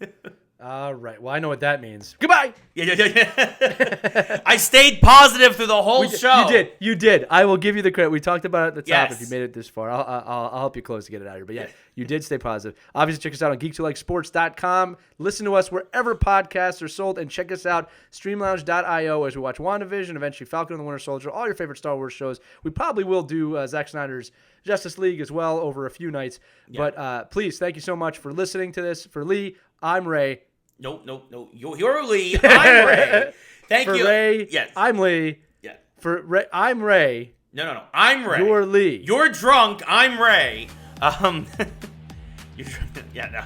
All right. Well, I know what that means. Goodbye. Yeah. I stayed positive through the whole show. You did. I will give you the credit. We talked about it at the top. Yes. If you made it this far, I'll help you close to get it out of here. But yeah, you did stay positive. Obviously, check us out on geekswholiksports.com. Listen to us wherever podcasts are sold, and check us out streamlounge.io as we watch WandaVision, eventually Falcon and the Winter Soldier, all your favorite Star Wars shows. We probably will do Zack Snyder's Justice League as well over a few nights. Yeah. But please, thank you so much for listening to this. For Lee, I'm Ray. No. You're Lee. I'm Ray. Thank you. For Ray, yes. I'm Lee. Yeah. For Ray, I'm Ray. No. I'm Ray. You're Lee. You're drunk. I'm Ray. Yeah, no.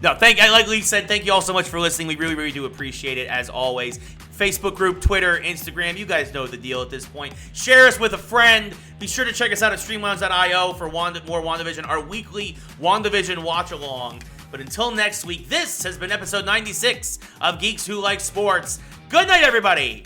No, like Lee said, thank you all so much for listening. We really, really do appreciate it, as always. Facebook group, Twitter, Instagram. You guys know the deal at this point. Share us with a friend. Be sure to check us out at streamlounge.io for more WandaVision, our weekly WandaVision watch-along. But until next week, this has been episode 96 of Geeks Who Like Sports. Good night, everybody.